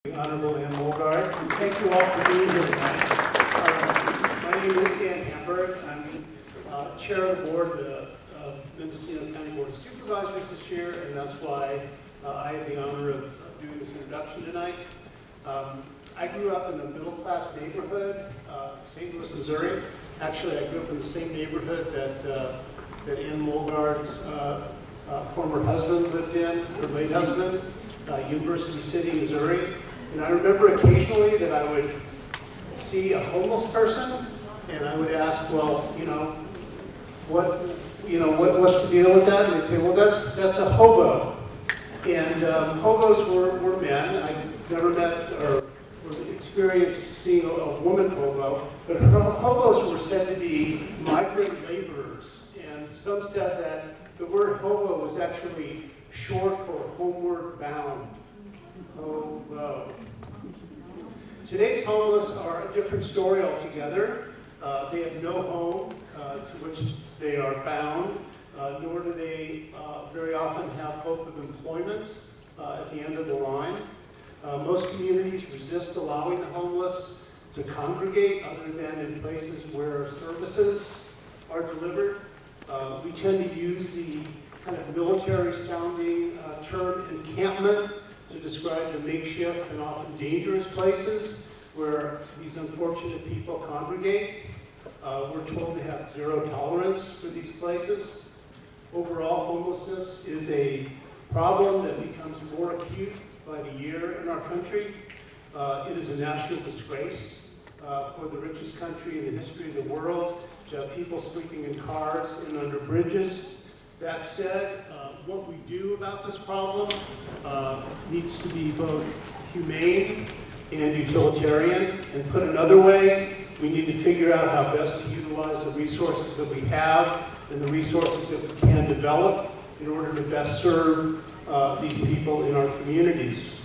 The Honorable Ann Mulgard. Thank you all for being here tonight. My name is Encampments. I'm chair of the board of Mendocino County Board of Supervisors this year, and that's why I have the honor of doing this introduction tonight. I grew up in a middle-class neighborhood, St. Louis, Missouri. Actually, I grew up in the same neighborhood that Ann Mulgard's former husband lived in, her late husband, University City, Missouri. And I remember occasionally that I would see a homeless person, and I would ask, well, what's the deal with that? And they'd say, well, that's a hobo. And hobos were men. I never met or was experienced seeing a woman hobo, but hobos were said to be migrant laborers. And some said that the word hobo was actually short for homeward bound. Hobo. Today's homeless are a different story altogether. They have no home to which they are bound, nor do they very often have hope of employment at the end of the line. Most communities resist allowing the homeless to congregate other than in places where services are delivered. We tend to use the kind of military-sounding term encampment to describe the makeshift and often dangerous places where these unfortunate people congregate. We're told to have zero tolerance for these places. Overall, homelessness is a problem that becomes more acute by the year in our country. It is a national disgrace for the richest country in the history of the world to have people sleeping in cars and under bridges. That said, what we do about this problem needs to be both humane and utilitarian. And put another way, we need to figure out how best to utilize the resources that we have and the resources that we can develop in order to best serve these people in our communities.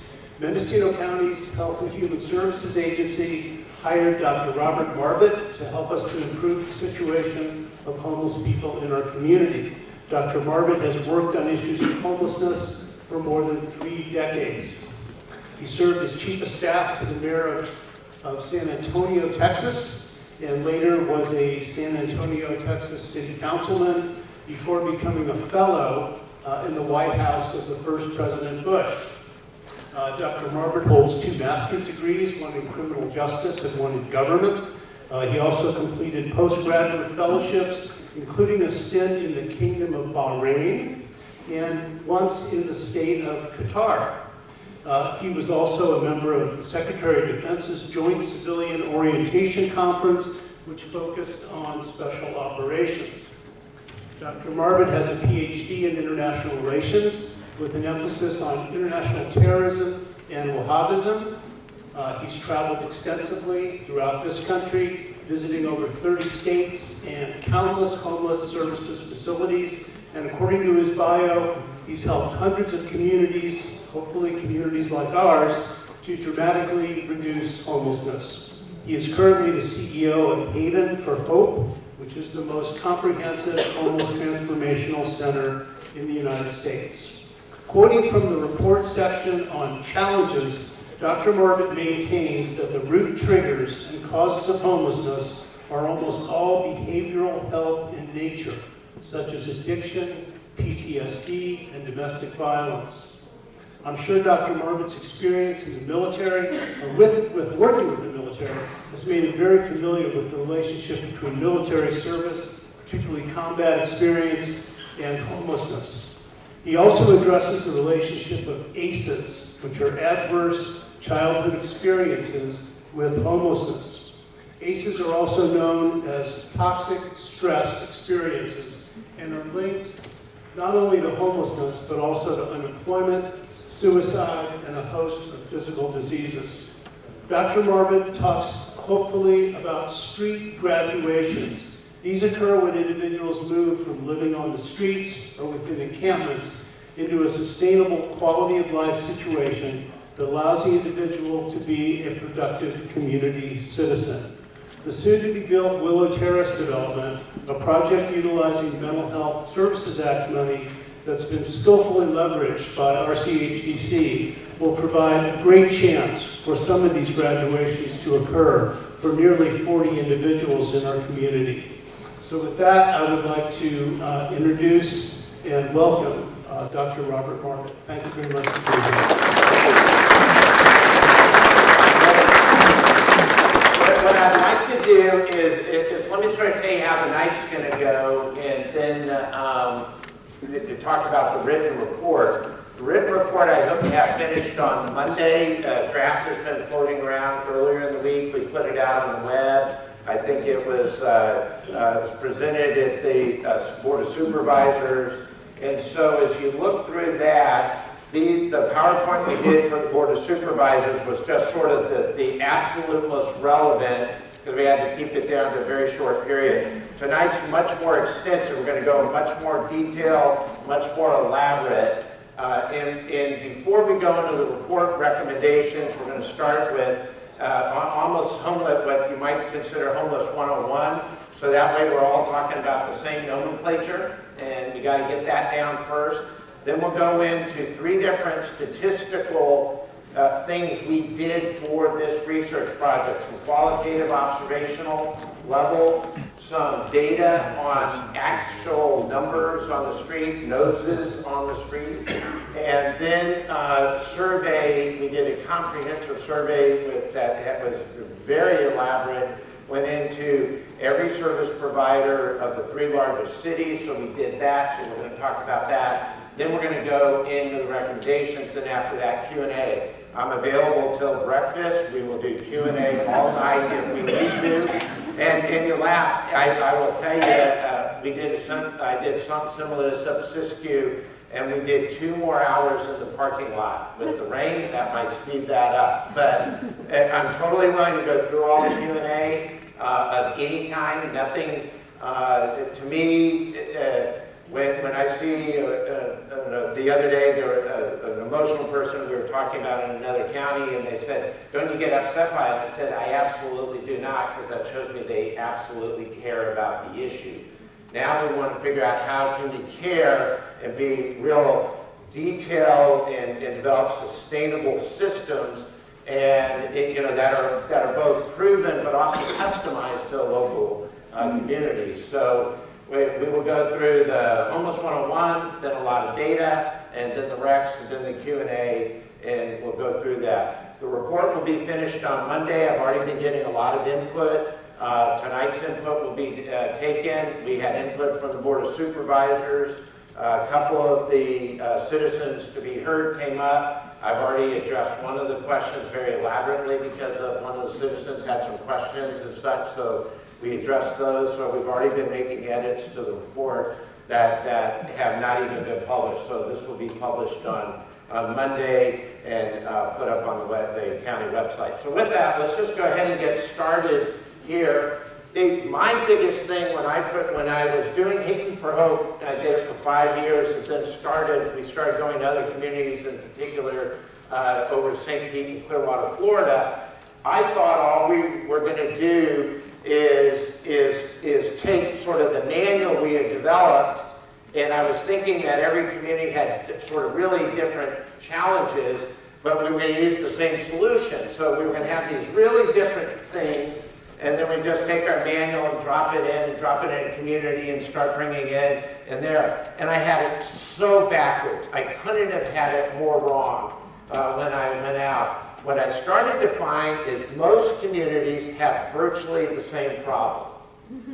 Mendocino County's Health and Human Services Agency hired Dr. Robert Marbut to help us to improve the situation of homeless people in our community. Dr. Marbut has worked on issues of homelessness for more than 3 decades. He served as chief of staff to the mayor of San Antonio, Texas, and later was a San Antonio, Texas city councilman before becoming a fellow in the White House of the first President Bush. Dr. Marbut holds 2 master's degrees, one in criminal justice and one in government. He also completed postgraduate fellowships, including a stint in the Kingdom of Bahrain and once in the state of Qatar. He was also a member of the Secretary of Defense's Joint Civilian Orientation Conference, which focused on special operations. Dr. Marbut has a PhD in international relations with an emphasis on international terrorism and Wahhabism. He's traveled extensively throughout this country, visiting over 30 states and countless homeless services facilities. And according to his bio, he's helped hundreds of communities, hopefully communities like ours, to dramatically reduce homelessness. He is currently the CEO of Haven for Hope, which is the most comprehensive homeless transformational center in the United States. Quoting from the report section on challenges, Dr. Marbut maintains that the root triggers and causes of homelessness are almost all behavioral health in nature, such as addiction, PTSD, and domestic violence. I'm sure Dr. Marbut's experience in the military, or with working with the military, has made him very familiar with the relationship between military service, particularly combat experience, and homelessness. He also addresses the relationship of ACEs, which are adverse childhood experiences with homelessness. ACEs are also known as toxic stress experiences and are linked not only to homelessness, but also to unemployment, suicide, and a host of physical diseases. Dr. Marbut talks hopefully about street graduations. These occur when individuals move from living on the streets or within encampments into a sustainable quality of life situation that allows the individual to be a productive community citizen. The soon-to-be-built Willow Terrace development, a project utilizing Mental Health Services Act money that's been skillfully leveraged by RCHDC, will provide a great chance for some of these graduations to occur for nearly 40 individuals in our community. So with that, I would like to introduce and welcome Dr. Robert Marbut. Thank you very much for being here. What I'd like to do is let me sort of tell you how the night's going to go, and then to talk about the written report. The written report I hope to have finished on Monday. Draft has been floating around earlier in the week. We put it out on the web. I think it was presented at the Board of Supervisors. And so as you look through that, the PowerPoint we did for the Board of Supervisors was just sort of the absolute most relevant, because we had to keep it down to a very short period. Tonight's much more extensive. We're going to go in much more detail, much more elaborate. And before we go into the report recommendations, we're going to start with almost homeless, what you might consider homeless 101. So that way we're all talking about the same nomenclature, and we got to get that down first. Then we'll go into 3 different statistical things we did for this research project. Some qualitative observational level, some data on actual numbers on the street, noses on the street, and then survey. We did a comprehensive survey that was very elaborate, went into every service provider of the 3 largest cities, so we did that, so we're going to talk about that. Then we're going to go into the recommendations, and after that, Q&A. I'm available till breakfast. We will do Q&A all night if we need to. And you laugh. I will tell you, I did something similar to this up Siskiyou, and we did 2 more hours in the parking lot. With the rain, that might speed that up. But I'm totally willing to go through all the Q&A of any kind. Nothing, to me, when I see, the other day, there was an emotional person we were talking about in another county, and they said, don't you get upset by it? I said, I absolutely do not, because that shows me they absolutely care about the issue. Now we want to figure out how can we care and be real detailed and develop sustainable systems, and that are both proven but also customized to a local community. So we will go through the Homeless 101, then a lot of data, and then the recs, and then the Q&A, and we'll go through that. The report will be finished on Monday. I've already been getting a lot of input. Tonight's input will be taken. We had input from the Board of Supervisors. A couple of the citizens to be heard came up. I've already addressed one of the questions very elaborately because of one of the citizens had some questions and such, so we addressed those. So we've already been making edits to the report that have not even been published. So this will be published on Monday and put up on the county website. So with that, let's just go ahead and get started here. My biggest thing when I was doing Hating for Hope, I did it for 5 years, and then we started going to other communities, in particular over to St. Pete and Clearwater, Florida. I thought all we were going to do is take sort of the manual we had developed, and I was thinking that every community had sort of really different challenges, but we were going to use the same solution. So we were going to have these really different things, and then we just take our manual and drop it in a community and start bringing in and there. And I had it so backwards. I couldn't have had it more wrong when I went out. What I started to find is most communities have virtually the same problem,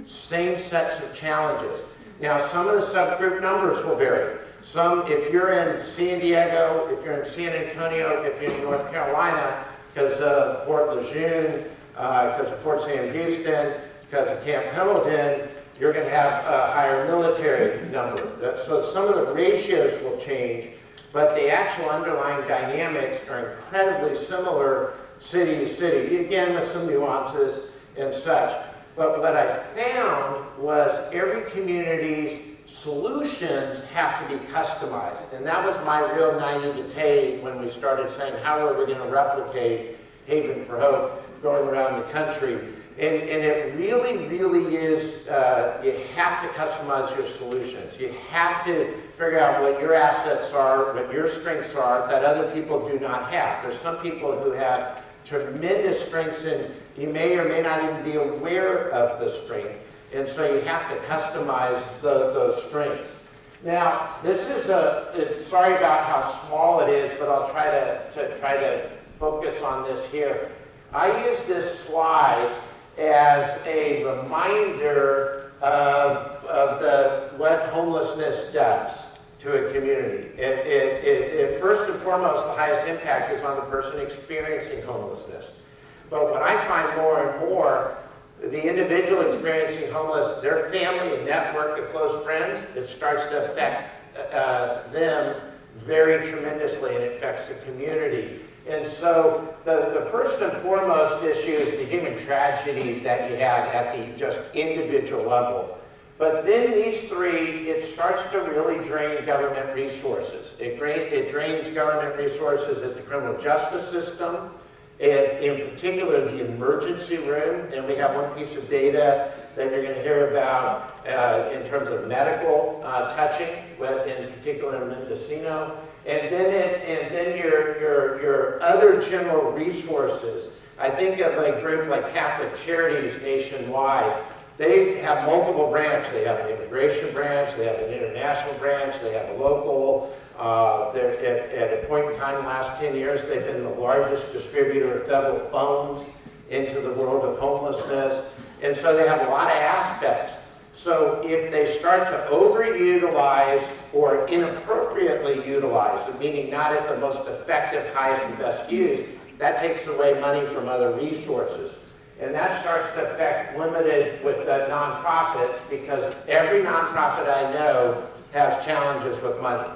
same sets of challenges. Now, some of the subgroup numbers will vary. Some, if you're in San Diego, if you're in San Antonio, if you're in North Carolina, because of Fort Lejeune, because of Fort Sam Houston, because of Camp Pendleton, you're going to have a higher military number. So some of the ratios will change, but the actual underlying dynamics are incredibly similar city to city, again with some nuances and such. But what I found was every community's solutions have to be customized. And that was my real naivete when we started saying, how are we going to replicate haven for hope going around the country. And it really, really is, you have to customize your solutions. You have to figure out what your assets are, what your strengths are that other people do not have. There's some people who have tremendous strengths and you may or may not even be aware of the strength. And so you have to customize those strengths. Now, this is sorry about how small it is, but I'll try to focus on this here. I use this slide as a reminder of what homelessness does to a community. It first and foremost, the highest impact is on the person experiencing homelessness. But what I find more and more, the individual experiencing homeless, their family and network of close friends, it starts to affect them very tremendously, and it affects the community. And so the first and foremost issue is the human tragedy that you have at the just individual level. But then these three, it starts to really drain government resources. It drains government resources at the criminal justice system, and in particular the emergency room. And we have one piece of data that you're going to hear about in terms of medical touching, in particular in Mendocino. And then your other general resources. I think of a group like Catholic Charities nationwide. They have multiple branches. They have an immigration branch, they have an international branch, they have a local. At a point in time in the last 10 years, they've been the largest distributor of federal funds into the world of homelessness. And so they have a lot of aspects. So if they start to overutilize or inappropriately utilize, meaning not at the most effective, highest, and best use, that takes away money from other resources. And that starts to affect limited with the nonprofits, because every nonprofit I know has challenges with money.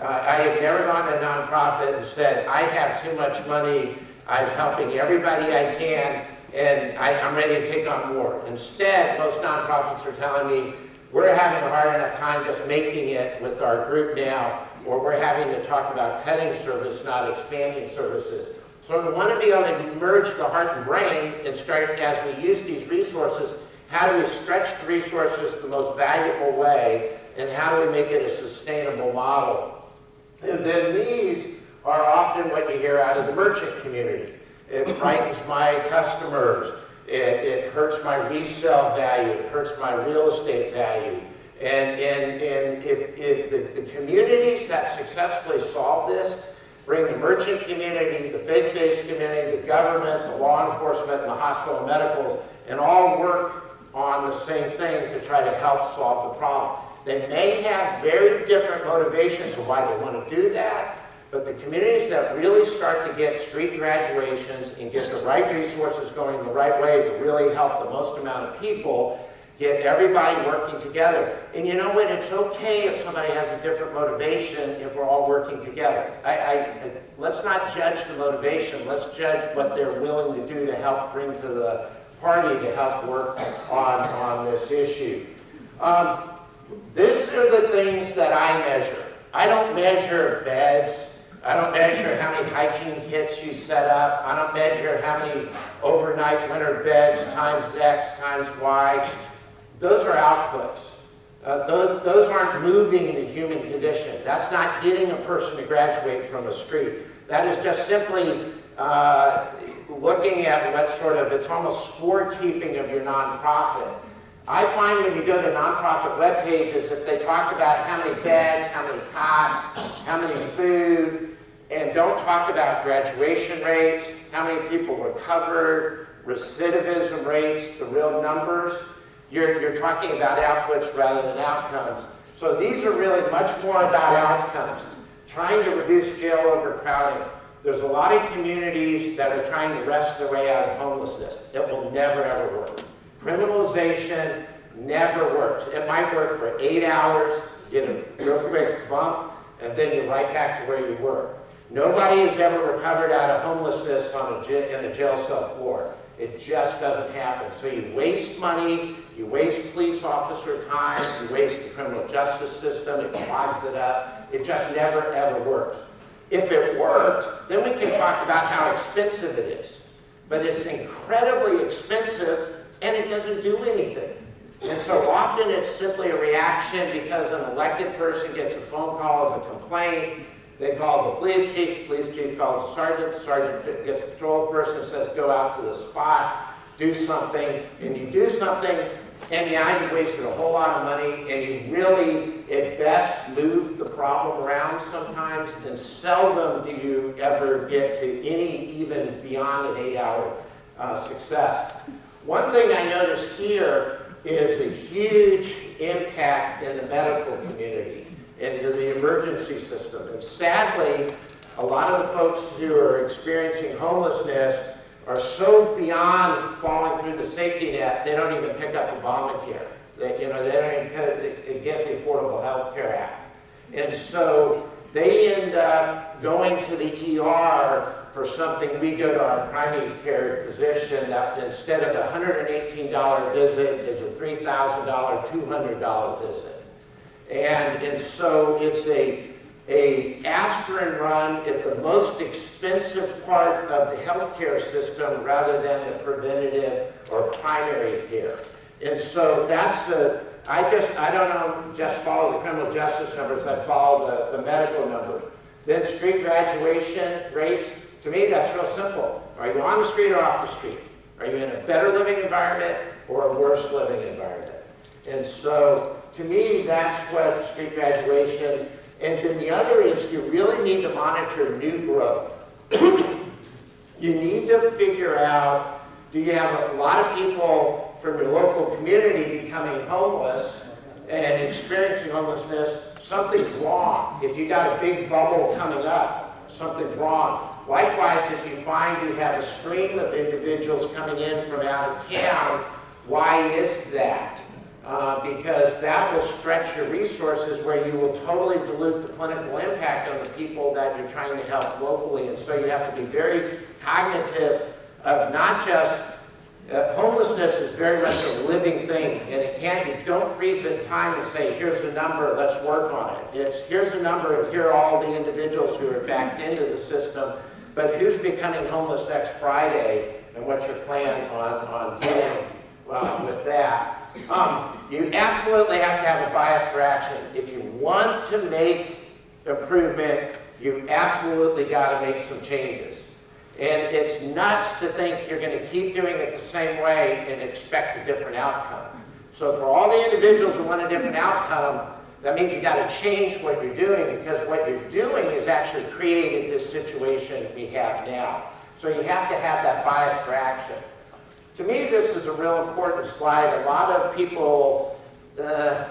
I have never gone to a nonprofit and said, I have too much money, I'm helping everybody I can, and I'm ready to take on more. Instead, most nonprofits are telling me, we're having a hard enough time just making it with our group now, or we're having to talk about cutting service, not expanding services. So we want to be able to merge the heart and brain and start, as we use these resources, how do we stretch the resources the most valuable way, and how do we make it a sustainable model? And then these are often what you hear out of the merchant community. It frightens my customers, it hurts my resale value, it hurts my real estate value. And if the communities that successfully solve this bring the merchant community, the faith-based community, the government, the law enforcement, and the hospital medicals, and all work on the same thing to try to help solve the problem. They may have very different motivations of why they want to do that, but the communities that really start to get street graduations and get the right resources going the right way to really help the most amount of people, get everybody working together. And you know what? It's okay if somebody has a different motivation if we're all working together. Let's not judge the motivation. Let's judge what they're willing to do to help bring to the party to help work on this issue. These are the things that I measure. I don't measure beds. I don't measure how many hygiene kits you set up. I don't measure how many overnight winter beds times X times Y. Those are outputs. Those aren't moving the human condition. That's not getting a person to graduate from a street. That is just simply looking at what sort of, it's almost scorekeeping of your nonprofit. I find when you go to nonprofit web pages, if they talk about how many beds, how many cots, how many food, and don't talk about graduation rates, how many people recovered, recidivism rates, the real numbers, you're talking about outputs rather than outcomes. So these are really much more about outcomes, trying to reduce jail overcrowding. There's a lot of communities that are trying to wrest their way out of homelessness. It will never, ever work. Criminalization never works. It might work for 8 hours, get a real quick bump, and then you're right back to where you were. Nobody has ever recovered out of homelessness in a jail cell floor. It just doesn't happen. So you waste money, you waste police officer time, you waste the criminal justice system, it clogs it up. It just never, ever works. If it worked, then we can talk about how expensive it is. but it's incredibly expensive and it doesn't do anything. And so often it's simply a reaction because an elected person gets a phone call of a complaint. They call the police chief calls the sergeant gets the patrol person, says go out to the spot, do something, and you do something, and yeah, you wasted a whole lot of money, and you really, at best, move the problem around sometimes, and seldom do you ever get to any, even beyond an 8-hour success. One thing I noticed here is a huge impact in the medical community, into the emergency system. And sadly, a lot of the folks who are experiencing homelessness are so beyond falling through the safety net, they don't even pick up Obamacare. They don't even get the Affordable Health Care Act. And so they end up going to the ER for something. We go to our primary care physician that instead of a $118 visit is a $3,000, $200 visit. And so it's a aspirin run at the most expensive part of the healthcare system rather than the preventative or primary care. And so that's I don't just follow the criminal justice numbers, I follow the medical number. Then street graduation rates, to me that's real simple. Are you on the street or off the street? Are you in a better living environment or a worse living environment? And so to me that's what street graduation. And then the other is you really need to monitor new growth. You need to figure out, do you have a lot of people from your local community becoming homeless and experiencing homelessness? Something's wrong. If you got a big bubble coming up, something's wrong. Likewise, if you find you have a stream of individuals coming in from out of town, why is that? Because that will stretch your resources where you will totally dilute the clinical impact on the people that you're trying to help locally. And so you have to be very cognitive of not just, homelessness is very much a living thing, and you don't freeze in time and say, here's the number, let's work on it. It's here's the number and here are all the individuals who are backed into the system, but who's becoming homeless next Friday and what's your plan on dealing with that. You absolutely have to have a bias for action. If you want to make improvement, you absolutely got to make some changes. And it's nuts to think you're going to keep doing it the same way and expect a different outcome. So for all the individuals who want a different outcome, that means you got to change what you're doing, because what you're doing is actually created this situation we have now. So you have to have that bias for action. To me, this is a real important slide. A lot of people,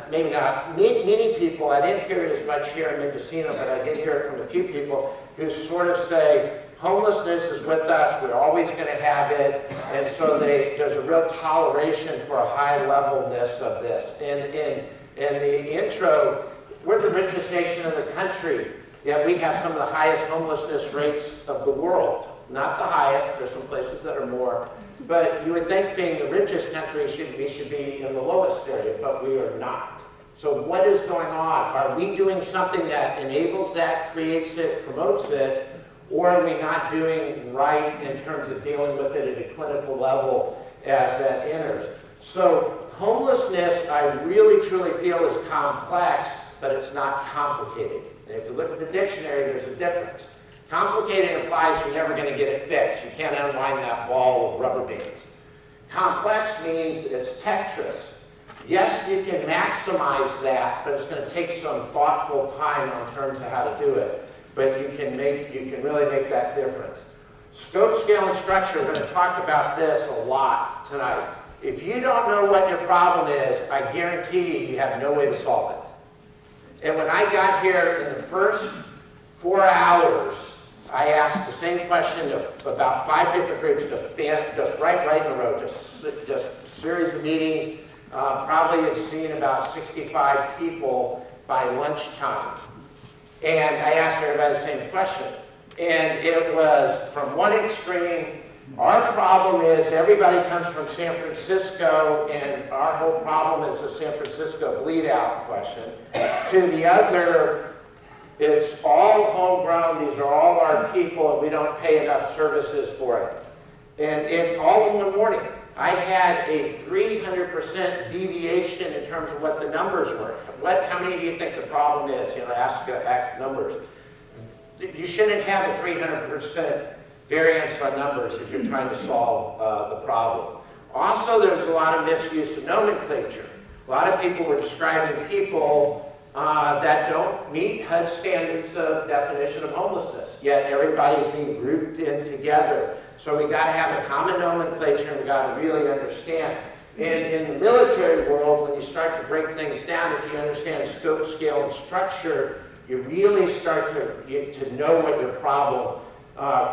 maybe not, many people, I didn't hear it as much here in Mendocino, but I did hear it from a few people who sort of say, homelessness is with us, we're always going to have it, and so there's a real toleration for a high levelness of this. And in the intro, we're the richest nation in the country, yet we have some of the highest homelessness rates of the world. Not the highest, there's some places that are more, but you would think being the richest country we should be in the lowest area, but we are not. So what is going on? Are we doing something that enables that, creates it, promotes it, or are we not doing right in terms of dealing with it at a clinical level as that enters? So homelessness, I really truly feel, is complex, but it's not complicated. And if you look at the dictionary, there's a difference. Complicated implies you're never going to get it fixed. You can't unwind that ball of rubber bands. Complex means it's Tetris. Yes, you can maximize that, but it's going to take some thoughtful time in terms of how to do it. But you can really make that difference. Scope, scale, and structure, we're going to talk about this a lot tonight. If you don't know what your problem is, I guarantee you have no way to solve it. And when I got here in the first 4 hours, I asked the same question of about 5 different groups, just right in a row, just a series of meetings. Probably have seen about 65 people by lunchtime. And I asked everybody the same question. And it was from one extreme, our problem is everybody comes from San Francisco and our whole problem is the San Francisco bleed out question, to the other, it's all homegrown, these are all our people and we don't pay enough services for it. And all in one morning. I had a 300% deviation in terms of what the numbers were. How many of you think the problem is? Ask numbers. You shouldn't have a 300% variance on numbers if you're trying to solve the problem. Also, there's a lot of misuse of nomenclature. A lot of people were describing people that don't meet HUD standards of definition of homelessness, yet everybody's being grouped in together. So we got to have a common nomenclature, and we got to really understand. In the military world, when you start to break things down, if you understand scope, scale, and structure, you really start to know what your problem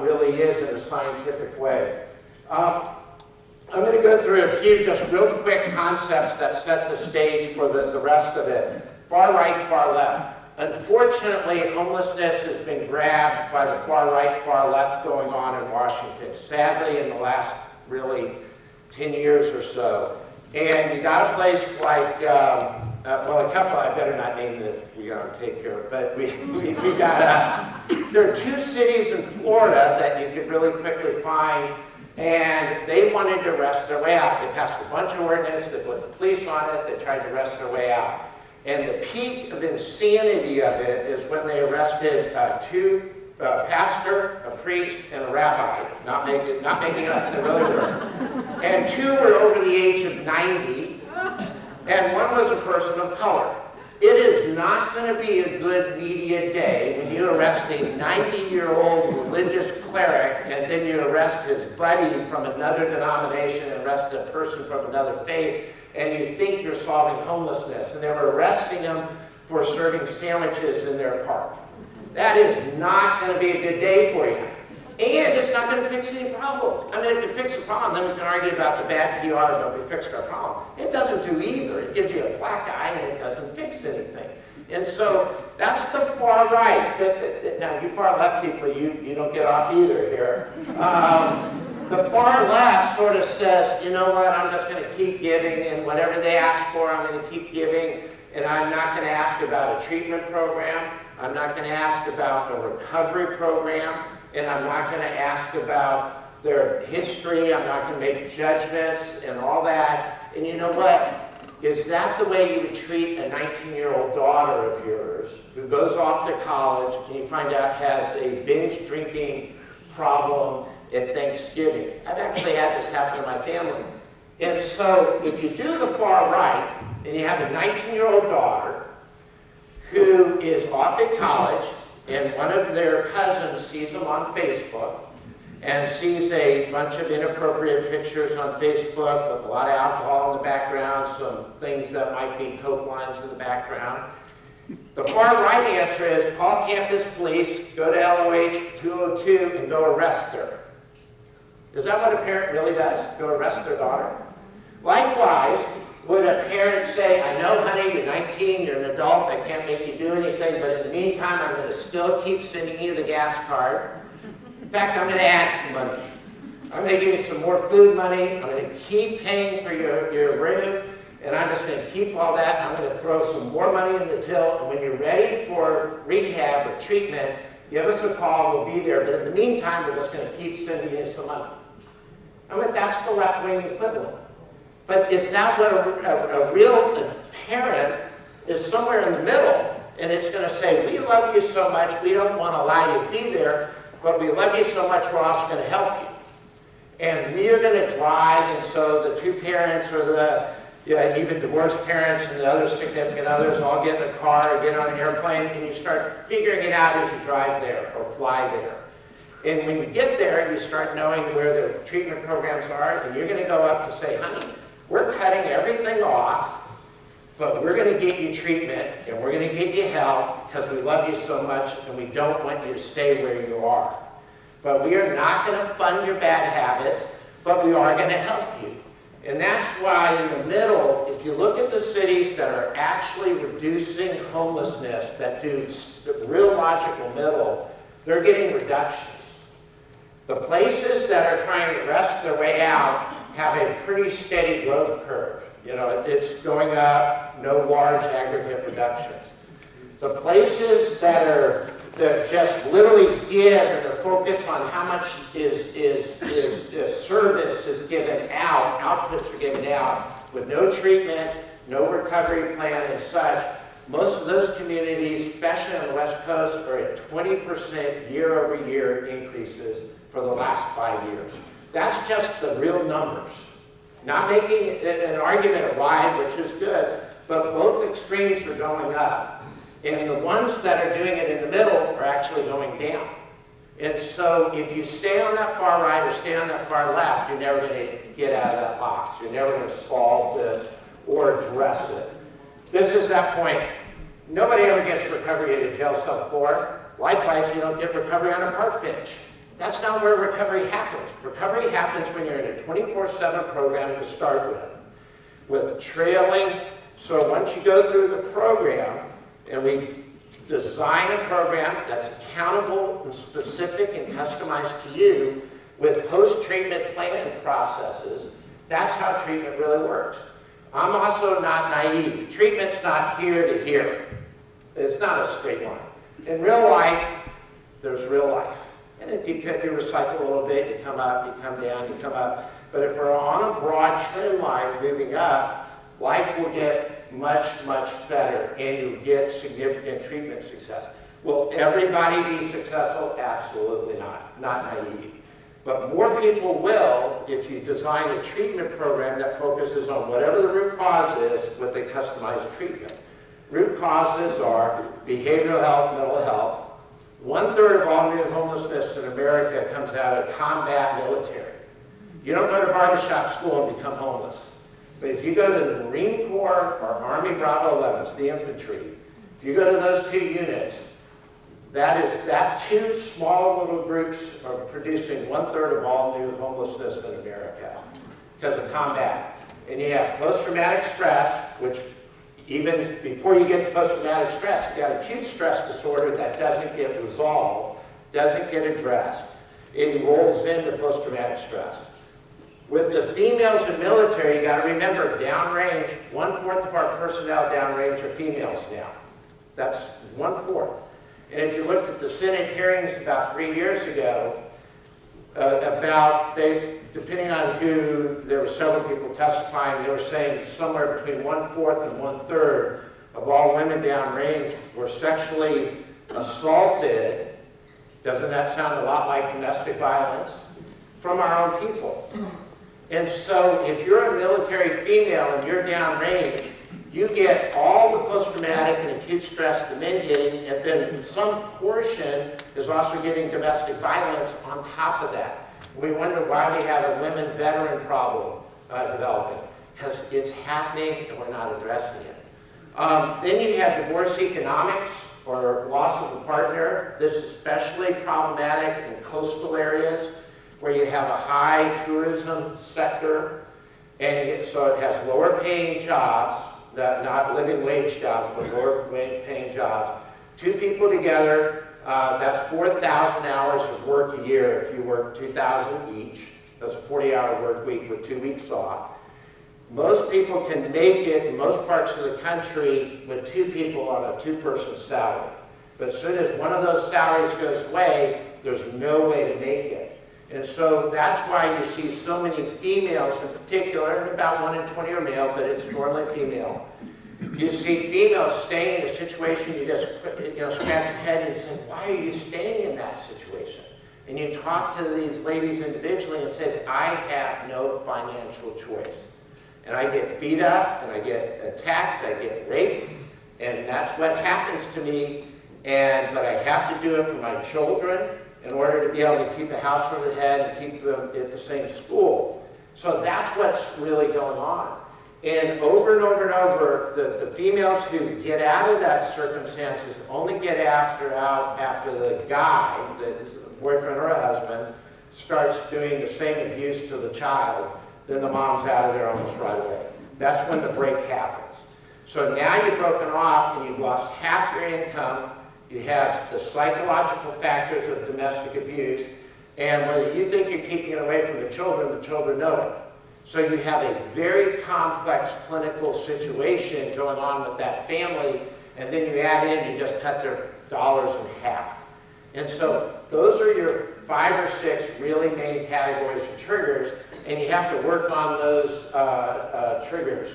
really is in a scientific way. I'm going to go through a few just real quick concepts that set the stage for the rest of it. Far right, far left. Unfortunately, homelessness has been grabbed by the far right, far left going on in Washington. Sadly, in the last really 10 years or so. And you got a place like, well, a couple, I better not name that we're on tape here, but we got, there are 2 cities in Florida that you could really quickly find, and they wanted to arrest their way out. They passed a bunch of ordinances, they put the police on it, they tried to arrest their way out. And the peak of insanity of it is when they arrested 2, a pastor, a priest, and a rabbi. Not making it up, they really were. And 2 were over the age of 90, and 1 was a person of color. It is not going to be a good media day when you arrest a 90-year-old religious cleric and then you arrest his buddy from another denomination and arrest a person from another faith, and you think you're solving homelessness, and they were arresting them for serving sandwiches in their park. That is not going to be a good day for you. And it's not going to fix any problems. I mean, if it fixes the problem, then we can argue about the bad PR, but we fixed our problem. It doesn't do either. It gives you a black eye, and it doesn't fix anything. And so that's the far right. Now, you far left people, you don't get off either here. The far left sort of says, you know what, I'm just going to keep giving, and whatever they ask for, I'm going to keep giving, and I'm not going to ask about a treatment program, I'm not going to ask about a recovery program, and I'm not going to ask about their history, I'm not going to make judgments and all that. And you know what? Is that the way you would treat a 19-year-old daughter of yours who goes off to college and you find out has a binge drinking problem at Thanksgiving? I've actually had this happen to my family. And so if you do the far right and you have a 19-year-old daughter who is off at college and one of their cousins sees them on Facebook and sees a bunch of inappropriate pictures on Facebook with a lot of alcohol in the background, some things that might be coke lines in the background. The far right answer is call campus police, go to LOH 202 and go arrest her. Is that what a parent really does? Go arrest their daughter? Likewise, would a parent say, I know, honey, you're 19, you're an adult, I can't make you do anything, but in the meantime, I'm going to still keep sending you the gas card. In fact, I'm going to add some money. I'm going to give you some more food money. I'm going to keep paying for your room, and I'm just going to keep all that. I'm going to throw some more money in the till, and when you're ready for rehab or treatment, give us a call, we'll be there. But in the meantime, we're just going to keep sending you some money. I mean, that's the left-wing equivalent. But is that what a real parent is somewhere in the middle, and it's going to say, we love you so much, we don't want to allow you to be there, but we love you so much, we're also going to help you. And we are going to drive, and so the 2 parents or the even divorced parents and the other significant others all get in a car or get on an airplane, and you start figuring it out as you drive there or fly there. And when you get there, you start knowing where the treatment programs are, and you're going to go up to say, honey, we're cutting everything off, but we're going to get you treatment, and we're going to get you help because we love you so much, and we don't want you to stay where you are. But we are not going to fund your bad habits, but we are going to help you. And that's why in the middle, if you look at the cities that are actually reducing homelessness, that do the real logical middle, they're getting reductions. The places that are trying to wrest their way out have a pretty steady growth curve. You know, it's going up, no large aggregate reductions. The places that just literally give and are focused on how much is service out, outputs are given out with no treatment, no recovery plan and such. Most of those communities, especially on the West Coast, are at 20% year-over-year increases for the last 5 years. That's just the real numbers. Not making an argument of why, which is good, but both extremes are going up. And the ones that are doing it in the middle are actually going down. And so if you stay on that far right or stay on that far left, you're never going to get out of that box. You're never going to solve this or address it. This is that point. Nobody ever gets recovery at a jail cell floor. Likewise, you don't get recovery on a park bench. That's not where recovery happens. Recovery happens when you're in a 24/7 program to start with trailing. So once you go through the program, and we've designed a program that's accountable and specific and customized to you with post-treatment plan processes, that's how treatment really works. I'm also not naive. Treatment's not here to here. It's not a straight line. In real life, there's real life. And you recycle a little bit, you come up, you come down, you come up. But if we're on a broad trend line moving up, life will get much, much better, and you get significant treatment success. Will everybody be successful? Absolutely not. Not naive. But more people will if you design a treatment program that focuses on whatever the root cause is with a customized treatment. Root causes are behavioral health, mental health. 1/3 of all new homelessness in America comes out of combat military. You don't go to barbershop school and become homeless. But if you go to the Marine Corps or Army Bravo 11s, the infantry, if you go to those two units, that two small little groups are producing 1/3 of all new homelessness in America because of combat. And you have post-traumatic stress, which even before you get to post-traumatic stress, you got acute stress disorder that doesn't get resolved, doesn't get addressed. It rolls into post-traumatic stress. With the females in military, you got to remember, downrange, 1/4 of our personnel downrange are females now. That's 1/4. And if you looked at the Senate hearings about 3 years ago, depending on who, there were several people testifying, they were saying somewhere between 1/4 and 1/3 of all women downrange were sexually assaulted. Doesn't that sound a lot like domestic violence? From our own people. And so if you're a military female and you're downrange, you get all the post-traumatic and acute stress the men getting, and then some portion is also getting domestic violence on top of that. We wonder why we have a women veteran problem developing, because it's happening and we're not addressing it. Then you have divorce economics or loss of a partner. This is especially problematic in coastal areas where you have a high tourism sector, and so it has lower paying jobs, not living wage jobs, but lower paying jobs. Two people together, that's 4,000 hours of work a year if you work 2,000 each. That's a 40-hour work week with 2 weeks off. Most people can make it in most parts of the country with two people on a two-person salary. But as soon as one of those salaries goes away, there's no way to make it. And so that's why you see so many females in particular, and about 1 in 20 are male, but it's normally female. You see females staying in a situation, you just scratch your head and say, why are you staying in that situation? And you talk to these ladies individually and says, I have no financial choice. And I get beat up, and I get attacked, I get raped, and that's what happens to me, but I have to do it for my children in order to be able to keep a house over the head and keep them at the same school. So that's what's really going on. And over and over and over, the females who get out of that circumstances only get after the guy, the boyfriend or a husband, starts doing the same abuse to the child, then the mom's out of there almost right away. That's when the break happens. So now you've broken off and you've lost half your income. You have the psychological factors of domestic abuse, and whether you think you're keeping it away from the children know it. So you have a very complex clinical situation going on with that family, and then you add in, you just cut their dollars in half. And so those are your 5 or 6 really main categories of triggers. and you have to work on those triggers.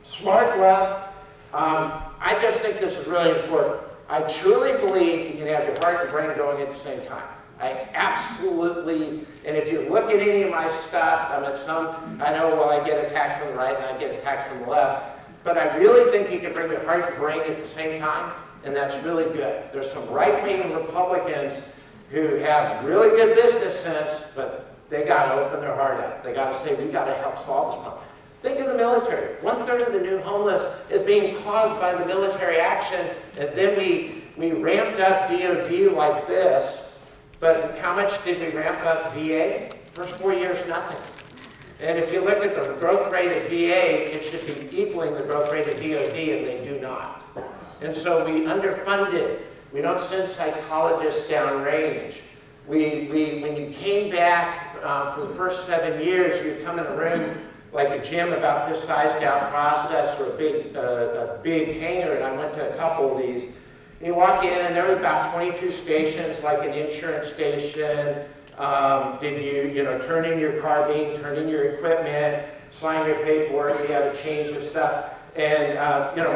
Smart love, I just think this is really important. I truly believe you can have your heart and brain going at the same time. I absolutely, and if you look at any of my stuff, I mean, I know, well, I get attacked from the right and I get attacked from the left, but I really think you can bring your heart and brain at the same time, and that's really good. There's some right-wing Republicans who have really good business sense, but they got to open their heart up. They got to say, we got to help solve this problem. Think of the military. 1/3 of the new homeless is being caused by the military action, and then we ramped up DOD like this, but how much did we ramp up VA? First 4 years, nothing. And if you look at the growth rate of VA, it should be equaling the growth rate of DOD, and they do not. And so we underfunded. We don't send psychologists downrange. When you came back for the first 7 years, you'd come in a room like a gym about this sized out process or a big hangar, and I went to a couple of these. And you walk in, and there were about 22 stations, like an insurance station. Did you turn in your carbine, turn in your equipment, sign your paperwork, you have a change of stuff. And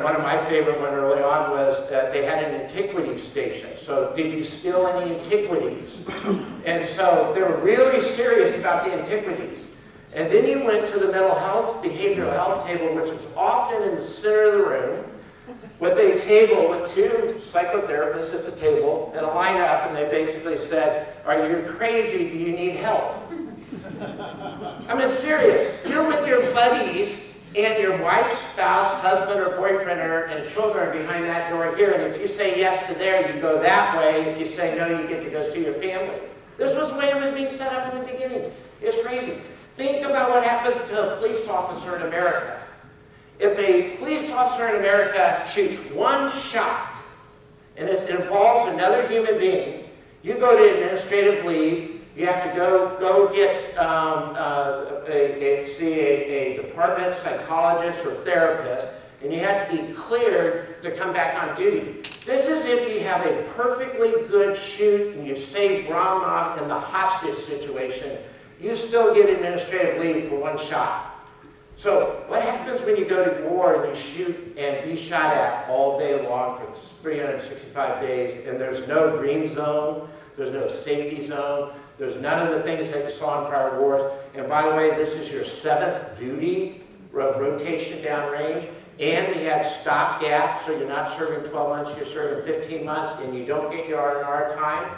one of my favorite one early on was they had an antiquities station. So did you steal any antiquities? And so they were really serious about the antiquities. And then you went to the mental health, behavioral health table, which is often in the center of the room, with a table with 2 psychotherapists at the table and a lineup, and they basically said, are you crazy? Do you need help? I mean, serious. You're with your buddies, and your wife's spouse, husband, or boyfriend, and children are behind that door here, and if you say yes to there, you go that way. If you say no, you get to go see your family. This was the way it was being set up in the beginning. It's crazy. Think about what happens to a police officer in America. If a police officer in America shoots 1 shot, and it involves another human being, you go to administrative leave, you have to go get see a department psychologist or therapist, and you have to be cleared to come back on duty. This is if you have a perfectly good shoot and you save Brahma in the hostage situation, you still get administrative leave for 1 shot. So what happens when you go to war and you shoot and be shot at all day long for 365 days, and there's no green zone, there's no safety zone, there's none of the things that you saw in prior wars, and by the way, this is your 7th duty rotation downrange, and we had stopgap, so you're not serving 12 months, you're serving 15 months, and you don't get your R&R time,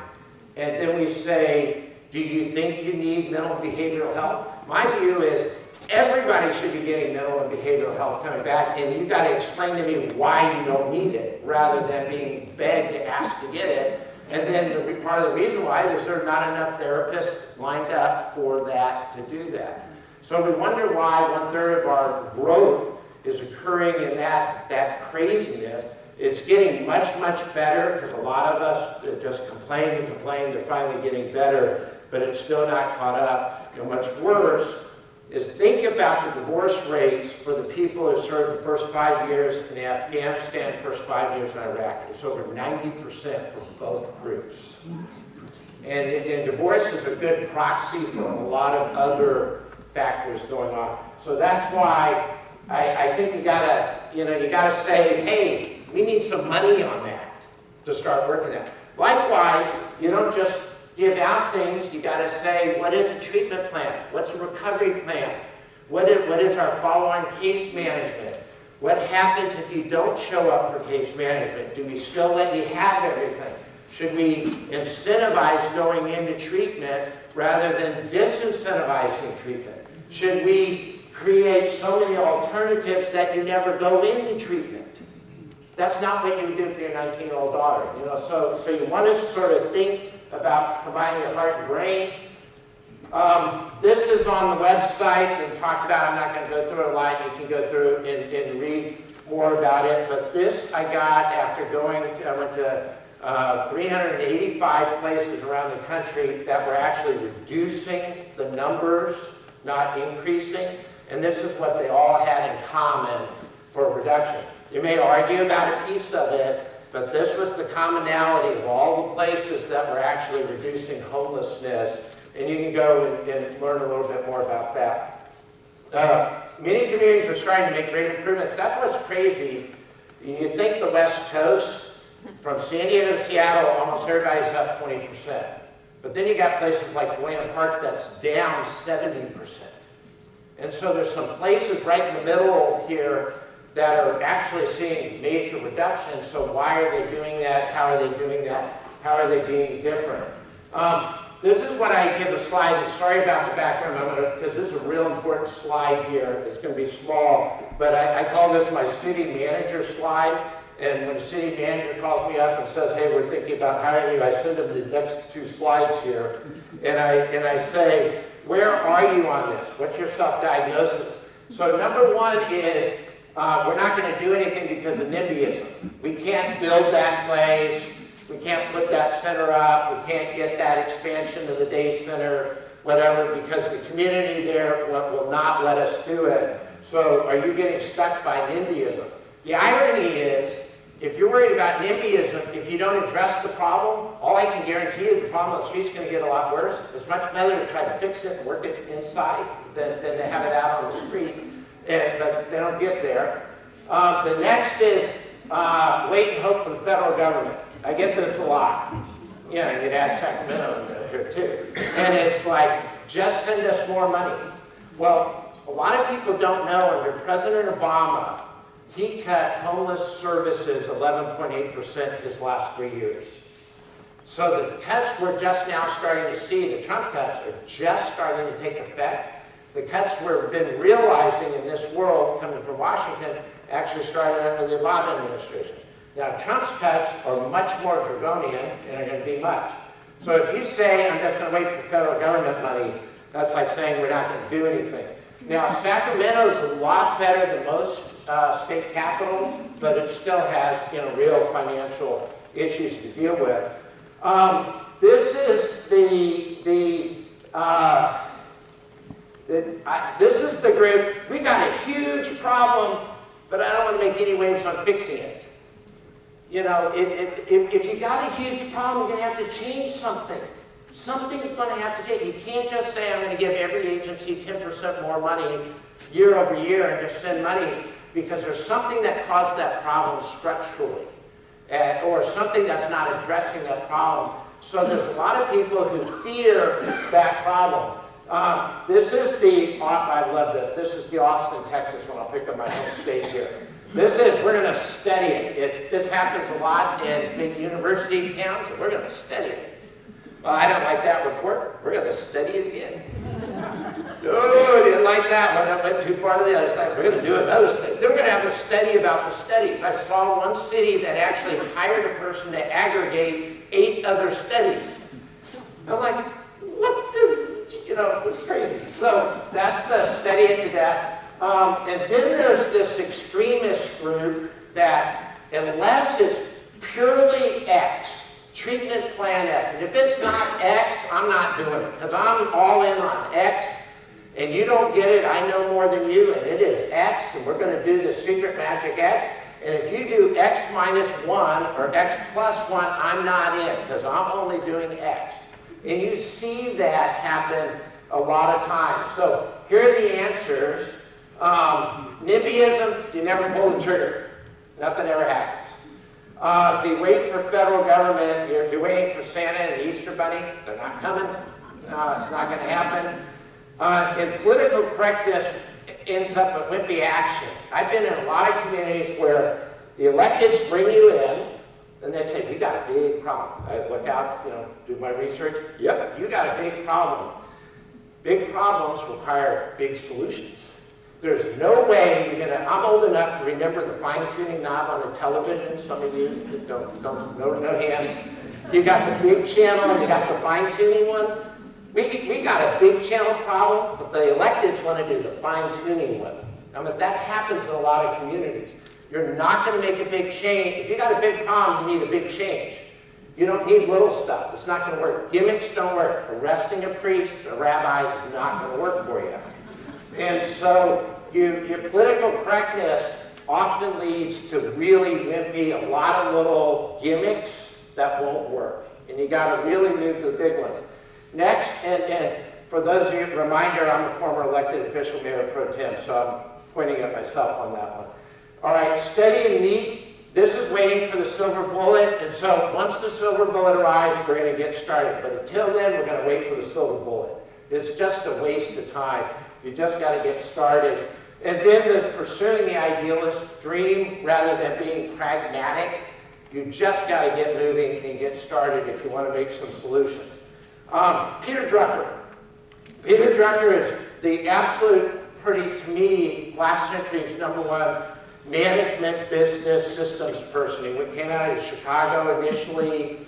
and then we say, do you think you need mental and behavioral health? My view is everybody should be getting mental and behavioral health coming back, and you got to explain to me why you don't need it, rather than being begged to ask to get it. And then part of the reason why is there not enough therapists lined up for that to do that. So we wonder why 1/3 of our growth is occurring in that craziness. It's getting much, much better because a lot of us just complain and complain. They're finally getting better, but it's still not caught up. And what's worse is think about the divorce rates for the people who served the first 5 years in Afghanistan, first 5 years in Iraq. It's over 90% for both groups. And divorce is a good proxy for a lot of other factors going on. So that's why I think you gotta say, hey, we need some money on that to start working that. Likewise, you don't just give out things, you got to say, what is a treatment plan? What's a recovery plan? What is our follow-on case management? What happens if you don't show up for case management? Do we still let you have everything? Should we incentivize going into treatment rather than disincentivizing treatment? Should we create so many alternatives that you never go into treatment? That's not what you would do for your 19-year-old daughter. So you want to sort of think about combining your heart and brain. This is on the website and talked about. I'm not going to go through it a lot. You can go through and read more about it. But this I got after I went to 385 places around the country that were actually reducing the numbers, not increasing. And this is what they all had in common for reduction. You may argue about a piece of it, but this was the commonality of all the places that were actually reducing homelessness and you can go and learn a little bit more about that. Many communities are starting to make great improvements. That's what's crazy. You think the West Coast, from San Diego to Seattle, almost everybody's up 20%. But then you got places like Buena Park that's down 70%. And so there's some places right in the middle here that are actually seeing major reductions. So why are they doing that? How are they doing that? How are they being different? This is what I give a slide, and sorry about the background, because this is a real important slide here. It's going to be small, but I call this my city manager slide. And when the city manager calls me up and says, hey, we're thinking about hiring you, I send them the next 2 slides here. And I say, where are you on this? What's your self-diagnosis? So number 1 is, we're not going to do anything because of NIMBYism. We can't build that place. We can't put that center up. We can't get that expansion of the day center, whatever, because the community there will not let us do it. So are you getting stuck by NIMBYism? The irony is, if you're worried about NIMBYism, if you don't address the problem, all I can guarantee is the problem on the street's going to get a lot worse. It's much better to try to fix it and work it inside than to have it out on the street. But they don't get there. The next is wait and hope for the federal government. I get this a lot. Yeah, you'd add Sacramento in here too. And it's like, just send us more money. Well, a lot of people don't know, under President Obama, he cut homeless services 11.8% his last 3 years. So the cuts we're just now starting to see, the Trump cuts, are just starting to take effect. The cuts we've been realizing in this world, coming from Washington, actually started under the Obama administration. Now, Trump's cuts are much more draconian and are going to be much. So if you say, I'm just going to wait for federal government money, that's like saying we're not going to do anything. Now, Sacramento's a lot better than most state capitals, but it still has, real financial issues to deal with. This is this is the group. We got a huge problem, but I don't want to make any waves on fixing it. If you got a huge problem, you're going to have to change something. Something's going to have to change. You can't just say, I'm going to give every agency 10% more money year over year and just send money, because there's something that caused that problem structurally, or something that's not addressing that problem. So there's a lot of people who fear that problem. This is I love this. This is the Austin, Texas one. I'll pick up my home state here. We're going to study it. This happens a lot in big university towns, and we're going to study it. Well, I don't like that report. We're going to study it again. Oh, I didn't like that one. I went too far to the other side. We're going to do another study. Then we're going to have a study about the studies. I saw one city that actually hired a person to aggregate 8 other studies. I'm like, what is, it's crazy. So that's the study into that. And then there's this extremist group that, unless it's purely X, treatment plan X, and if it's not X, I'm not doing it, because I'm all in on X, and you don't get it, I know more than you, and it is X, and we're going to do the secret magic X, and if you do X minus 1 or X plus 1, I'm not in, because I'm only doing X. And you see that happen a lot of times. So here are the answers. NIMBYism, you never pull the trigger. Nothing ever happens. The wait for federal government, you're waiting for Santa and the Easter Bunny. They're not coming. It's not going to happen. And political correctness ends up at wimpy action. I've been in a lot of communities where the electeds bring you in, and they say, we got a big problem. I look out, do my research. Yep, you got a big problem. Big problems require big solutions. There's no way you're gonna, I'm old enough to remember the fine-tuning knob on a television. Some of you that no hands. You got the big channel and you got the fine-tuning one. We got a big channel problem, but the electeds want to do the fine-tuning one. I mean, that happens in a lot of communities. You're not going to make a big change. If you got a big problem, you need a big change. You don't need little stuff. It's not going to work. Gimmicks don't work. Arresting a priest, a rabbi, is not going to work for you. And so your political correctness often leads to really wimpy, a lot of little gimmicks that won't work. And you got to really move to the big ones. Next, and for those of you, reminder, I'm a former elected official, mayor pro tem, so I'm pointing at myself on that one. All right, steady and neat. This is waiting for the silver bullet, and so once the silver bullet arrives, we're going to get started. But until then, we're going to wait for the silver bullet. It's just a waste of time. You just got to get started. And then the pursuing the idealist dream rather than being pragmatic. You just got to get moving and get started if you want to make some solutions. Peter Drucker. Peter Drucker is the absolute, to me, last century's #1 management business systems person. He came out of Chicago initially,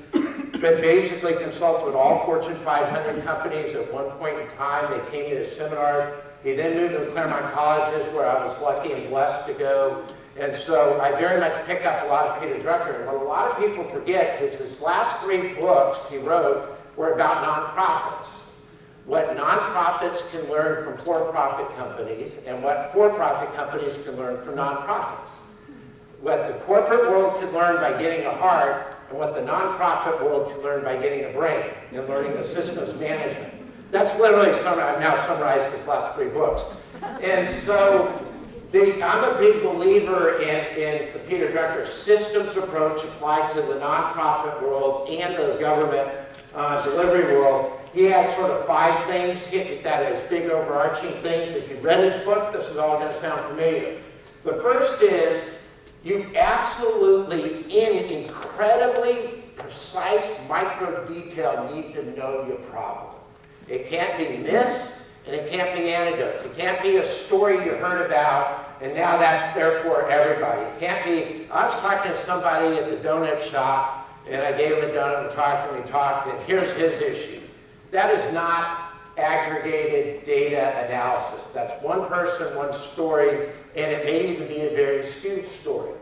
but basically consulted with all Fortune 500 companies at one point in time. They came to his seminars. He then moved to the Claremont colleges, where I was lucky and blessed to go. And so I very much pick up a lot of Peter Drucker. And what a lot of people forget is his last 3 books he wrote were about nonprofits. What nonprofits can learn from for-profit companies and what for-profit companies can learn from nonprofits. What the corporate world can learn by getting a heart and what the nonprofit world can learn by getting a brain and learning the systems management. That's literally, I've now summarized his last 3 books. And so I'm a big believer in the Peter Drucker systems approach applied to the nonprofit world and the government delivery world. He had sort of 5 things that are his big overarching things. If you've read his book, this is all going to sound familiar. The first is you absolutely, in incredibly precise micro detail, need to know your problem. It can't be myths and it can't be anecdotes. It can't be a story you heard about and now that's there for everybody. It can't be, I was talking to somebody at the donut shop and I gave him a donut and talked to him, and here's his issue. That is not aggregated data analysis. That's one person, one story, and it may even be a very skewed story.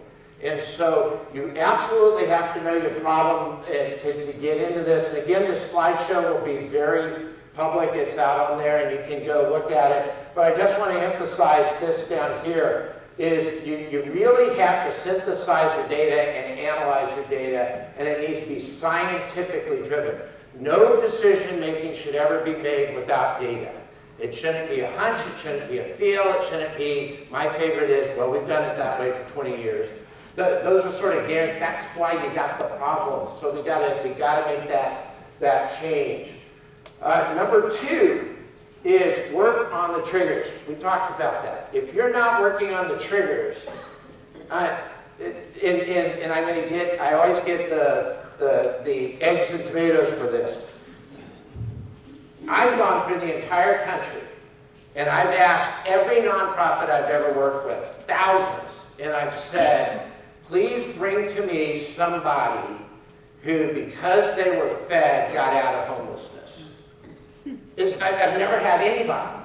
And so you absolutely have to know your problem to get into this. And again, this slideshow will be very public. It's out on there and you can go look at it. But I just want to emphasize this down here is you really have to synthesize your data and analyze your data, and it needs to be scientifically driven. No decision making should ever be made without data. It shouldn't be a hunch, it shouldn't be a feel, it shouldn't be, my favorite is, well, we've done it that way for 20 years. Those are sort of guaranteed. That's why you got the problems. So we gotta make that change. Number 2 is work on the triggers. We talked about that. If you're not working on the triggers, and I'm going to get, I always get the eggs and tomatoes for this. I've gone through the entire country and I've asked every nonprofit I've ever worked with, thousands, and I've said, please bring to me somebody who, because they were fed, got out of homelessness. I've never had anybody.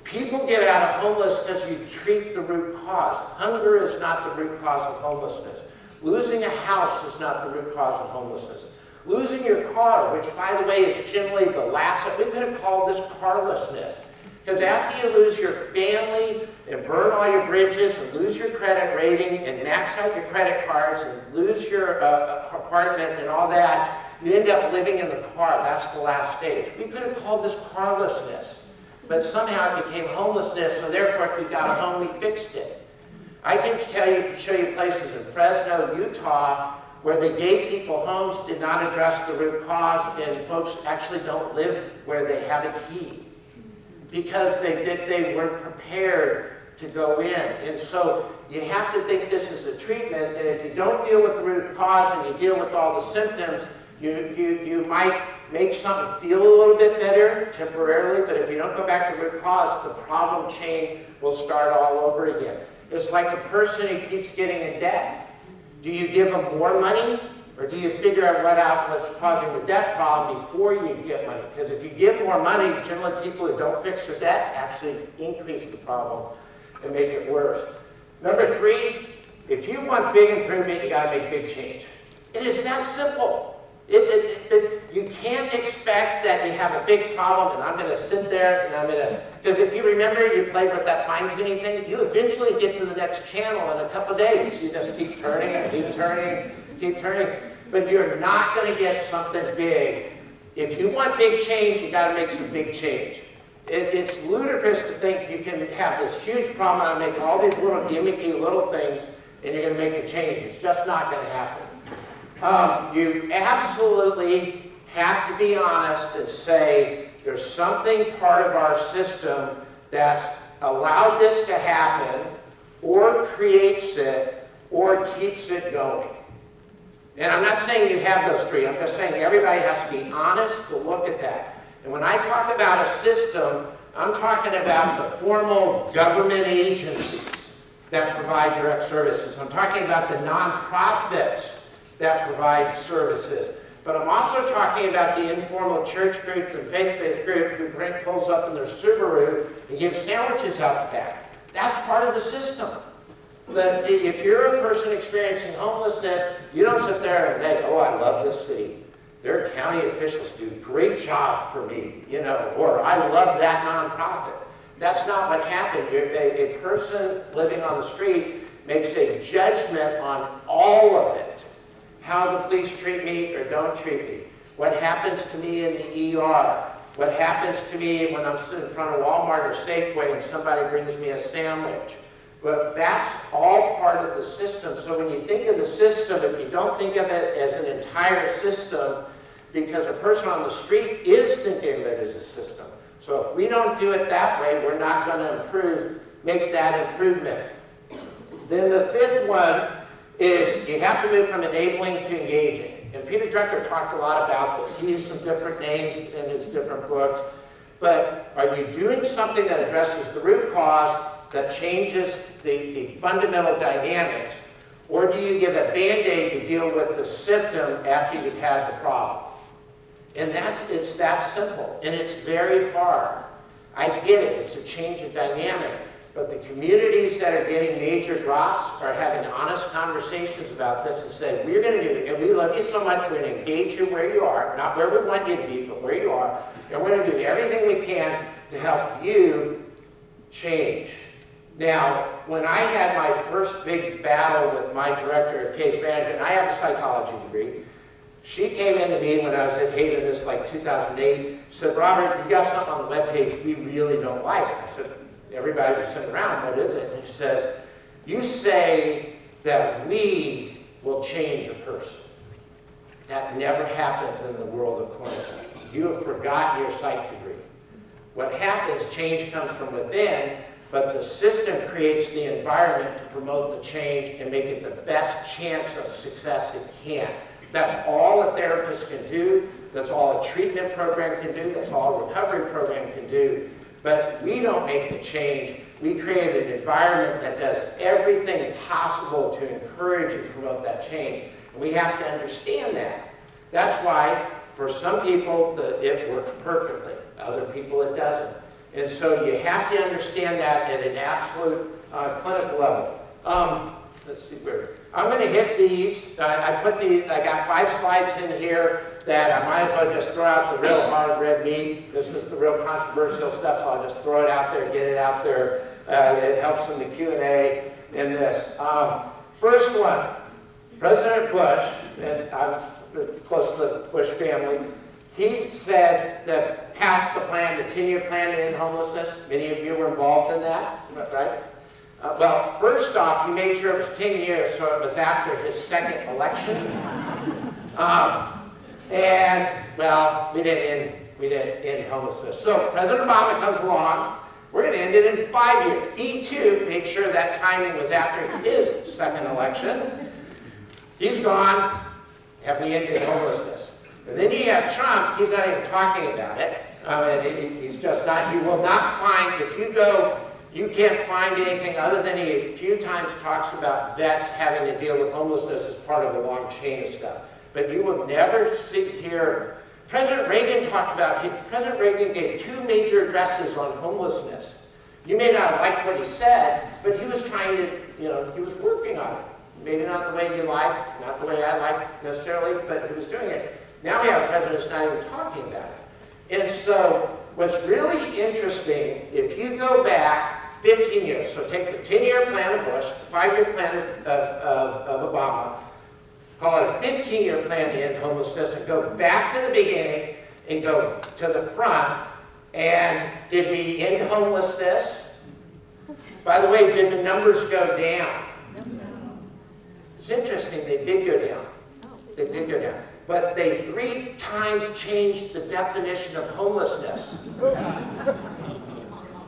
People get out of homeless because you treat the root cause. Hunger is not the root cause of homelessness. Losing a house is not the root cause of homelessness. Losing your car, which by the way is generally the last, we could have called this carlessness. Because after you lose your family and burn all your bridges and lose your credit rating and max out your credit cards and lose your apartment and all that, you end up living in the car. That's the last stage. We could have called this carlessness. But somehow it became homelessness, so therefore if you got a home, we fixed it. I can show you places in Fresno, Utah, where they gave people homes, did not address the root cause, and folks actually don't live where they have a key. Because they weren't prepared to go in. And so you have to think this is a treatment, and if you don't deal with the root cause and you deal with all the symptoms, you might make something feel a little bit better temporarily, but if you don't go back to the root cause, the problem chain will start all over again. It's like a person who keeps getting in debt. Do you give them more money, or do you figure out what's causing the debt problem before you get money? Because if you give more money, generally people who don't fix their debt actually increase the problem and make it worse. Number 3, if you want big improvement, you got to make big change. It is that simple. You can't expect that you have a big problem and I'm going to sit there and I'm going to, because if you remember you played with that fine-tuning thing, you eventually get to the next channel in a couple days. You just keep turning and keep turning, keep turning. But you're not going to get something big If you want big change, you got to make some big change. It's ludicrous to think you can have this huge problem on making all these little gimmicky little things and you're going to make a change. It's just not going to happen. You absolutely have to be honest and say there's something part of our system that's allowed this to happen, or creates it, or keeps it going. And I'm not saying you have those three. I'm just saying everybody has to be honest to look at that. And when I talk about a system, I'm talking about the formal government agencies that provide direct services. I'm talking about the nonprofits that provide services. But I'm also talking about the informal church groups and faith-based groups who pulls up in their Subaru and gives sandwiches out the back. That's part of the system. That if you're a person experiencing homelessness, you don't sit there and say, oh, I love this city. Their county officials do a great job for me, you know, or I love that nonprofit. That's not what happened. A person living on the street makes a judgment on all of it. How the police treat me or don't treat me. What happens to me in the ER. What happens to me when I'm sitting in front of Walmart or Safeway and somebody brings me a sandwich. But that's all part of the system. So when you think of the system, if you don't think of it as an entire system, because a person on the street is thinking of it as a system. So if we don't do it that way, we're not going to make that improvement. Then the fifth one is you have to move from enabling to engaging. And Peter Drucker talked a lot about this. He used some different names in his different books. But are you doing something that addresses the root cause, that changes the fundamental dynamics, or do you give a Band-Aid to deal with the symptom after you've had the problem? And it's that simple, and it's very hard. I get it, it's a change of dynamic, but the communities that are getting major drops are having honest conversations about this and say, we're going to do it, and we love you so much, we're going to engage you where you are, not where we want you to be, but where you are, and we're going to do everything we can to help you change. Now, when I had my first big battle with my director of case management, I have a psychology degree. She came into me when I was at Hayden, this like 2008, said, Robert, you got something on the webpage we really don't like. I said, everybody was sitting around, what is it? And she says, you say that we will change a person. That never happens in the world of clinical. You have forgotten your psych degree. What happens, change comes from within, but the system creates the environment to promote the change and make it the best chance of success it can. That's all a therapist can do. That's all a treatment program can do. That's all a recovery program can do. But we don't make the change. We create an environment that does everything possible to encourage and promote that change. And we have to understand that. That's why, for some people, it works perfectly. Other people, it doesn't. And so you have to understand that at an absolute clinical level. Let's see where. I'm going to hit these. I got 5 slides in here that I might as well just throw out the real hard red meat. This is the real controversial stuff, so I'll just throw it out there, get it out there. It helps in the Q&A in this. First one, President Bush, and I was close to the Bush family, he said that passed the plan, the 10-year plan to end homelessness. Many of you were involved in that, right? Well, first off, he made sure it was 10 years, so it was after his second election. And, well, we didn't end homelessness. So President Obama comes along. We're going to end it in 5 years. He, too, made sure that timing was after his second election. He's gone. Have we ended homelessness? And then you have Trump. He's not even talking about it. He's just not. You will not find, if you go, you can't find anything other than he a few times talks about vets having to deal with homelessness as part of a long chain of stuff. But you will never hear. President Reagan talked about, President Reagan gave 2 major addresses on homelessness. You may not have liked what he said, but he was trying to, he was working on it. Maybe not the way you like, not the way I like necessarily, but he was doing it. Now we have a president that's not even talking about it. And so what's really interesting, if you go back 15 years, so take the 10-year plan of Bush, the 5-year plan of Obama, call it a 15-year plan to end homelessness, and go back to the beginning and go to the front. And did we end homelessness? By the way, did the numbers go down? It's interesting, they did go down. They did go down. But they 3 times changed the definition of homelessness.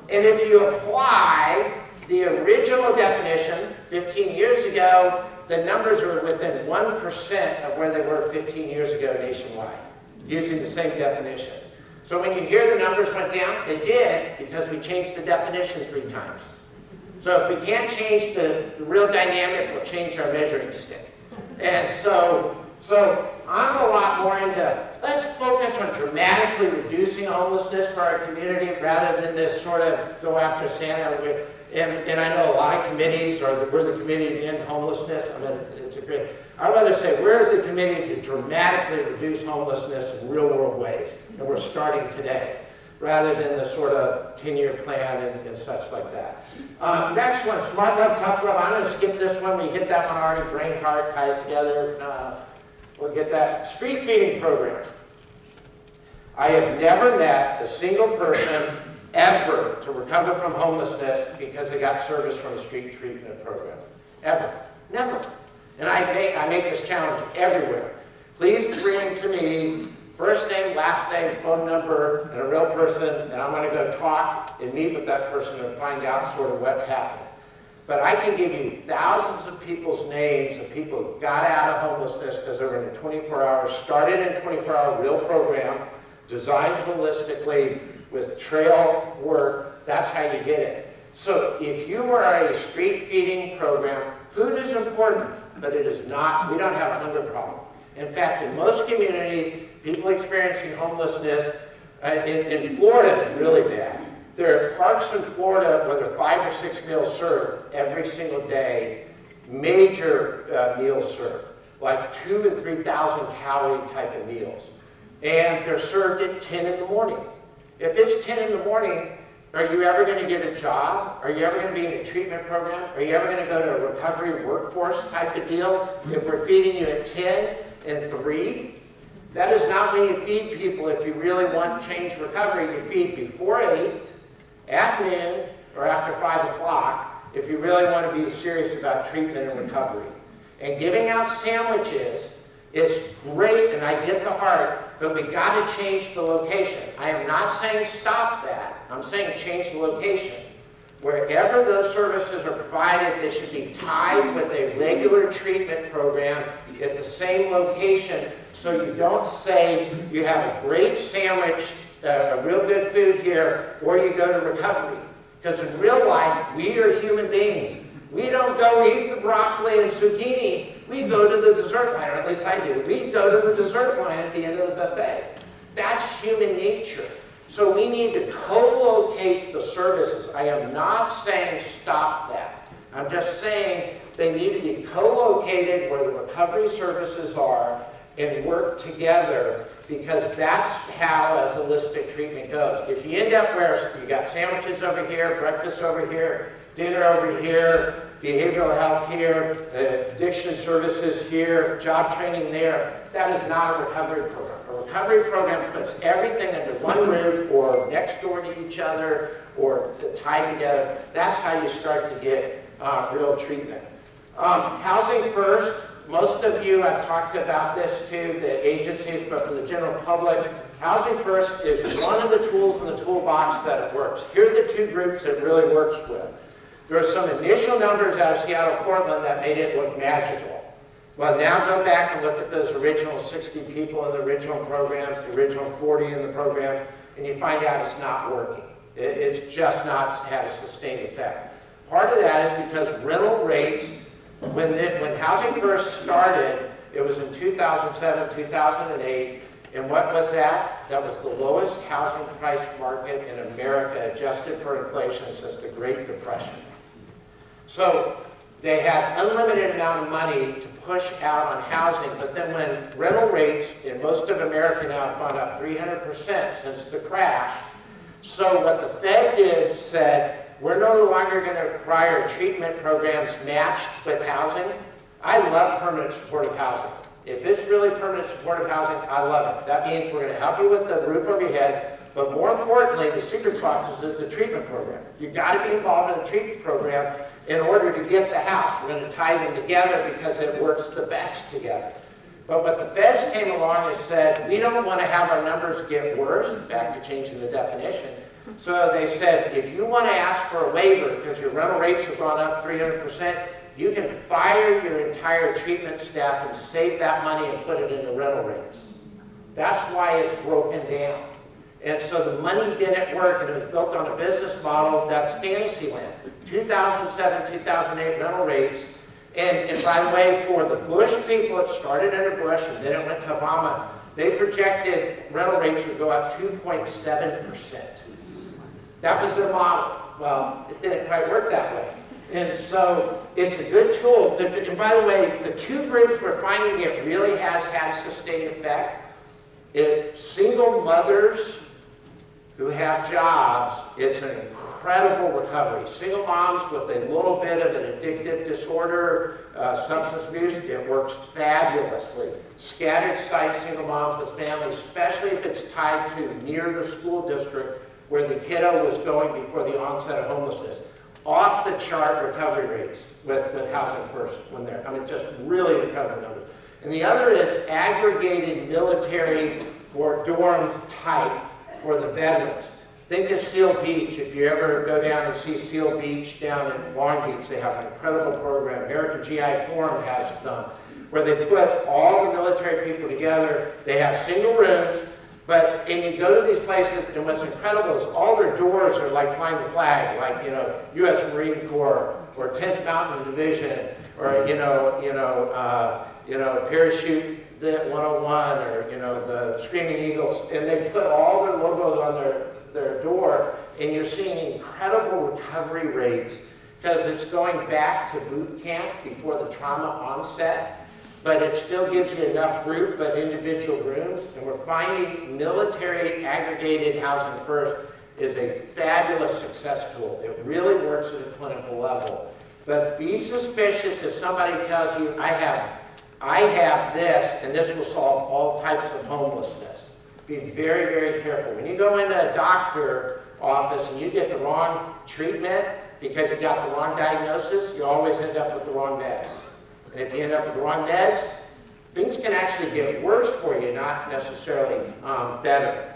And if you apply the original definition 15 years ago, the numbers are within 1% of where they were 15 years ago nationwide, using the same definition. So when you hear the numbers went down, they did because we changed the definition 3 times. So if we can't change the real dynamic, we'll change our measuring stick. And so I'm a lot more into, let's focus on dramatically reducing homelessness for our community rather than this sort of go after Santa. And I know a lot of committees we're the committee to end homelessness. I mean, it's a great, I'd rather say we're the committee to dramatically reduce homelessness in real world ways. And we're starting today, rather than the sort of 10-year plan and such like that. Next one, smart love, tough love. I'm going to skip this one. We hit that one already. Brain, heart, tie it together. We'll get that. Street feeding programs. I have never met a single person ever to recover from homelessness because they got service from a street treatment program. Ever. Never. And I make this challenge everywhere. Please bring to me first name, last name, phone number, and a real person, and I'm going to go talk and meet with that person and find out sort of what happened. But I can give you thousands of people's names of people who got out of homelessness because they were in a 24-hour, started in a 24-hour real program, designed holistically with trail work. That's how you get it. So if you are a street feeding program, food is important, but it is not, we don't have a hunger problem. In fact, in most communities, people experiencing homelessness, in Florida it's really bad. There are parks in Florida where there are 5 or 6 meals served every single day, major meals served, like 2,000 and 3,000 calorie type of meals. And they're served at 10 in the morning. If it's 10 in the morning, are you ever going to get a job? Are you ever going to be in a treatment program? Are you ever going to go to a recovery workforce type of deal if we're feeding you at 10 and 3? That is not when you feed people if you really want change recovery. You feed before 8, at noon, or after 5 o'clock if you really want to be serious about treatment and recovery. And giving out sandwiches is great, and I get the heart, but we got to change the location. I am not saying stop that. I'm saying change the location. Wherever those services are provided, they should be tied with a regular treatment program at the same location, so you don't say you have a great sandwich, a real good food here, or you go to recovery. Because in real life, we are human beings. We don't go eat the broccoli and zucchini. We go to the dessert line, or at least I do. We go to the dessert line at the end of the buffet. That's human nature. So we need to co-locate the services. I am not saying stop that. I'm just saying they need to be co-located where the recovery services are and work together, because that's how a holistic treatment goes. If you end up where you got sandwiches over here, breakfast over here, dinner over here, behavioral health here, addiction services here, job training there, that is not a recovery program. A recovery program puts everything under one roof or next door to each other or tied together. That's how you start to get real treatment. Housing first. Most of you, I've talked about this to the agencies, but for the general public, Housing First is one of the tools in the toolbox that it works. Here are the 2 groups it really works with. There are some initial numbers out of Seattle, Portland that made it look magical. Well, now go back and look at those original 60 people in the original programs, the original 40 in the programs, and you find out it's not working. It's just not had a sustained effect. Part of that is because rental rates, when Housing First started, it was in 2007, 2008, and what was that? That was the lowest housing price market in America, adjusted for inflation, since the Great Depression. So they had unlimited amount of money to push out on housing, but then when rental rates in most of America now have gone up 300% since the crash, so what the Fed did said, we're no longer going to require treatment programs matched with housing. I love permanent supportive housing. If it's really permanent supportive housing, I love it. That means we're going to help you with the roof over your head, but more importantly, the secret sauce is the treatment program. You've got to be involved in the treatment program in order to get the house. We're going to tie them together because it works the best together. But the feds came along and said, we don't want to have our numbers get worse, back to changing the definition. So they said, if you want to ask for a waiver because your rental rates have gone up 300%, you can fire your entire treatment staff and save that money and put it into rental rates. That's why it's broken down. And so the money didn't work, and it was built on a business model that's fantasy land. 2007, 2008 rental rates. And by the way, for the Bush people, it started under Bush and then it went to Obama. They projected rental rates would go up 2.7%. That was their model. Well, it didn't quite work that way. And so it's a good tool. And by the way, the two groups we're finding it really has had sustained effect. It's single mothers who have jobs. It's an incredible recovery. Single moms with a little bit of an addictive disorder, substance abuse, it works fabulously. Scattered site single moms with families, especially if it's tied to near the school district where the kiddo was going before the onset of homelessness. Off the chart recovery rates with Housing First when they're, just really recovery numbers. And the other is aggregated military for dorms type for the veterans. Think of Seal Beach. If you ever go down and see Seal Beach down in Long Beach, they have an incredible program. American GI Forum has them, where they put all the military people together. They have single rooms, and you go to these places, and what's incredible is all their doors are like flying the flag, like, U.S. Marine Corps, or 10th Mountain Division, or, Parachute 101, or, the Screaming Eagles, and they put all their logos on their door, and you're seeing incredible recovery rates, because it's going back to boot camp before the trauma onset. But it still gives you enough group but individual rooms. And we're finding military aggregated Housing First is a fabulous success tool. It really works at a clinical level. But be suspicious if somebody tells you, I have this, and this will solve all types of homelessness. Be very, very careful. When you go into a doctor office and you get the wrong treatment because you got the wrong diagnosis, you always end up with the wrong meds. And if you end up with the wrong meds, things can actually get worse for you, not necessarily better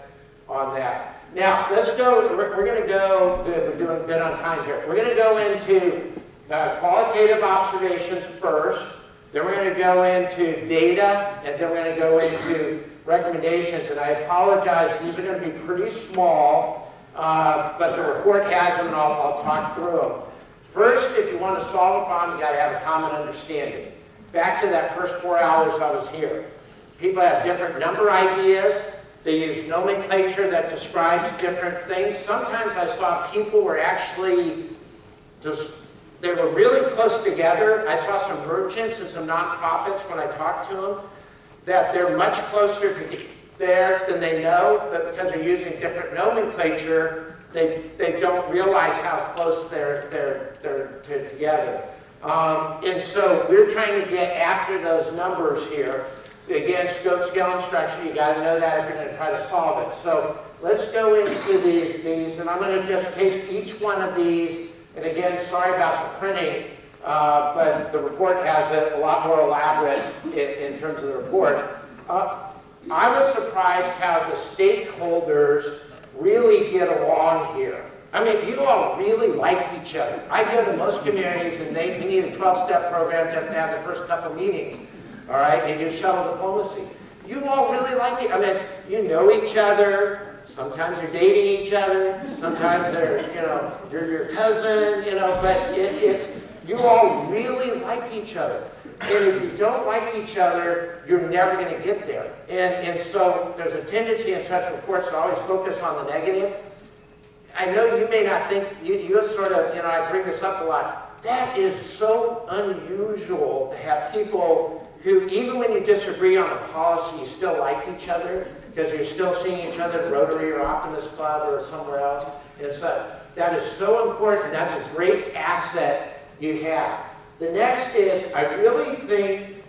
on that. Now, let's go, we're going to go, we're doing good on time here. We're going to go into qualitative observations first, then we're going to go into data, and then we're going to go into recommendations. And I apologize, these are going to be pretty small, but the report has them, and I'll talk through them. First, if you want to solve a problem, you got to have a common understanding. Back to that first 4 hours I was here. People have different number ideas. They use nomenclature that describes different things. Sometimes I saw people were actually they were really close together. I saw some merchants and some nonprofits when I talked to them that they're much closer to there than they know, but because they're using different nomenclature, they don't realize how close they're together. And so we're trying to get after those numbers here. Again, scope, scale, and structure, you got to know that if you're going to try to solve it. So let's go into these, and I'm going to just take each one of these, and again, sorry about the printing, but the report has it a lot more elaborate in terms of the report. I was surprised how the stakeholders really get along here. I mean, you all really like each other. I go to most communities and we need a 12-step program just to have the first couple meetings, all right? And you shuttle diplomacy. You all really like it. I mean, you know each other. Sometimes you're dating each other. Sometimes you're your cousin, but you all really like each other. And if you don't like each other, you're never going to get there. And so there's a tendency in such reports to always focus on the negative. I know you may not think, you sort of, I bring this up a lot. That is so unusual to have people who, even when you disagree on a policy, you still like each other because you're still seeing each other at Rotary or Optimist Club or somewhere else. And so that is so important. That's a great asset you have. The next is, I really think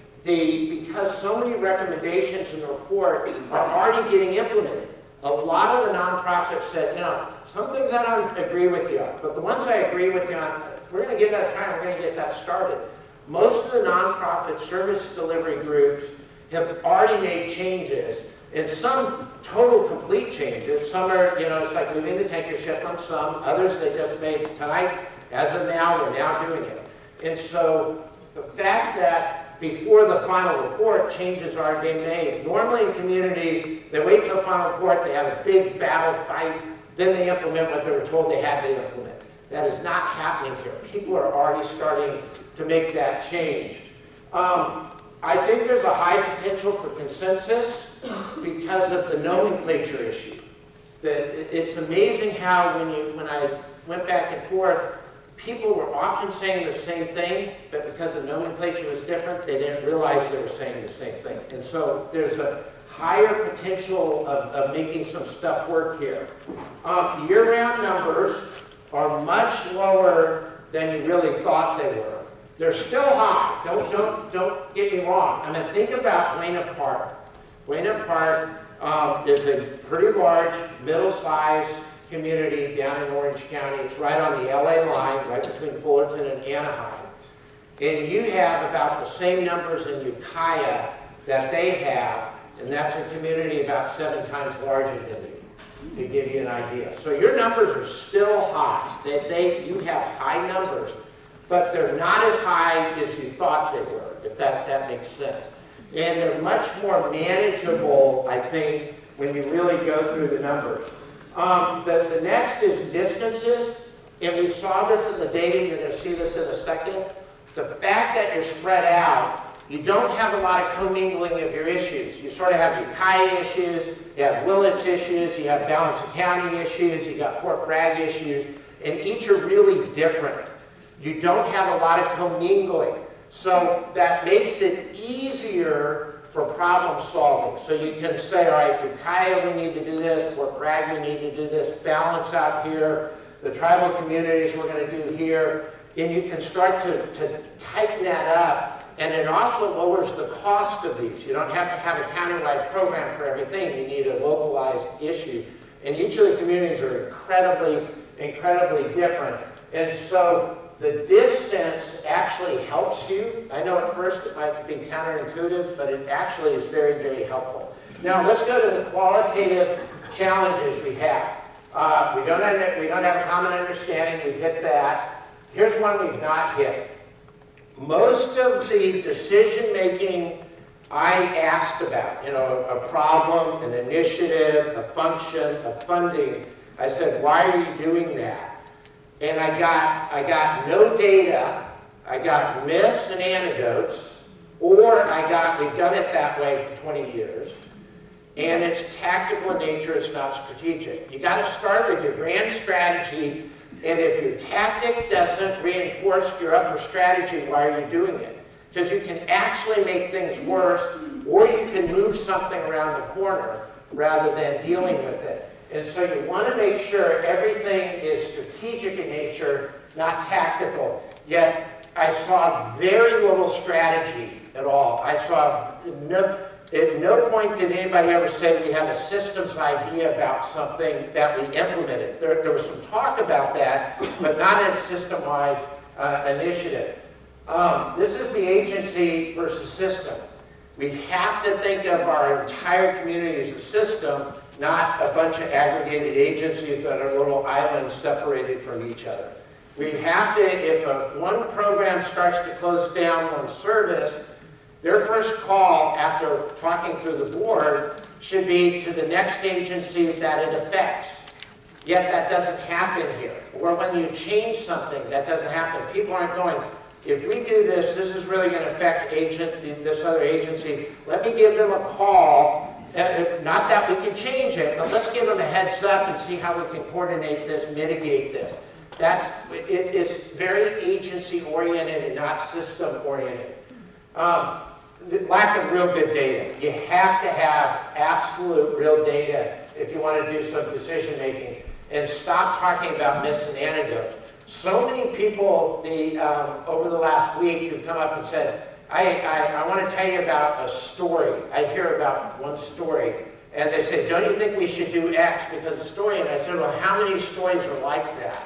because so many recommendations in the report are already getting implemented. A lot of the nonprofits said, you know, some things I don't agree with you on, but the ones I agree with you on, we're going to give that a try, we're going to get that started. Most of the nonprofit service delivery groups have already made changes, and some total complete changes. Some are, you know, it's like moving the tanker ship on some, others they just made tonight, as of now, we're now doing it. And so the fact that before the final report, changes are being made. Normally in communities, they wait till the final report, they have a big battle fight, then they implement what they were told they had to implement. That is not happening here. People are already starting to make that change. I think there's a high potential for consensus because of the nomenclature issue. That it's amazing how when I went back and forth, people were often saying the same thing, but because the nomenclature was different, they didn't realize they were saying the same thing. And so there's a higher potential of making some stuff work here. Year-round numbers are much lower than you really thought they were. They're still high. Don't get me wrong. I mean, think about Buena Park. Buena Park is a pretty large, middle-sized community down in Orange County. It's right on the LA line, right between Fullerton and Anaheim. And you have about the same numbers in Ukiah that they have, and that's a community about 7 times larger than you, to give you an idea. So your numbers are still high. You have high numbers, but they're not as high as you thought they were, if that makes sense. And they're much more manageable, I think, when you really go through the numbers. The next is distances, and we saw this in the data, you're going to see this in a second. The fact that you're spread out, you don't have a lot of commingling of your issues. You sort of have Ukiah issues, you have Willits issues, you have Balance County issues, you got Fort Bragg issues, and each are really different. You don't have a lot of commingling. So that makes it easier for problem solving. So you can say, all right, Ukiah, we need to do this, Fort Bragg, we need to do this, Balance out here, the tribal communities we're going to do here, and you can start to tighten that up, and it also lowers the cost of these. You don't have to have a countywide program for everything, you need a localized issue. And each of the communities are incredibly different. And so the distance actually helps you. I know at first it might be counterintuitive, but it actually is very, very helpful. Now let's go to the qualitative challenges we have. We don't have a common understanding, we've hit that. Here's one we've not hit. Most of the decision making I asked about, you know, a problem, an initiative, a function, a funding, I said, why are you doing that? And I got no data, I got myths and anecdotes, or we've done it that way for 20 years, and it's tactical in nature, it's not strategic. You got to start with your grand strategy, and if your tactic doesn't reinforce your upper strategy, why are you doing it? Because you can actually make things worse, or you can move something around the corner rather than dealing with it. And so you want to make sure everything is strategic in nature, not tactical. Yet I saw very little strategy at all. I saw at no point did anybody ever say we have a systems idea about something that we implemented. There was some talk about that, but not a system-wide initiative. This is the agency versus system. We have to think of our entire community as a system, not a bunch of aggregated agencies that are little islands separated from each other. We have to, if one program starts to close down one service, their first call after talking through the board should be to the next agency that it affects. Yet that doesn't happen here. Or when you change something, that doesn't happen. People aren't going, if we do this, this is really going to affect this other agency. Let me give them a call. Not that we can change it, but let's give them a heads up and see how we can coordinate this, mitigate this. It's very agency-oriented and not system-oriented. Lack of real good data. You have to have absolute real data if you want to do some decision-making. And stop talking about myths and anecdotes. So many people over the last week who've come up and said, I want to tell you about a story. I hear about one story, and they say, don't you think we should do X because of the story? And I said, well, how many stories are like that?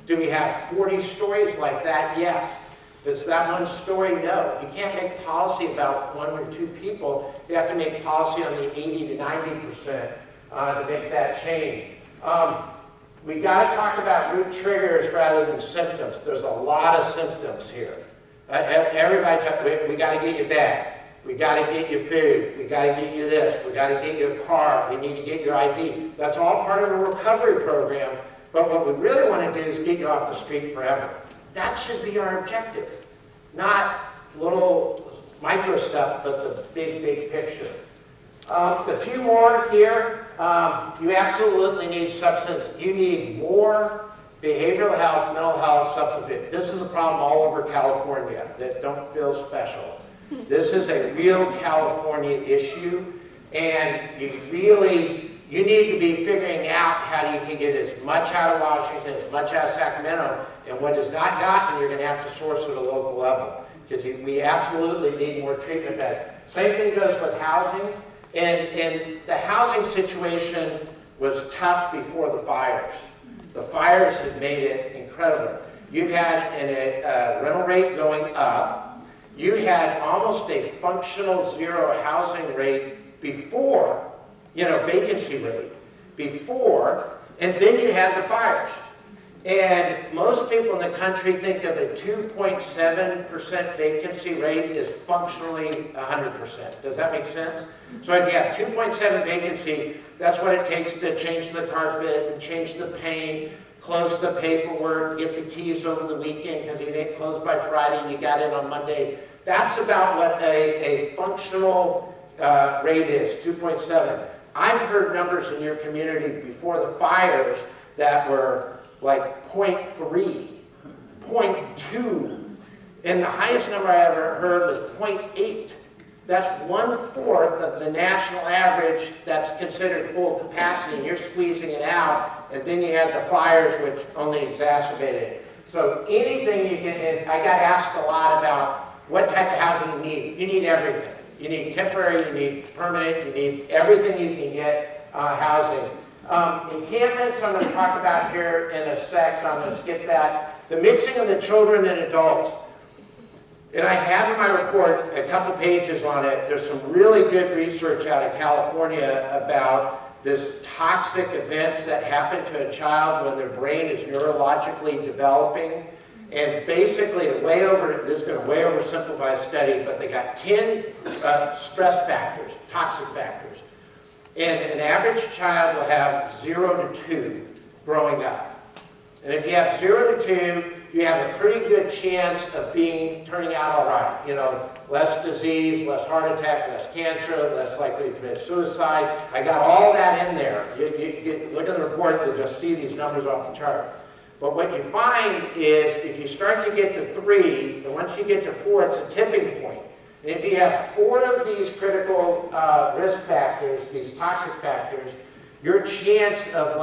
Do we have 40 stories like that? Yes. Is that one story? No. You can't make policy about 1 or 2 people. You have to make policy on the 80 to 90% to make that change. We got to talk about root triggers rather than symptoms. There's a lot of symptoms here. Everybody, we got to get you back. We got to get you food. We got to get you this. We got to get you a car. We need to get your ID. That's all part of a recovery program. But what we really want to do is get you off the street forever. That should be our objective. Not little micro stuff, but the big, big picture. A few more here. You absolutely need substance. You need more behavioral health, mental health, substance abuse. This is a problem all over California that don't feel special. This is a real California issue, and you need to be figuring out how you can get as much out of Washington, as much out of Sacramento, and what is not gotten, you're going to have to source at a local level, because we absolutely need more treatment beds. Same thing goes with housing, and the housing situation was tough before the fires. The fires have made it incredible. You've had a rental rate going up. You had almost a functional zero housing rate before, vacancy rate before, and then you had the fires. And most people in the country think of a 2.7% vacancy rate as functionally 100%. Does that make sense? So if you have 2.7 vacancy, that's what it takes to change the carpet and change the paint, close the paperwork, get the keys over the weekend because you didn't close by Friday, you got in on Monday. That's about what a functional rate is, 2.7. I've heard numbers in your community before the fires that were like 0.3, 0.2, and the highest number I ever heard was 0.8. That's 1/4 of the national average that's considered full capacity, and you're squeezing it out, and then you had the fires, which only exacerbated it. So anything you can, and I got asked a lot about what type of housing you need. You need everything. You need temporary, you need permanent, you need everything you can get housing. Encampments I'm going to talk about here in a sec, so I'm going to skip that. The mixing of the children and adults. And I have in my report a couple pages on it. There's some really good research out of California about this toxic events that happen to a child when their brain is neurologically developing. And basically, this is going to way oversimplify a study, but they got 10 stress factors, toxic factors. And an average child will have 0 to 2 growing up. And if you have 0 to 2, you have a pretty good chance of turning out all right. Less disease, less heart attack, less cancer, less likely to commit suicide. I got all that in there. You look at the report, you'll just see these numbers off the chart. But what you find is if you start to get to 3, and once you get to 4, it's a tipping point. And if you have 4 of these critical risk factors, these toxic factors, your chance of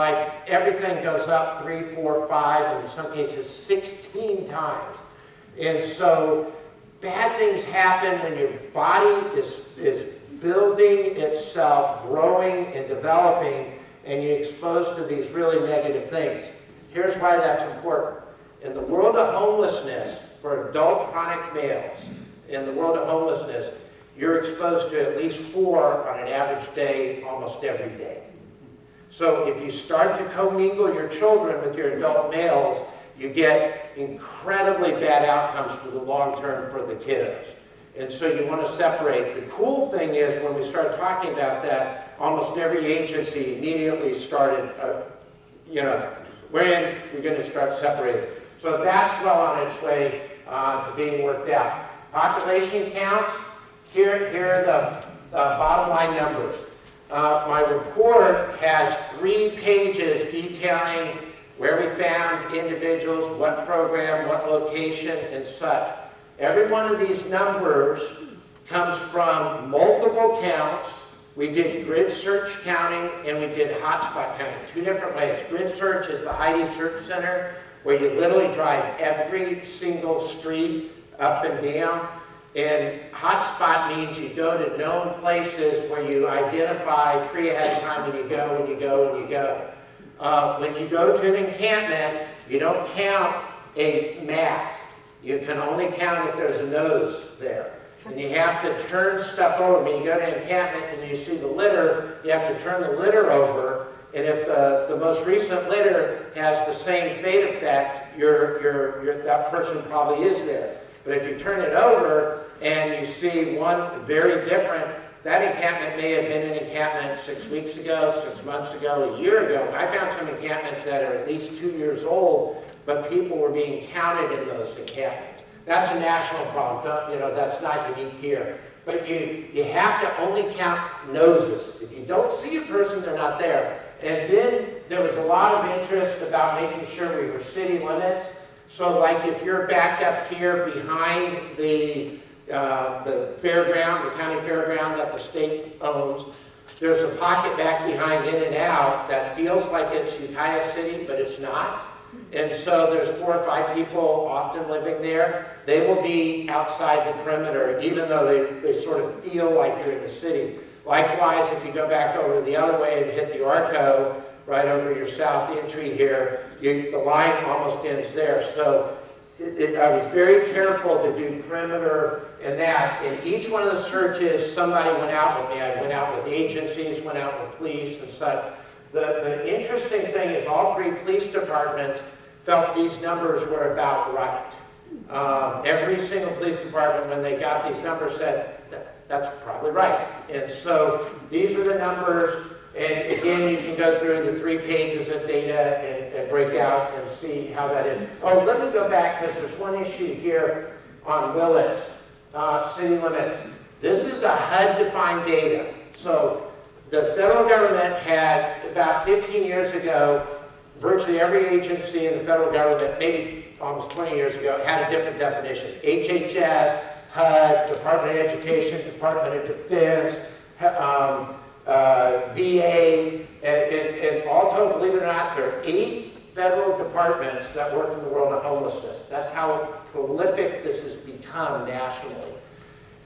everything goes up 3, 4, 5, and in some cases 16 times. And so bad things happen when your body is building itself, growing and developing, and you're exposed to these really negative things. Here's why that's important. In the world of homelessness, for adult chronic males, in the world of homelessness, you're exposed to at least 4 on an average day, almost every day. So if you start to commingle your children with your adult males, you get incredibly bad outcomes for the long term for the kiddos. And so you want to separate. The cool thing is when we start talking about that, almost every agency immediately started, when we're going to start separating. So that's well on its way to being worked out. Population counts, here are the bottom line numbers. My report has 3 pages detailing where we found individuals, what program, what location, and such. Every one of these numbers comes from multiple counts. We did grid search counting and we did hotspot counting, 2 different ways. Grid search is the Heidi Search Center, where you literally drive every single street up and down. And hotspot means you go to known places where you identify ahead of time when you go, when you go, when you go. When you go to an encampment, you don't count a mat. You can only count if there's a nose there. And you have to turn stuff over. When you go to an encampment and you see the litter, you have to turn the litter over. And if the most recent litter has the same fate effect, that person probably is there. But if you turn it over and you see one very different, that encampment may have been an encampment 6 weeks ago, 6 months ago, a year ago. I found some encampments that are at least 2 years old, but people were being counted in those encampments. That's a national problem. You know, that's not unique here. But you have to only count noses. If you don't see a person, they're not there. And then there was a lot of interest about making sure we were city limits. So like if you're back up here behind the fairground, the county fairground that the state owns, there's a pocket back behind In and Out that feels like it's Ukiah City, but it's not. And so there's 4 or 5 people often living there. They will be outside the perimeter, even though they sort of feel like you're in the city. Likewise, if you go back over the other way and hit the Arco, right over your south entry here, the line almost ends there. So I was very careful to do perimeter and that. In each one of the searches, somebody went out with me. I went out with agencies, went out with police and such. The interesting thing is all 3 police departments felt these numbers were about right. Every single police department, when they got these numbers, said, that's probably right. And so these are the numbers. And again, you can go through the 3 pages of data and break out and see how that is. Oh, let me go back because there's one issue here on Willits, city limits. This is a HUD-defined data. So the federal government had, about 15 years ago, virtually every agency in the federal government, maybe almost 20 years ago, had a different definition. HHS, HUD, Department of Education, Department of Defense, VA, and all told, believe it or not, there are 8 federal departments that work in the world of homelessness. That's how prolific this has become nationally.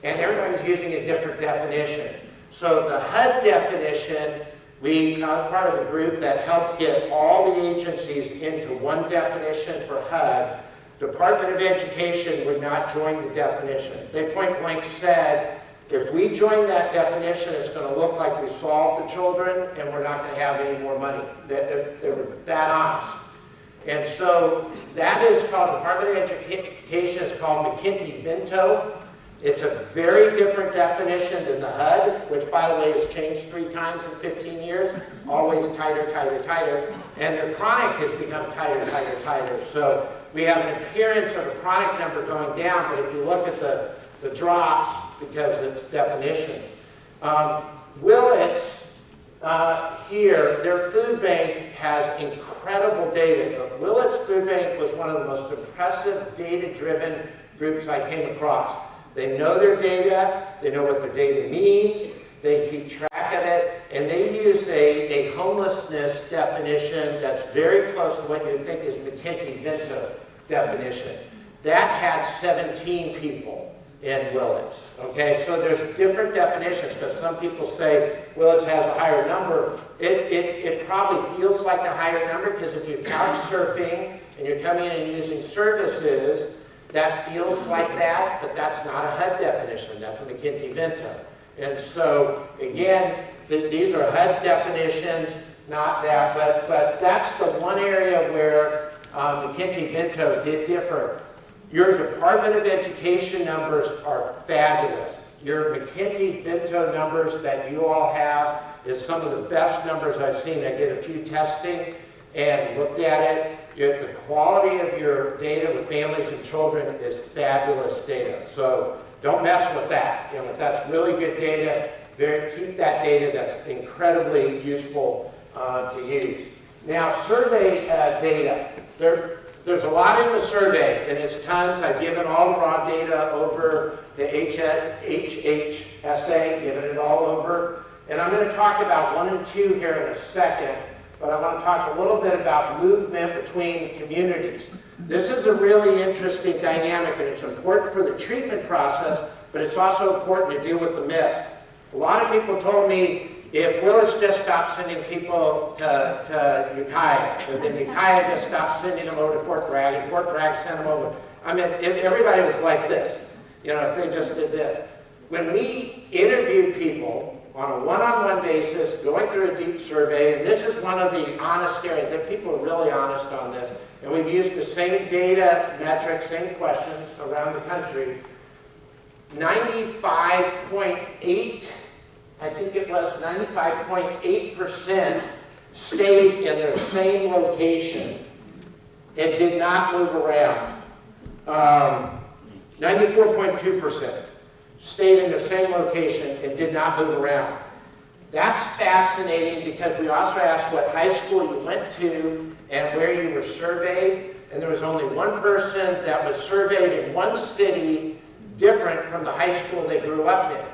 And everybody's using a different definition. So the HUD definition, I was part of a group that helped get all the agencies into one definition for HUD. Department of Education would not join the definition. They point blank said, if we join that definition, it's going to look like we solved the children and we're not going to have any more money. They were that honest. And so that is called, Department of Education is called McKinney-Vento. It's a very different definition than the HUD, which by the way has changed 3 times in 15 years, always tighter, tighter, tighter. And the chronic has become tighter, tighter, tighter. So we have an appearance of a chronic number going down, but if you look at the drops, because of its definition. Willits, here, their food bank has incredible data. The Willits Food Bank was one of the most impressive data-driven groups I came across. They know their data, they know what their data means, they keep track of it, and they use a homelessness definition that's very close to what you think is McKinney-Vento definition. That had 17 people in Willits. Okay, so there's different definitions because some people say Willits has a higher number. It probably feels like a higher number because if you're couch surfing and you're coming in and using services, that feels like that, but that's not a HUD definition. That's a McKinney-Vento. And so again, these are HUD definitions, not that, but that's the one area where McKinney-Vento did differ. Your Department of Education numbers are fabulous. Your McKinney-Vento numbers that you all have is some of the best numbers I've seen. I did a few testing and looked at it. The quality of your data with families and children is fabulous data. So don't mess with that. You know, that's really good data. Keep that data. That's incredibly useful to use. Now, survey data. There's a lot in the survey, and it's tons. I've given all the raw data over the HHSA, given it all over. And I'm going to talk about 1 and 2 here in a second, but I want to talk a little bit about movement between communities. This is a really interesting dynamic, and it's important for the treatment process, but it's also important to deal with the myths. A lot of people told me, if Willis just stopped sending people to Ukiah, and then Ukiah just stopped sending them over to Fort Bragg, and Fort Bragg sent them over. I mean, everybody was like this, you know, if they just did this. When we interviewed people on a one-on-one basis, going through a deep survey, and this is one of the honest areas, that people are really honest on this, and we've used the same data metrics, same questions around the country, 95.8, I think it was 95.8% stayed in their same location and did not move around. 94.2% stayed in the same location and did not move around. That's fascinating because we also asked what high school you went to and where you were surveyed, and there was only one person that was surveyed in one city different from the high school they grew up in.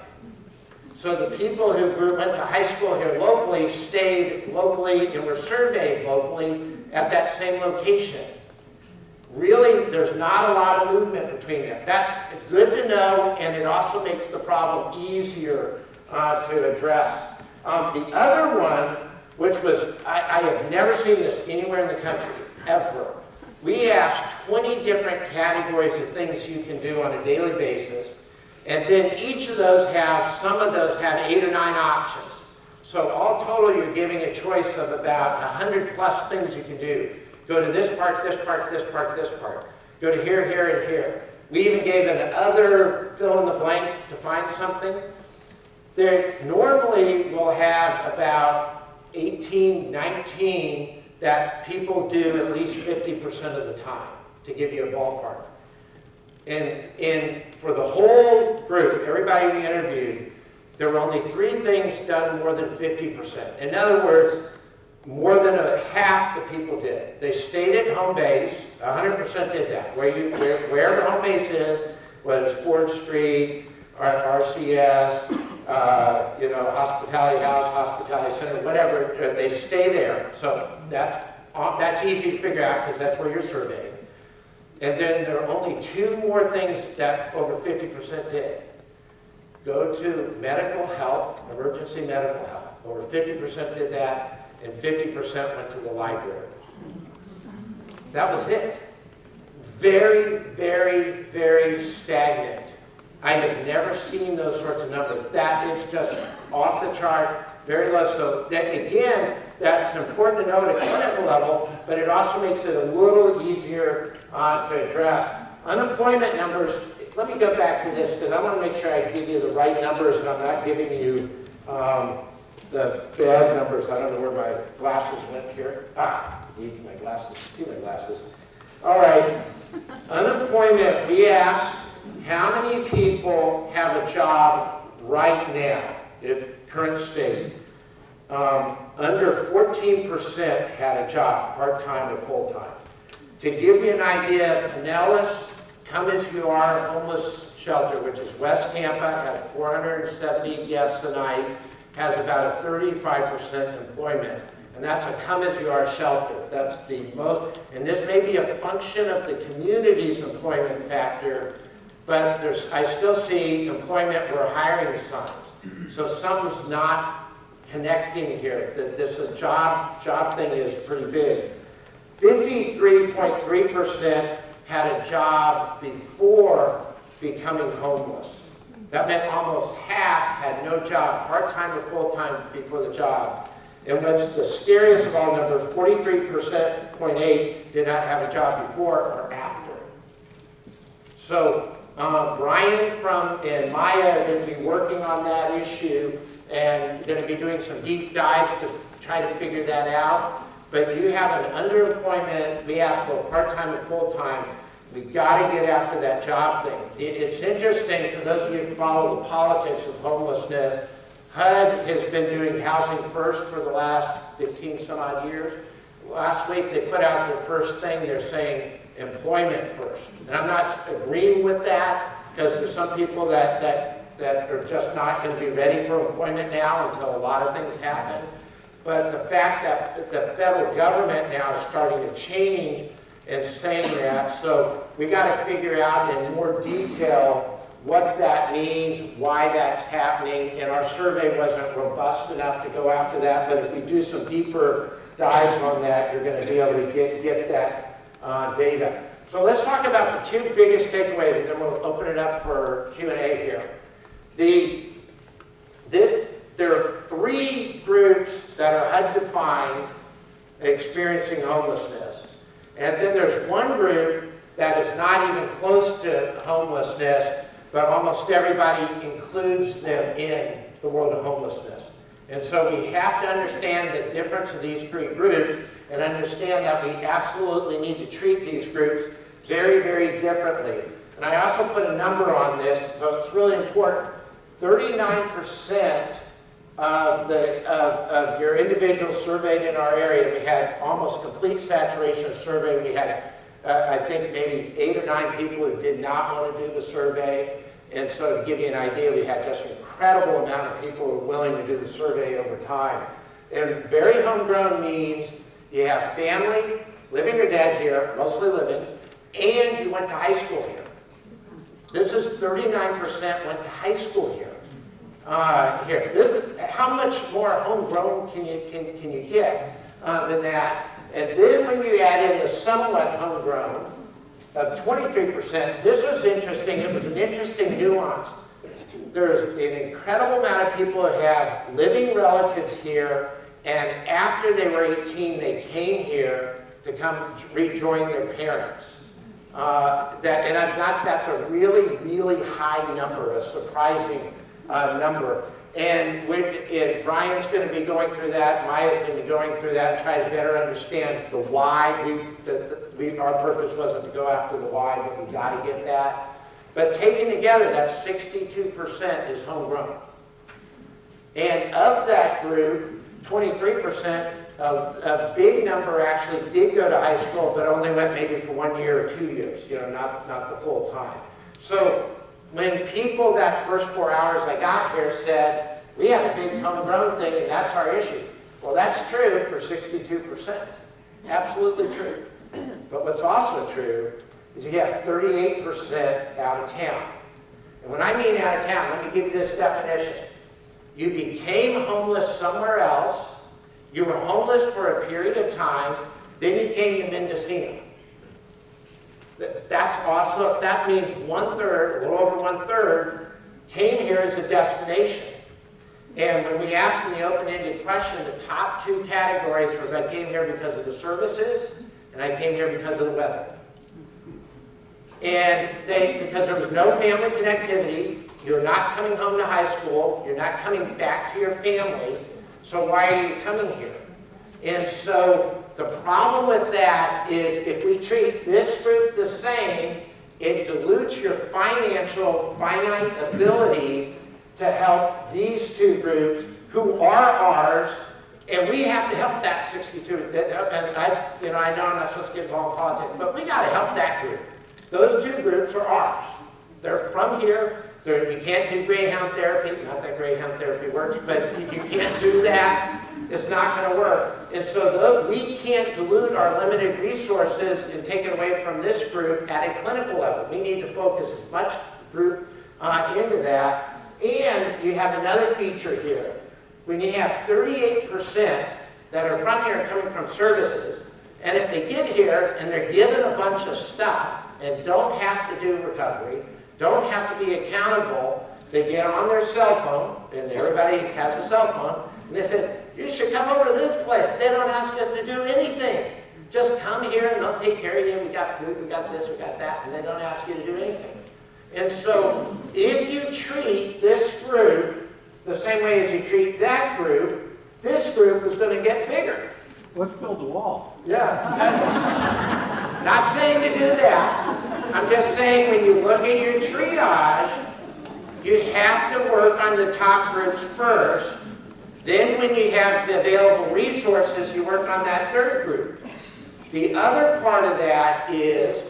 So the people who went to high school here locally stayed locally and were surveyed locally at that same location. Really, there's not a lot of movement between them. That's good to know, and it also makes the problem easier to address. The other one, which was, I have never seen this anywhere in the country, ever. We asked 20 different categories of things you can do on a daily basis, and then each of those some of those have 8 or 9 options. So all total, you're giving a choice of about 100 plus things you can do. Go to this park, this park, this park, this park. Go to here, here, and here. We even gave an other fill in the blank to find something. They normally will have about 18, 19 that people do at least 50% of the time, to give you a ballpark. And for the whole group, everybody we interviewed, there were only 3 things done more than 50%. In other words, more than half the people did. They stayed at home base, 100% did that. Wherever home base is, whether it's Ford Street, RCS, you know, Hospitality House, Hospitality Center, whatever, they stay there. So that's easy to figure out because that's where you're surveying. And then there are only 2 more things that over 50% did. Go to medical health, emergency medical health. Over 50% did that, and 50% went to the library. That was it. Very, very, very stagnant. I have never seen those sorts of numbers. That is just off the chart, very low. So that, again, that's important to know at a clinical level, but it also makes it a little easier to address. Unemployment numbers, let me go back to this because I want to make sure I give you the right numbers and I'm not giving you the bad numbers. I don't know where my glasses went here. Need my glasses, see my glasses. All right, unemployment, we asked how many people have a job right now in current state. Under 14% had a job, part-time or full-time. To give you an idea, Pinellas, Come As You Are Homeless Shelter, which is West Tampa, has 470 guests a night, has about a 35% employment. And that's a Come As You Are shelter. That's the most, and this may be a function of the community's employment factor, but I still see employment where hiring signs. So something's not connecting here. This job thing is pretty big. 53.3% had a job before becoming homeless. That meant almost half had no job, part-time or full-time, before the job. And what's the scariest of all numbers, 43.8% did not have a job before or after. So Brian and Maya are going to be working on that issue and going to be doing some deep dives to try to figure that out. But you have an underemployment, we ask both part-time and full-time. We got to get after that job thing. It's interesting for those of you who follow the politics of homelessness. HUD has been doing housing first for the last 15 some odd years. Last week they put out their first thing, they're saying employment first. And I'm not agreeing with that because there's some people that are just not going to be ready for employment now until a lot of things happen. But the fact that the federal government now is starting to change and saying that, so we got to figure out in more detail what that means, why that's happening, and our survey wasn't robust enough to go after that, but if we do some deeper dives on that, you're going to be able to get that data. So let's talk about the two biggest takeaways, and then we'll open it up for Q&A here. There are three groups that are HUD-defined experiencing homelessness. And then there's one group that is not even close to homelessness, but almost everybody includes them in the world of homelessness. And so we have to understand the difference of these three groups and understand that we absolutely need to treat these groups very, very differently. And I also put a number on this, so it's really important. 39% of your individuals surveyed in our area, we had almost complete saturation of survey. We had, I think, maybe 8 or 9 people who did not want to do the survey. And so to give you an idea, we had just an incredible amount of people who were willing to do the survey over time. And very homegrown means you have family, living or dead here, mostly living, and you went to high school here. This is 39% went to high school here. Here, this is how much more homegrown can you get than that? And then when you add in the somewhat homegrown of 23%, this was interesting. It was an interesting nuance. There's an incredible amount of people who have living relatives here, and after they were 18, they came here to come rejoin their parents. That's a really, really high number, a surprising number. And Brian's going to be going through that, Maya's going to be going through that, try to better understand the why. Our purpose wasn't to go after the why, but we got to get that. But taken together, that 62% is homegrown. And of that group, 23%, a big number actually did go to high school, but only went maybe for 1 year or 2 years, not the full time. So when people that first 4 hours I got here said, we have a big homegrown thing and that's our issue. Well, that's true for 62%. Absolutely true. But what's also true is you have 38% out of town. And when I mean out of town, let me give you this definition. You became homeless somewhere else, you were homeless for a period of time, then you came to Mendocino. That's also, that means 1/3, a little over 1/3, came here as a destination. And when we asked in the open-ended question, the top 2 categories was I came here because of the services, and I came here because of the weather. And because there was no family connectivity, you're not coming home to high school, you're not coming back to your family, so why are you coming here? And so the problem with that is if we treat this group the same, it dilutes your financial finite ability to help these 2 groups who are ours, and we have to help that 62. And I know I'm not supposed to get involved in politics, but we got to help that group. Those 2 groups are ours. They're from here. You can't do Greyhound therapy. Not that Greyhound therapy works, but you can't do that. It's not going to work. And so we can't dilute our limited resources and take it away from this group at a clinical level. We need to focus as much group into that. And you have another feature here. When you have 38% that are from here coming from services, and if they get here and they're given a bunch of stuff and don't have to do recovery, don't have to be accountable, they get on their cell phone, and everybody has a cell phone, and they said, you should come over to this place. They don't ask us to do anything. Just come here and they'll take care of you. We got food, we got this, we got that, and they don't ask you to do anything. And so if you treat this group the same way as you treat that group, this group is going to get bigger. Let's build a wall. Yeah. Not saying to do that. I'm just saying when you look at your triage, you have to work on the top groups first. Then when you have the available resources, you work on that 3rd group. The other part of that is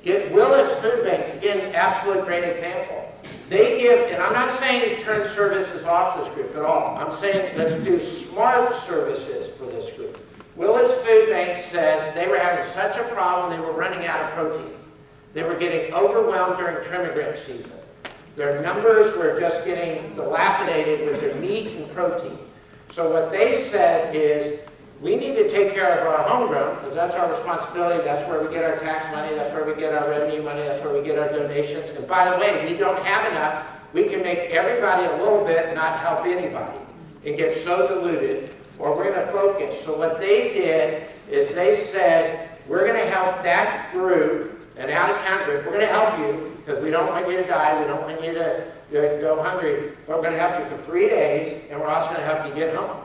Willet's Food Bank, again, absolute great example. They give, and I'm not saying turn services off this group at all. I'm saying let's do smart services for this group. Willet's Food Bank says they were having such a problem, they were running out of protein. They were getting overwhelmed during trimmigrant season. Their numbers were just getting dilapidated with their meat and protein. So what they said is, we need to take care of our homegrown, because that's our responsibility, that's where we get our tax money, that's where we get our revenue money, that's where we get our donations. And by the way, we don't have enough, we can make everybody a little bit and not help anybody and get so diluted, or we're going to focus. So what they did is they said, we're going to help that group, an out-of-town group, we're going to help you, because we don't want you to die, we don't want you to go hungry, but we're going to help you for 3 days, and we're also going to help you get home.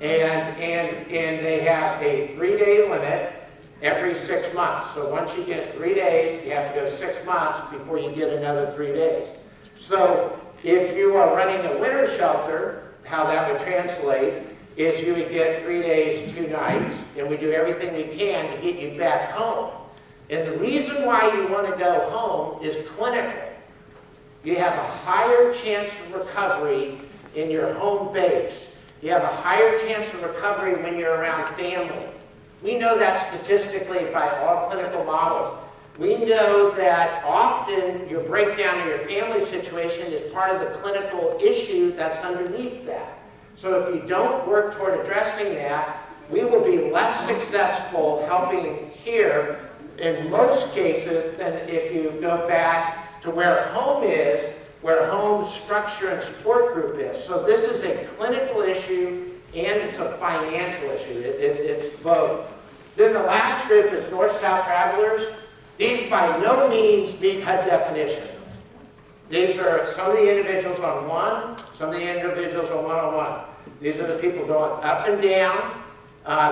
And they have a 3-day limit every 6 months. So once you get 3 days, you have to go 6 months before you get another 3 days. So if you are running a winter shelter, how that would translate is you would get 3 days, 2 nights, and we do everything we can to get you back home. And the reason why you want to go home is clinical. You have a higher chance of recovery in your home base. You have a higher chance of recovery when you're around family. We know that statistically by all clinical models. We know that often your breakdown in your family situation is part of the clinical issue that's underneath that. So if you don't work toward addressing that, we will be less successful helping here in most cases than if you go back to where home is, where home structure and support group is. So this is a clinical issue and it's a financial issue. It's both. Then the last group is north-south travelers. These by no means meet HUD definition. These are some of the individuals on one, some of the individuals on one-on-one. These are the people going up and down.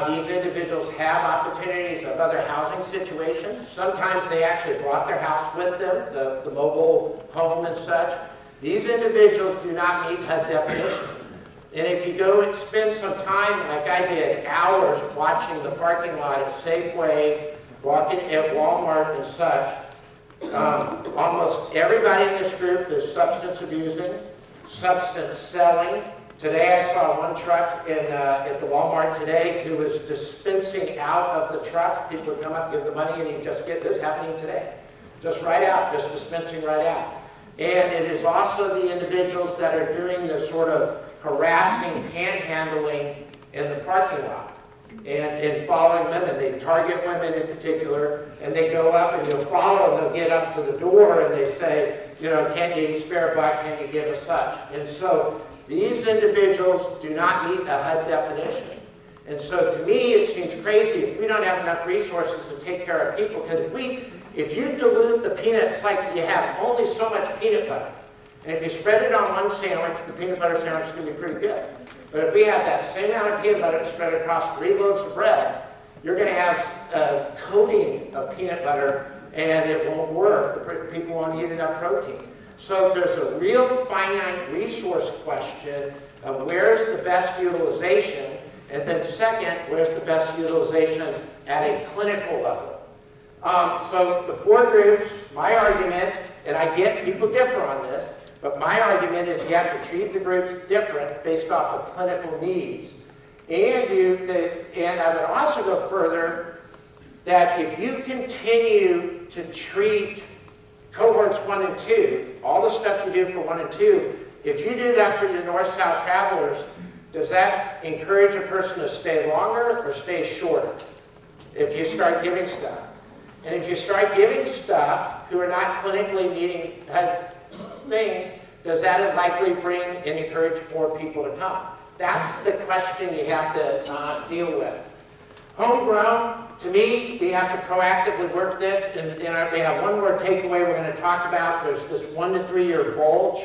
These individuals have opportunities of other housing situations. Sometimes they actually brought their house with them, the mobile home and such. These individuals do not meet HUD definition. And if you go and spend some time, like I did, hours watching the parking lot at Safeway, walking at Walmart and such, almost everybody in this group is substance abusing, substance selling. Today I saw one truck at the Walmart today who was dispensing out of the truck. People would come up, give the money, and he'd just get this happening today. Just right out, just dispensing right out. And it is also the individuals that are doing this sort of harassing, panhandling in the parking lot and following women. They target women in particular, and they go up and you'll follow them. They'll get up to the door and they say, you know, can you spare a buck? Can you give us such? And so these individuals do not meet the HUD definition. And so to me, it seems crazy if we don't have enough resources to take care of people, because if you dilute the peanuts, like you have only so much peanut butter, and if you spread it on one sandwich, the peanut butter sandwich is going to be pretty good. But if we have that same amount of peanut butter spread across 3 loaves of bread, you're going to have a coating of peanut butter, and it won't work. People won't eat enough protein. So there's a real finite resource question of where's the best utilization, and then second, where's the best utilization at a clinical level. So the 4 groups, my argument, and I get people differ on this, but my argument is you have to treat the groups different based off of clinical needs. And I would also go further that if you continue to treat cohorts 1 and 2, all the stuff you do for 1 and 2, if you do that for your north-south travelers, does that encourage a person to stay longer or stay shorter if you start giving stuff? And if you start giving stuff who are not clinically needing things, does that likely bring and encourage more people to come? That's the question you have to deal with. Homegrown, to me, we have to proactively work this, and we have one more takeaway we're going to talk about. There's this 1 to 3 year bulge,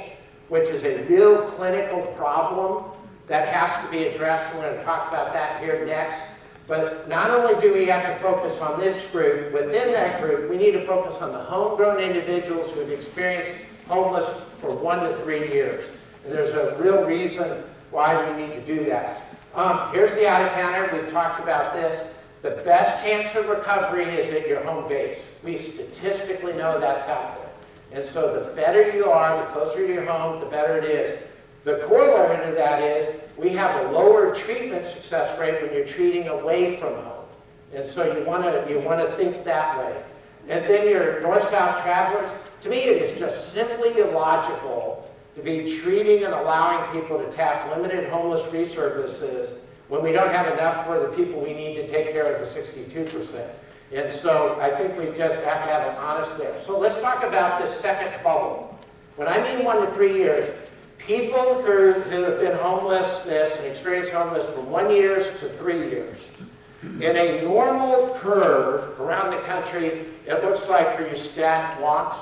which is a real clinical problem that has to be addressed, and we're going to talk about that here next. But not only do we have to focus on this group, within that group, we need to focus on the homegrown individuals who have experienced homeless for 1 to 3 years. And there's a real reason why we need to do that. Here's the out-of-towner. We've talked about this. The best chance of recovery is at your home base. We statistically know that's out there. And so the better you are, the closer to your home, the better it is. The corollary to that is we have a lower treatment success rate when you're treating away from home. And so you want to think that way. and then your north-south travelers. To me, it is just simply illogical to be treating and allowing people to tap limited homeless reservices when we don't have enough for the people we need to take care of the 62%. And so I think we just have to have an honest there. So let's talk about this second bubble. When I mean 1 to 3 years, people who have been homelessness and experienced homeless from 1 year to 3 years. In a normal curve around the country, it looks like for your stat wonks,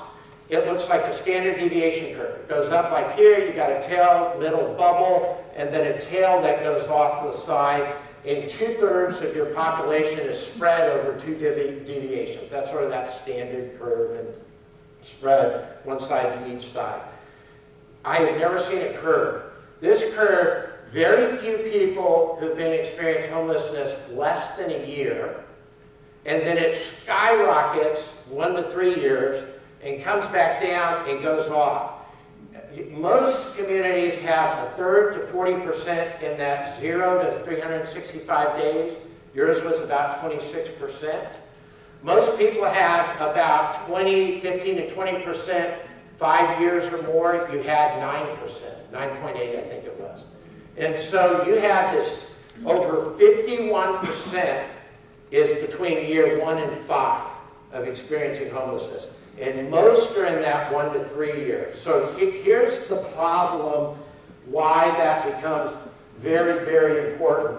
it looks like a standard deviation curve. It goes up like here, you got a tail, middle bubble, and then a tail that goes off to the side. And 2/3 of your population is spread over 2 deviations. That's sort of that standard curve and spread one side to each side. I have never seen a curve. This curve, very few people who've been experiencing homelessness less than a year, and then it skyrockets 1 to 3 years and comes back down and goes off. Most communities have 1/3 to 40% in that 0 to 365 days. Yours was about 26%. Most people have about 15 to 20%, 5 years or more. You had 9%, 9.8 I think it was. And so you have this over 51% is between year 1 and 5 of experiencing homelessness. And most are in that 1 to 3 years. So here's the problem, why that becomes very, very important.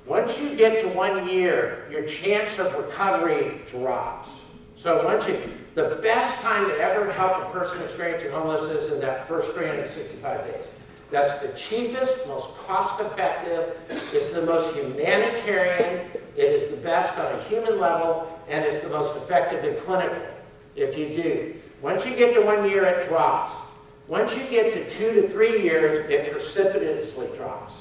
Once you get to 1 year, your chance of recovery drops. So the best time to ever help a person experiencing homelessness is in that first 365 days. That's the cheapest, most cost-effective, it's the most humanitarian, it is the best on a human level, and it's the most effective and clinical, if you do. Once you get to 1 year, it drops. Once you get to 2 to 3 years, it precipitously drops.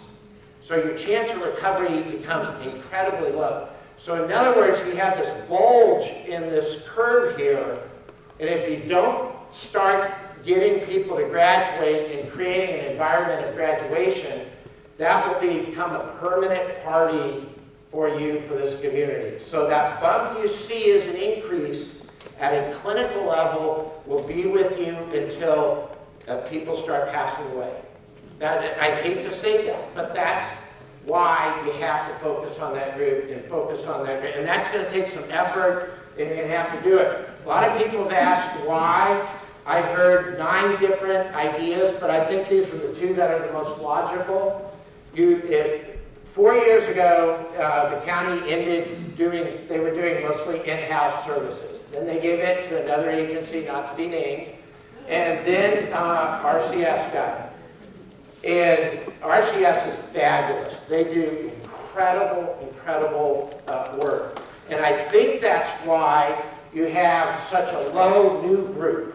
So your chance of recovery becomes incredibly low. So in other words, you have this bulge in this curve here, and if you don't start getting people to graduate and creating an environment of graduation, that will become a permanent party for you for this community. So that bump you see as an increase at a clinical level will be with you until people start passing away. I hate to say that, but that's why we have to focus on that group and focus on that group. And that's going to take some effort, and you're going to have to do it. A lot of people have asked why. I heard 9 different ideas, but I think these are the 2 that are the most logical. 4 years ago, the county they were doing mostly in-house services. Then they gave it to another agency, not to be named, and then RCS got it. And RCS is fabulous. They do incredible work. And I think that's why you have such a low new group.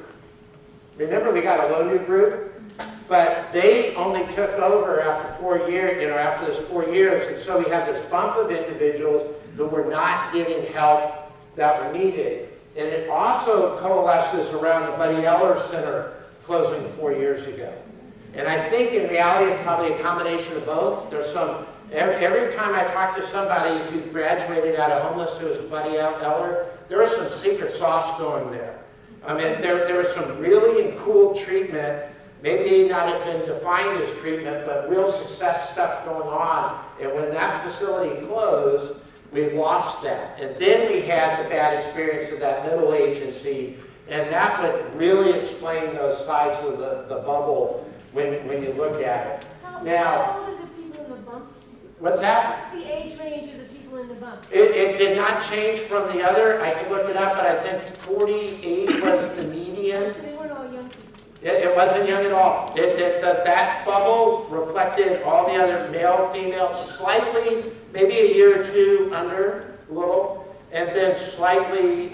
Remember, we got a low new group, but they only took over after 4 years, after this 4 years, and so we have this bump of individuals who were not getting help that were needed. And it also coalesces around the Buddy Eller Center closing 4 years ago. And I think in reality it's probably a combination of both. There's every time I talk to somebody who graduated out of homeless who was Buddy Eller, there was some secret sauce going there. I mean, there was some really cool treatment, maybe not have been defined as treatment, but real success stuff going on. And when that facility closed, we lost that. And then we had the bad experience of that middle agency, and that would really explain those sides of the bubble when you look at it. How old are the people in the bump? What's that? What's the age range of the people in the bump? It did not change from the other. I can look it up, but I think 48 was the median. So they weren't all young people. It wasn't young at all. That bubble reflected all the other male, female, slightly, maybe a year or 2 under, a little, and then slightly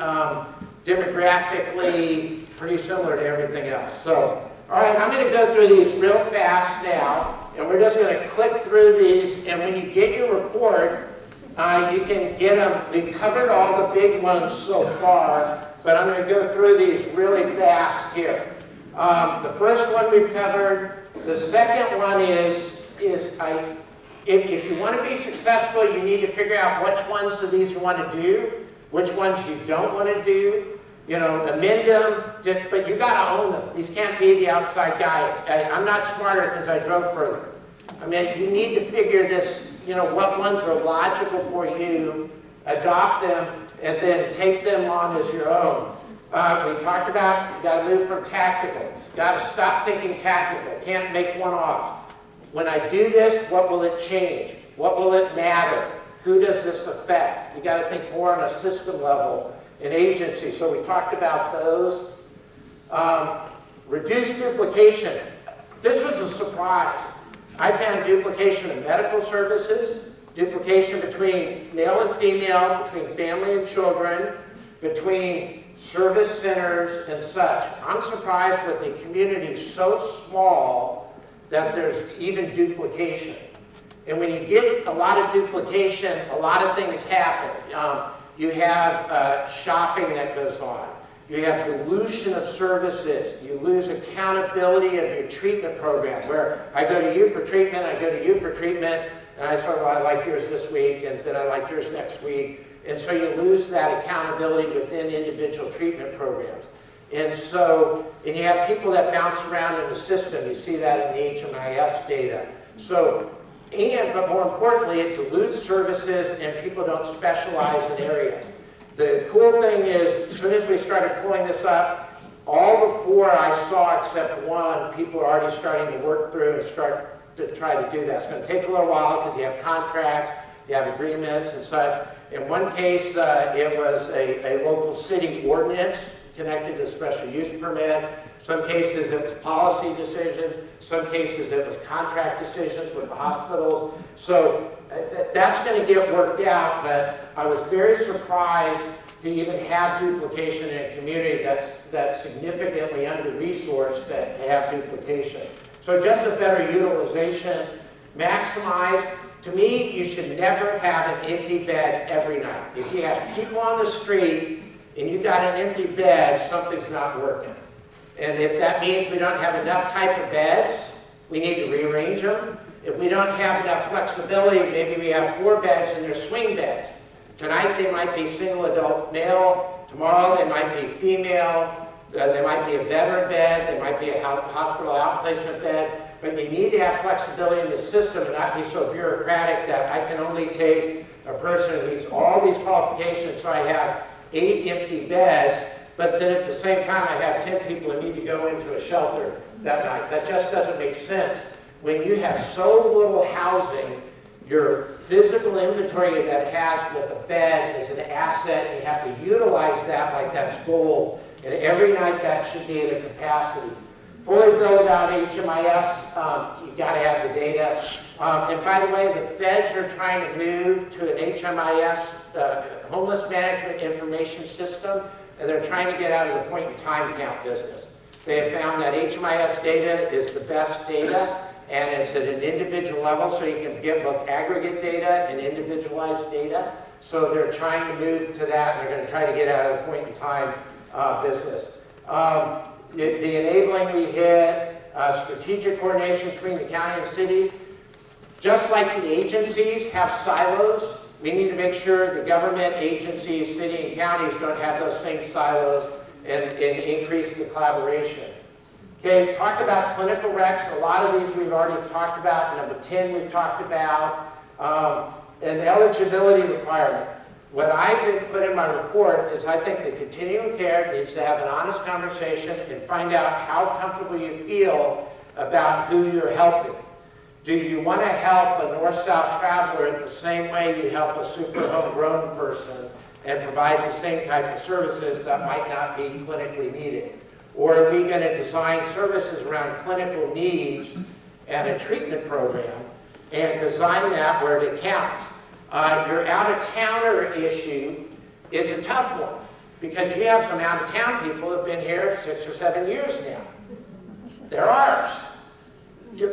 demographically pretty similar to everything else. So, all right, I'm going to go through these real fast now, and we're just going to click through these, and when you get your report, you can get them. We've covered all the big ones so far, but I'm going to go through these really fast here. The first one we've covered. The second one is if you want to be successful, you need to figure out which ones of these you want to do. which ones you don't want to do, you know, amend them, but you got to own them. These can't be the outside guy. I'm not smarter because I drove further. I mean, you need to figure this, you know, what ones are logical for you, adopt them, and then take them on as your own. We talked about you got to move from tactical. Got to stop thinking tactical. Can't make one off. When I do this, what will it change? What will it matter? Who does this affect? You got to think more on a system level, an agency. So we talked about those. Reduce duplication. This was a surprise. I found duplication of medical services, duplication between male and female, between family and children, between service centers and such. I'm surprised with the community so small that there's even duplication. And when you get a lot of duplication, a lot of things happen. You have shopping that goes on. You have dilution of services. You lose accountability of your treatment program, where I go to you for treatment, I go to you for treatment, and I sort of, well, I like yours this week, and then I like yours next week. And so you lose that accountability within individual treatment programs. And so, and you have people that bounce around in the system. You see that in the HMIS data. So, but more importantly, it dilutes services and people don't specialize in areas. The cool thing is, as soon as we started pulling this up, all the 4 I saw except 1, people are already starting to work through and start to try to do that. It's going to take a little while because you have contracts, you have agreements and such. In one case, it was a local city ordinance connected to special use permit. Some cases it was policy decisions. Some cases it was contract decisions with the hospitals. So that's going to get worked out, but I was very surprised to even have duplication in a community that's significantly under-resourced to have duplication. So just a better utilization, maximize. To me, you should never have an empty bed every night. If you have people on the street and you got an empty bed, something's not working. And if that means we don't have enough type of beds, we need to rearrange them. If we don't have enough flexibility, maybe we have 4 beds and they're swing beds. Tonight they might be single adult male, tomorrow they might be female, they might be a veteran bed, they might be a hospital outplacement bed. But you need to have flexibility in the system and not be so bureaucratic that I can only take a person who meets all these qualifications, so I have 8 empty beds, but then at the same time I have 10 people who need to go into a shelter that night. That just doesn't make sense. When you have so little housing, your physical inventory that it has with a bed is an asset, and you have to utilize that like that's gold. And every night that should be at a capacity. Fully build out HMIS, you got to have the data. And by the way, the feds are trying to move to an HMIS, homeless management information system, and they're trying to get out of the point in time count business. They have found that HMIS data is the best data, and it's at an individual level, so you can get both aggregate data and individualized data. So they're trying to move to that, and they're going to try to get out of the point in time business. The enabling we hit, strategic coordination between the county and cities. Just like the agencies have silos, we need to make sure the government agencies, city and counties don't have those same silos and increase the collaboration. Okay, talked about clinical recs. A lot of these we've already talked about. Number 10 we've talked about. An eligibility requirement. What I've put in my report is I think the continuum care needs to have an honest conversation and find out how comfortable you feel about who you're helping. Do you want to help a north-south traveler the same way you help a super homegrown person and provide the same type of services that might not be clinically needed? Or are we going to design services around clinical needs and a treatment program and design that where it counts? Your out-of-towner issue is a tough one because you have some out-of-town people who have been here 6 or 7 years now. They're ours.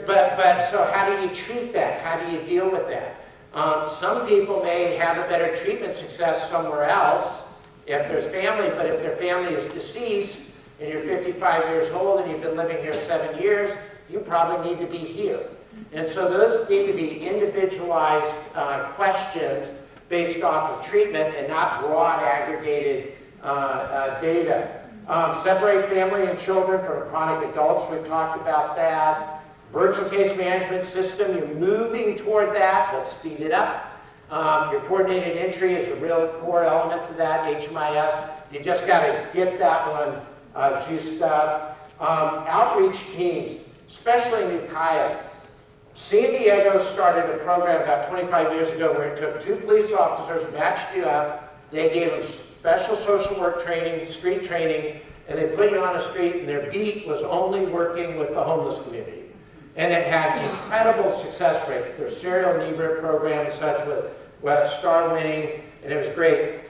But so how do you treat that? How do you deal with that? Some people may have a better treatment success somewhere else if there's family, but if their family is deceased and you're 55 years old and you've been living here 7 years, you probably need to be here. And so those need to be individualized questions based off of treatment and not broad aggregated data. Separate family and children from chronic adults, we've talked about that. Virtual case management system, you're moving toward that, let's speed it up. Your coordinated entry is a real core element to that, HMIS. You just got to get that one juiced up. Outreach teams, especially in Ukiah. San Diego started a program about 25 years ago where it took 2 police officers, matched you up, they gave them special social work training, street training, and they put you on a street, and their beat was only working with the homeless community. And it had incredible success rate. Their serial NEBRT program and such was star winning, and it was great.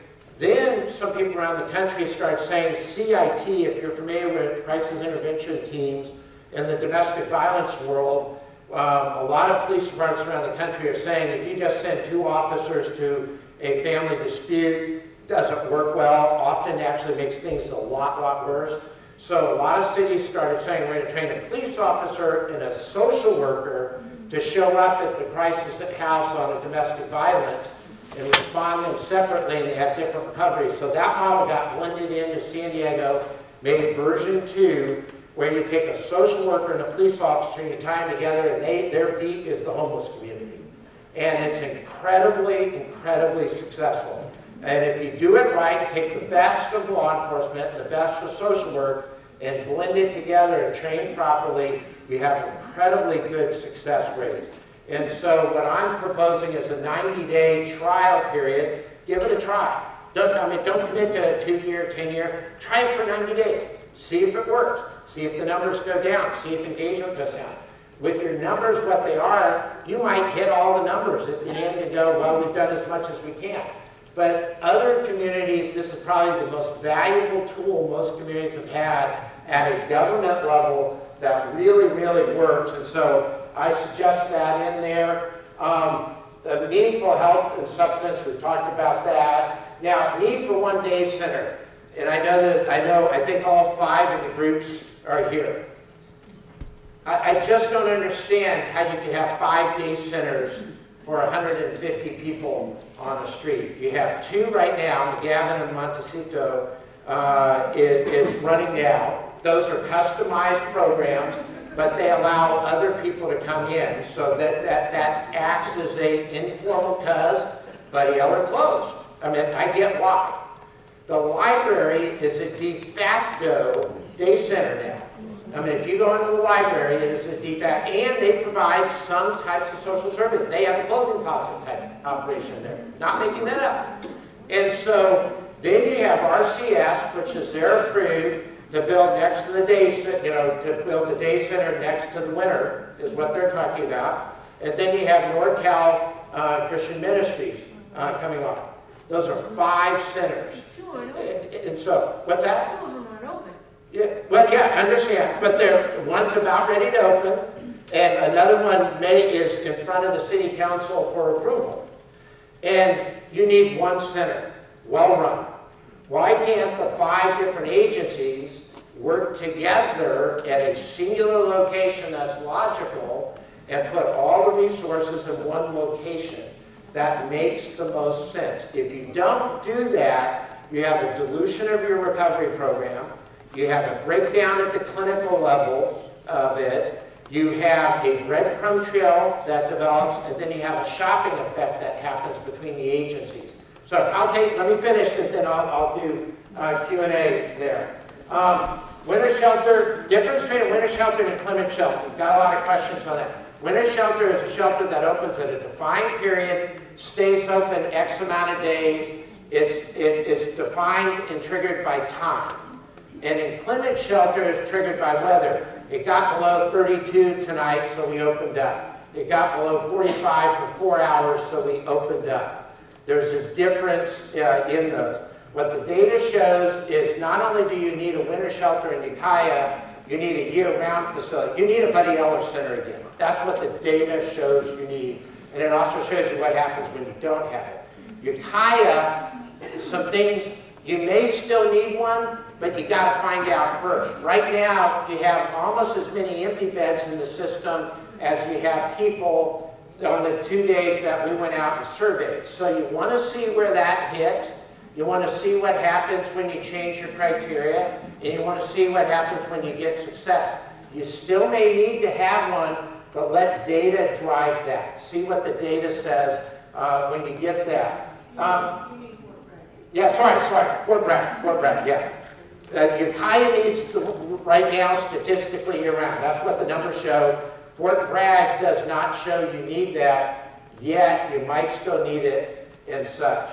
Then some people around the country started saying CIT, if you're familiar with crisis intervention teams in the domestic violence world, a lot of police departments around the country are saying if you just send 2 officers to a family dispute, it doesn't work well, often actually makes things a lot worse. So a lot of cities started saying we're going to train a police officer and a social worker to show up at the crisis house on a domestic violence and respond to them separately, and they have different recoveries. So that model got blended into San Diego, made version 2, where you take a social worker and a police officer and you tie them together, and their beat is the homeless community. And it's incredibly successful. And if you do it right, take the best of law enforcement and the best of social work and blend it together and train properly, you have incredibly good success rates. And so what I'm proposing is a 90-day trial period. Give it a try. Don't commit to a 2-year, 10-year. Try it for 90 days. See if it works. See if the numbers go down. See if engagement goes down. With your numbers what they are, you might hit all the numbers at the end and go, well, we've done as much as we can. But other communities, this is probably the most valuable tool most communities have had at a government level that really works. And so I suggest that in there. The meaningful health and substance, we've talked about that. Now, need for one day center. And I think all 5 of the groups are here. I just don't understand how you can have 5-day centers for 150 people on a street. You have 2 right now, McGavin and Montecito is running now. Those are customized programs, but they allow other people to come in, so that acts as a informal cuz, but y'all are closed. I mean, I get why. The library is a de facto day center now. I mean, if you go into the library, it is a de facto, and they provide some types of social service. They have a clothing closet type operation there. Not making that up. And so then you have RCS, which is they're approved to build next to the day center, to build the day center next to the winter, is what they're talking about. And then you have NorCal Christian Ministries coming on. Those are 5 centers. 2 aren't open. And so, what's that? 2 of them aren't open. Yeah, well, yeah, I understand, but one's about ready to open, and another one is in front of the city council for approval. And you need one center, well run. Why can't the 5 different agencies work together at a singular location that's logical and put all the resources in one location? That makes the most sense. If you don't do that, you have a dilution of your recovery program. You have a breakdown at the clinical level of it. You have a breadcrumb trail that develops, and then you have a shopping effect that happens between the agencies. So let me finish it, then I'll do Q&A there. Winter shelter, difference between a winter shelter and a clinic shelter. We've got a lot of questions on that. Winter shelter is a shelter that opens at a defined period, stays open X amount of days. It's defined and triggered by time. And in clinic shelter is triggered by weather. It got below 32 tonight, so we opened up. It got below 45 for 4 hours, so we opened up. There's a difference in those. What the data shows is not only do you need a winter shelter in Ukiah, you need a year-round facility. You need a Buddy Eller Center again. That's what the data shows you need. And it also shows you what happens when you don't have it. Ukiah, some things, you may still need one, but you got to find out first. Right now, you have almost as many empty beds in the system as you have people on the 2 days that we went out and surveyed. So you want to see where that hit. You want to see what happens when you change your criteria, and you want to see what happens when you get success. You still may need to have one, but let data drive that. See what the data says when you get that. Yeah, sorry, Fort Bragg, yeah. Ukiah needs to, right now, statistically year-round. That's what the numbers show. Fort Bragg does not show you need that, yet you might still need it and such.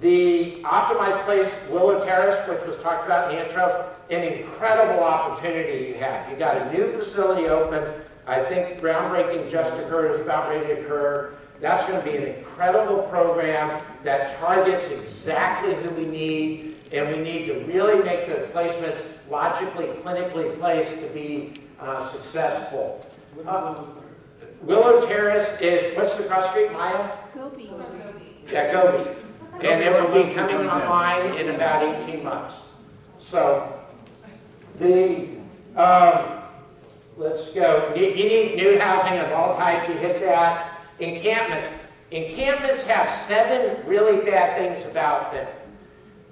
The optimized place, Willow Terrace, which was talked about in the intro, an incredible opportunity you have. You got a new facility open. I think groundbreaking just occurred, is about ready to occur. That's going to be an incredible program that targets exactly who we need, and we need to really make the placements logically, clinically placed to be successful. Willow Terrace is, what's the cross street, Maya? Gobi. Yeah, Gobi. And it will be coming online in about 18 months. So, let's go. You need new housing of all types, you hit that. Encampments. Encampments have 7 really bad things about them.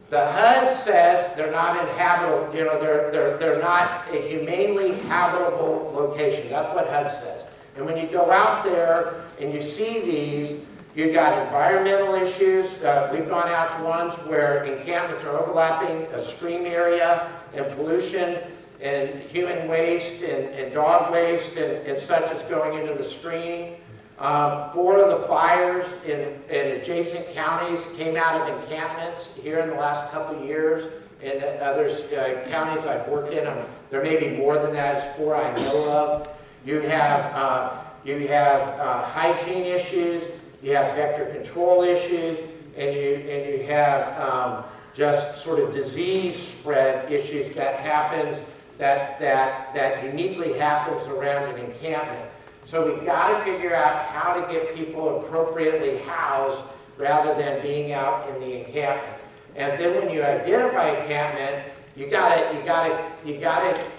The HUD says they're not inhabitable, you know, they're not a humanely habitable location. That's what HUD says. And when you go out there and you see these, you've got environmental issues. We've gone out to ones where encampments are overlapping a stream area, and pollution and human waste and dog waste and such is going into the stream. 4 of the fires in adjacent counties came out of encampments here in the last couple of years. In other counties I've worked in, there may be more than that. It's 4 I know of. You have hygiene issues. You have vector control issues, and you have just sort of disease spread issues that happens that uniquely happens around an encampment. So we've got to figure out how to get people appropriately housed rather than being out in the encampment. And then when you identify encampment, you gotta,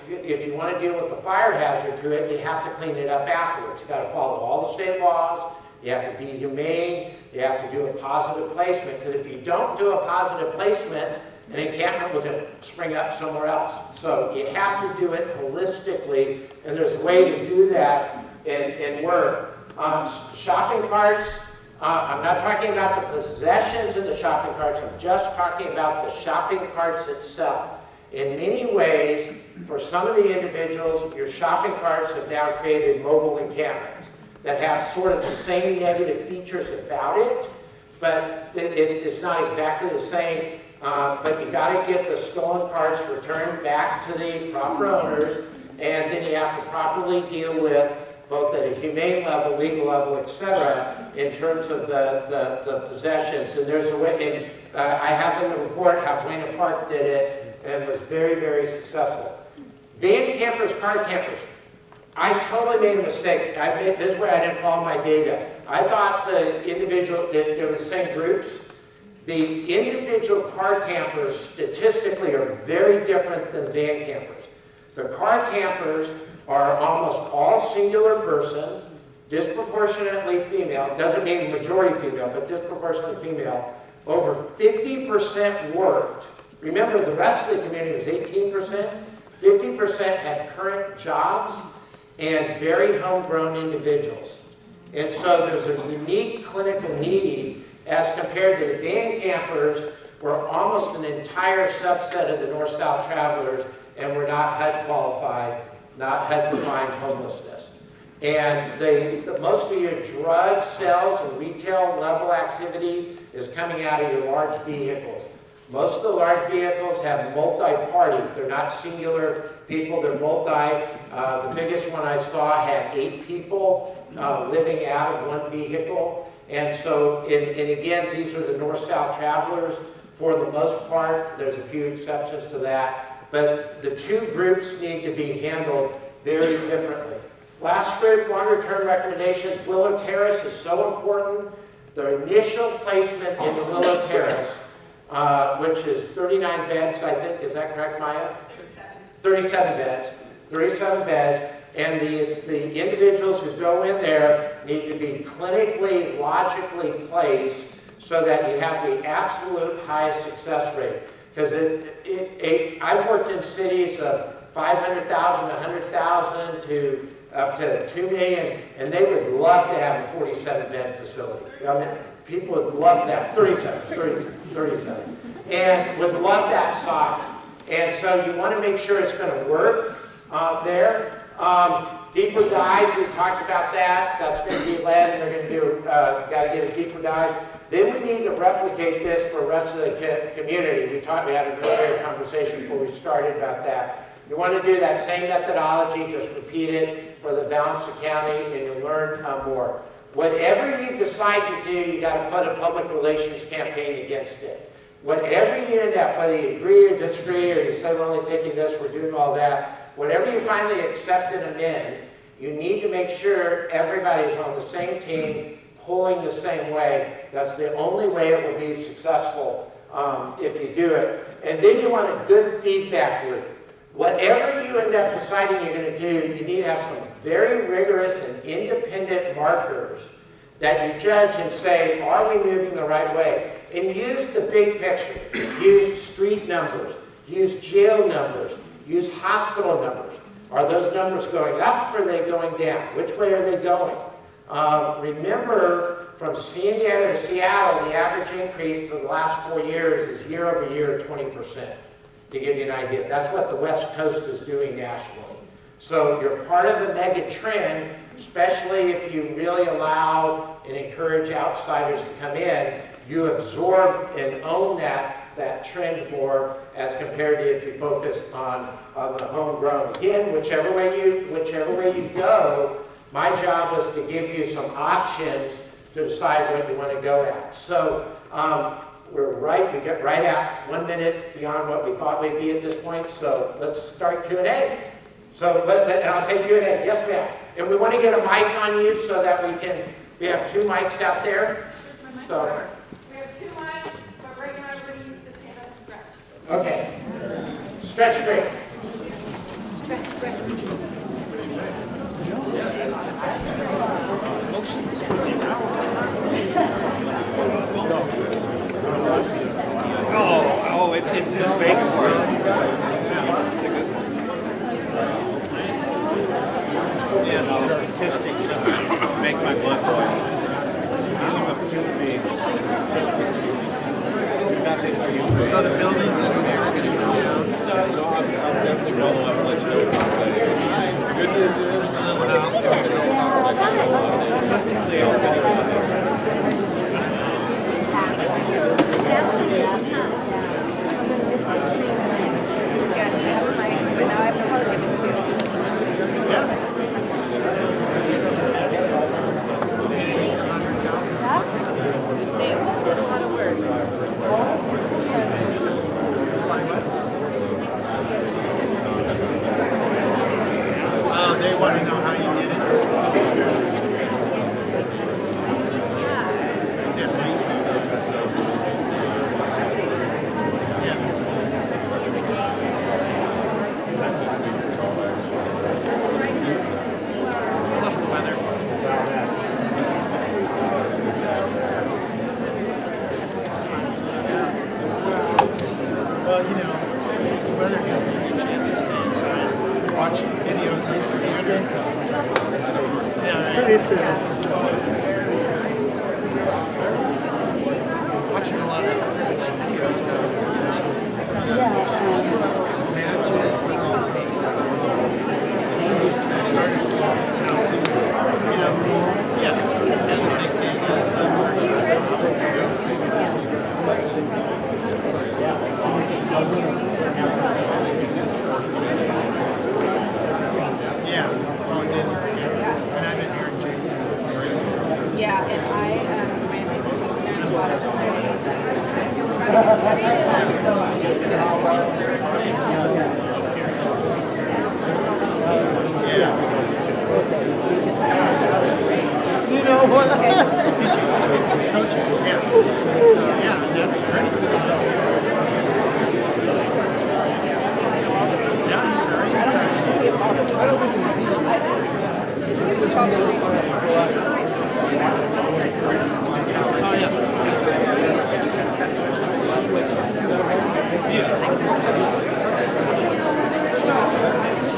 if you want to deal with the fire hazard to it, you have to clean it up afterwards. You got to follow all the state laws. You have to be humane. You have to do a positive placement. Because if you don't do a positive placement, an encampment will just spring up somewhere else. So you have to do it holistically, and there's a way to do that and work. Shopping carts. I'm not talking about the possessions in the shopping carts. I'm just talking about the shopping carts itself. In many ways, for some of the individuals, your shopping carts have now created mobile encampments that have sort of the same negative features about it, but it's not exactly the same. But you got to get the stolen carts returned back to the proper owners, and then you have to properly deal with both at a humane level, legal level, etc., in terms of the possessions. And there's a way, and I have in the report how Buena Park did it, and was very, very successful. Van campers, car campers. I totally made a mistake. This is where I didn't follow my data. I thought the individual, there were the same groups. The individual car campers statistically are very different than van campers. The car campers are almost all singular person, disproportionately female. Doesn't mean majority female, but disproportionately female. Over 50% worked. Remember, the rest of the community was 18%. 50% had current jobs and very homegrown individuals. And so there's a unique clinical need as compared to the van campers, were almost an entire subset of the north-south travelers, and were not HUD qualified, not HUD-defined homelessness. And most of your drug sales and retail level activity is coming out of your large vehicles. Most of the large vehicles have multi-party. They're not singular people, they're multi. The biggest one I saw had 8 people living out of one vehicle. And so, and again, these are the north-south travelers for the most part. There's a few exceptions to that. But the 2 groups need to be handled very differently. Last group, longer-term recommendations. Willow Terrace is so important. The initial placement in the Willow Terrace, which is 39 beds, I think. Is that correct, Maya? 37 beds. 37 beds. And the individuals who go in there need to be clinically, logically placed so that you have the absolute highest success rate. Because I've worked in cities of 500,000, 100,000 to up to 2 million, and they would love to have a 47-bed facility. I mean, people would love that, 37, and would love that size. And so you want to make sure it's going to work there. Deeper dive, we talked about that. That's going to be led, and they're going to do, got to get a deeper dive. Then we need to replicate this for the rest of the community. We had an earlier conversation before we started about that. You want to do that same methodology, just repeat it for the balance of county, and you'll learn more. Whatever you decide to do, you got to put a public relations campaign against it. Whatever you end up, whether you agree or disagree, or you say we're only taking this, we're doing all that, whatever you finally accept and amend, you need to make sure everybody's on the same team, pulling the same way. That's the only way it will be successful if you do it. And then you want a good feedback loop. Whatever you end up deciding you're going to do, you need to have some very rigorous and independent markers that you judge and say, are we moving the right way? And use the big picture. Use street numbers. Use jail numbers. Use hospital numbers. Are those numbers going up or are they going down? Which way are they going? Remember, from San Diego to Seattle, the average increase for the last 4 years is year over year 20%. To give you an idea. That's what the West Coast is doing nationally. So you're part of the mega trend, especially if you really allow and encourage outsiders to come in. You absorb and own that trend more as compared to if you focus on the homegrown. Again, whichever way you go, my job was to give you some options to decide what you want to go at. So we get right at 1 minute beyond what we thought we'd be at this point, so let's start Q&A. So I'll take Q&A. Yes, ma'am. And we want to get a mic on you so that we have 2 mics out there. So We have 2 mics, but right now everybody needs to stand up and stretch. okay. Stretch break. It's just bacon for it. Yeah, no, statistics make my blood boil. I'm a QB. Nothing for you. So the buildings in there are going to come down. No, I'll definitely roll up and let you know what I'm saying. The good news is, What else? they all going to be there. They want to know how you did it. Plus the weather. Well, the weather gives me a chance to stay inside, watch videos on the computer. Yeah, pretty soon. Watching a lot of videos now. Some of the matches, but also I started vlogs now too. Yeah. And the big thing is the yeah. And I've been hearing Jason say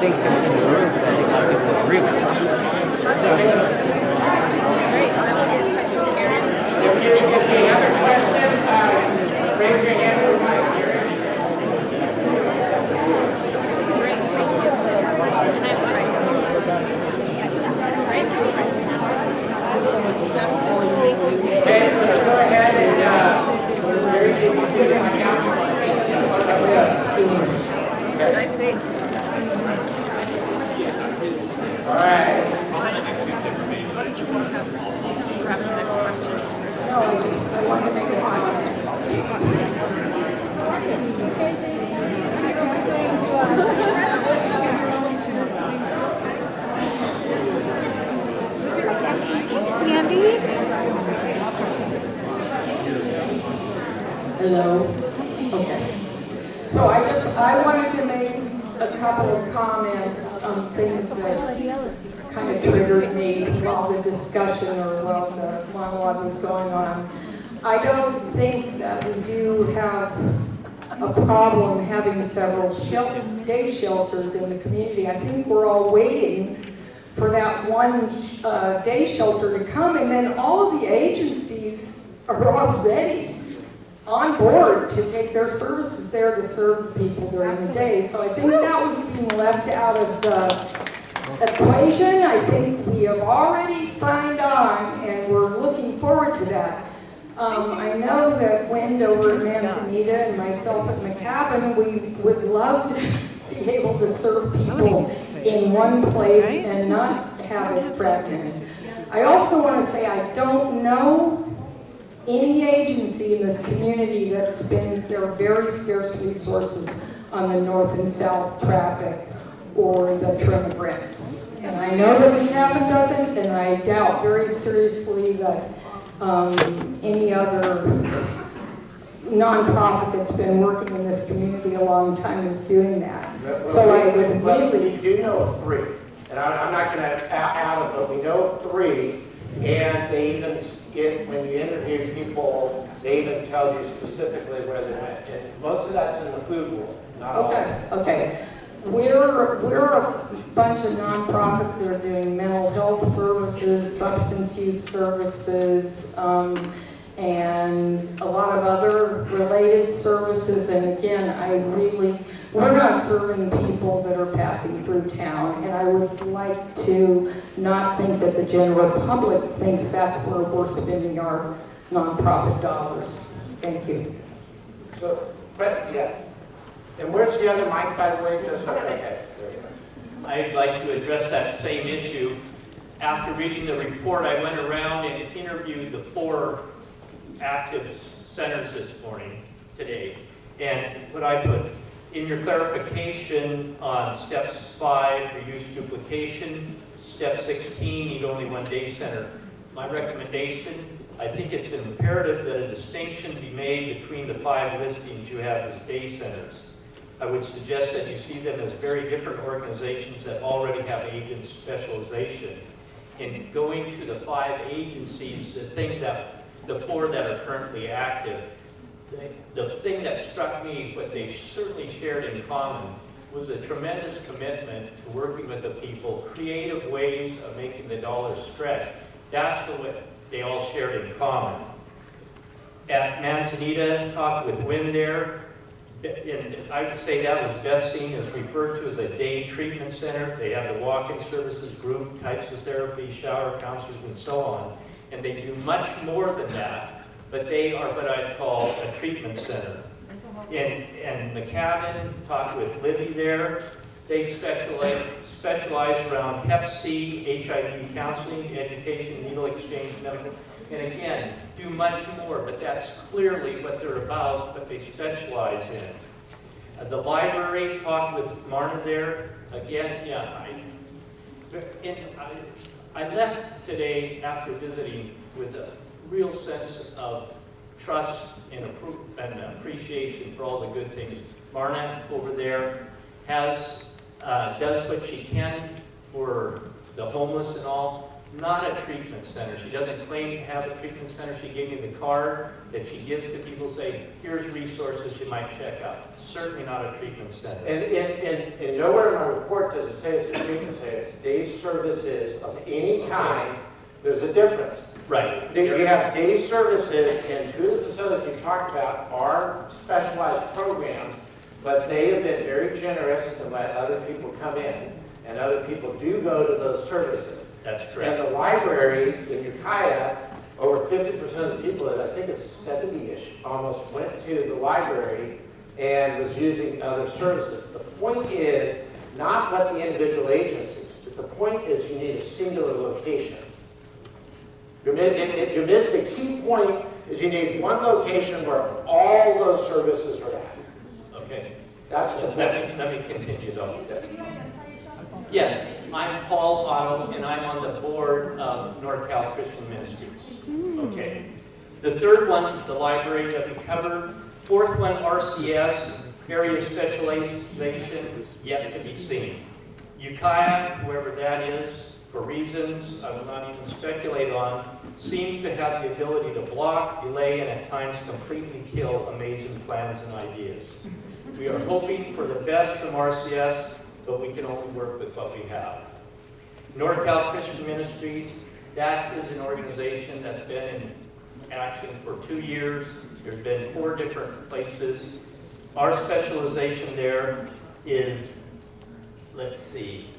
thinks in the room that I think a lot of people agree with. If you have a question, raise your hand. Okay, let's go ahead and Mary, can you do my count? Okay. All right. Grab the next question. I want to make a comment. Sandy? Hello? Okay. So I wanted to make a couple of comments on things that kind of triggered me while the discussion or while the monologue was going on. I don't think that we do have a problem having several day shelters in the community. I think we're all waiting for that one day shelter to come, and then all of the agencies are already on board to take their services there to serve people during the day. So I think that was being left out of the equation. I think we have already signed on, and we're looking forward to that. I know that Wendover and Manzanita and myself at McCabbin, we would love to be able to serve people in one place and not have it fragmented. I also want to say I don't know any agency in this community that spends their very scarce resources on the north and south traffic or the trim grants. And I know that McCabbin doesn't, and I doubt very seriously that any other nonprofit that's been working in this community a long time is doing that. So I would really... We do know of three, and I'm not going to add them, but we know of three, and they even get, when you interview people, they even tell you specifically where they went. And most of that's in the food world, not all. Okay. We're a bunch of nonprofits that are doing mental health services, substance use services, and a lot of other related services. And again, we're not serving people that are passing through town. And I would like to not think that the general public thinks that's where we're spending our nonprofit dollars. Thank you. So, but yeah. And where's the other mic, by the way? Just okay. I'd like to address that same issue. After reading the report, I went around and interviewed the 4 active centers this morning, today. And what I put in your clarification on steps 5, reduce duplication, step 16, need only 1 day center. My recommendation, I think it's imperative that a distinction be made between the 5 listings you have as day centers. I would suggest that you see them as very different organizations that already have agent specialization. In going to the 5 agencies, the 4 that are currently active, the thing that struck me, what they certainly shared in common, was a tremendous commitment to working with the people, creative ways of making the dollars stretch. That's what they all shared in common. At Manzanita, talked with Wynn there, and I would say that was best seen as referred to as a day treatment center. They have the walk-in services, group types of therapy, shower counselors, and so on. And they do much more than that, but they are what I'd call a treatment center. And McCabbin, talked with Libby there. They specialize around Hep C, HIV counseling, education, needle exchange, medical. And again, do much more, but that's clearly what they're about, what they specialize in. The library, talked with Marna there. Again, yeah, I left today after visiting with a real sense of trust and appreciation for all the good things. Marna over there does what she can for the homeless and all. not a treatment center. She doesn't claim to have a treatment center. She gave me the card that she gives to people saying, here's resources you might check out. Certainly not a treatment center. And nowhere in my report does it say it's a treatment center. It's day services of any kind. There's a difference. Right. You have day services, and two of the facilities you talked about are specialized programs, but they have been very generous to let other people come in, and other people do go to those services. That's correct. And the library in Ukiah, over 50% of the people, I think it's 70-ish, almost went to the library and was using other services. The point is not what the individual agencies, but the point is you need a singular location. The key point is you need one location where all those services are at. Okay. That's the point. Let me continue though. Yes, I'm Paul Otto, and I'm on the board of NorCal Christian Ministries. Okay. The third one, the library that we covered. Fourth one, RCS, area of specialization, yet to be seen. Ukiah, whoever that is, for reasons I will not even speculate on, seems to have the ability to block, delay, and at times completely kill amazing plans and ideas. We are hoping for the best from RCS, but we can only work with what we have. NorCal Christian Ministries, that is an organization that's been in action for 2 years. There's been 4 different places. Our specialization there is, let's see,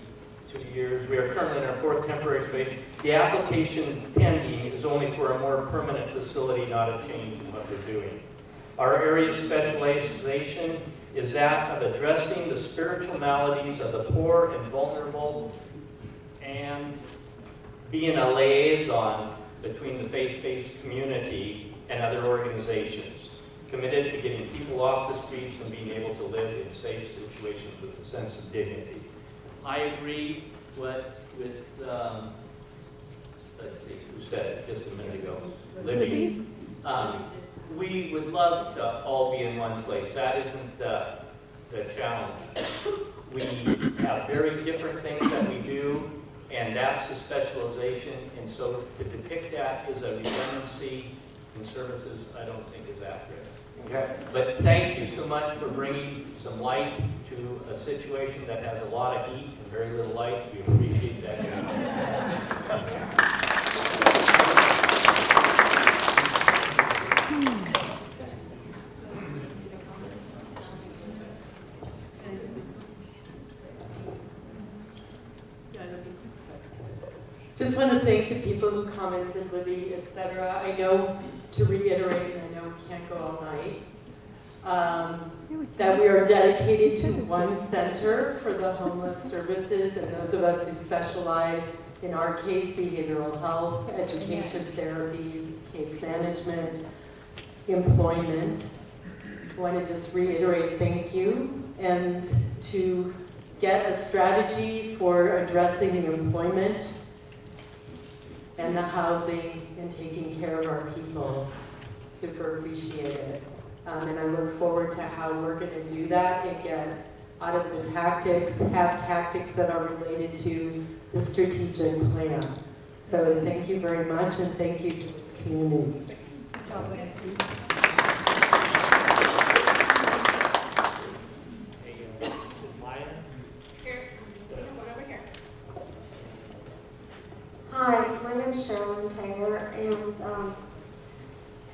2 years. We are currently in our 4th temporary space. The application pending is only for a more permanent facility, not a change in what we're doing. Our area of specialization is that of addressing the spiritual maladies of the poor and vulnerable and being a liaison between the faith-based community and other organizations, committed to getting people off the streets and being able to live in safe situations with a sense of dignity. I agree with let's see, who said it just a minute ago? Libby. We would love to all be in one place. That isn't the challenge. We have very different things that we do, and that's the specialization. And so to depict that as a redundancy in services, I don't think is accurate. Okay. But thank you so much for bringing some light to a situation that has a lot of heat and very little light. We appreciate that. Just want to thank the people who commented, Libby, etc. I know, to reiterate, and I know we can't go all night, that we are dedicated to one center for the homeless services, and those of us who specialize, in our case, behavioral health, education, therapy, case management, employment. I want to just reiterate thank you, and to get a strategy for addressing the employment and the housing and taking care of our people. Super appreciate it. And I look forward to how we're going to do that and get out of the tactics, have tactics that are related to the strategic plan. So thank you very much, and thank you to this community. Hi, my name is Sherilyn Taylor, and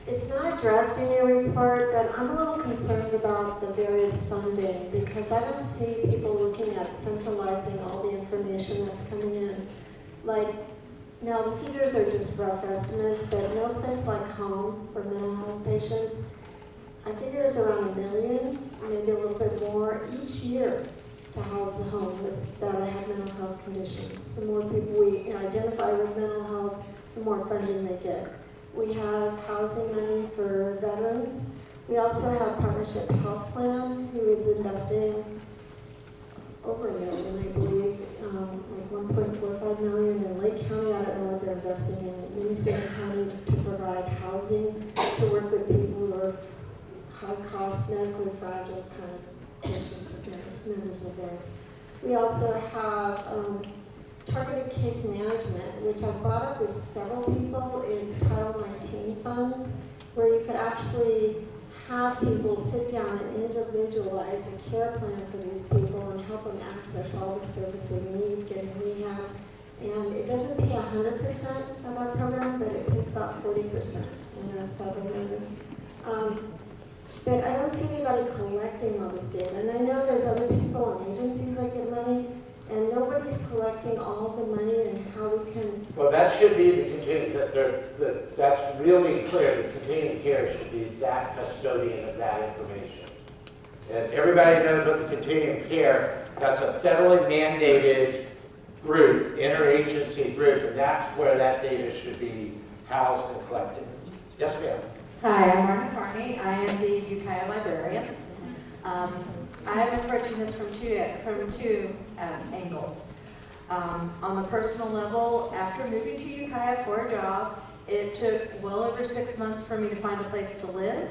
it's not addressed in your report, but I'm a little concerned about the various funding because I don't see people looking at centralizing all the information that's coming in. Like, now the figures are just rough estimates, but no place like home for mental health patients, I figure it's around $1 million, maybe a little bit more each year to house the homeless that have mental health conditions. The more people we identify with mental health, the more funding they get. We have housing money for veterans. We also have Partnership Health Plan, who is investing over $1 million, I believe, like $1.45 million in Lake County. I don't know what they're investing in Mendocino County to provide housing to work with people who are high-cost, medically fragile kind of patients, members of theirs. We also have targeted case management, which I've brought up with several people, is Title 19 funds, where you could actually have people sit down and individualize a care plan for these people and help them access all the services they need, get in rehab. And it doesn't pay 100% of our program, but it pays about 40%, and that's federal money. But I don't see anybody collecting all this data, and I know there's other people and agencies that get money, and nobody's collecting all the money and how we can. Well, that should be the continuum, that's really clear. The continuum care should be that custodian of that information. And everybody knows what the continuum care, that's a federally mandated group, interagency group, and that's where that data should be housed and collected. Yes, ma'am. Hi, I'm Martha Carney. I am the Ukiah librarian. I am approaching this from two angles. On the personal level, after moving to Ukiah for a job, it took well over 6 months for me to find a place to live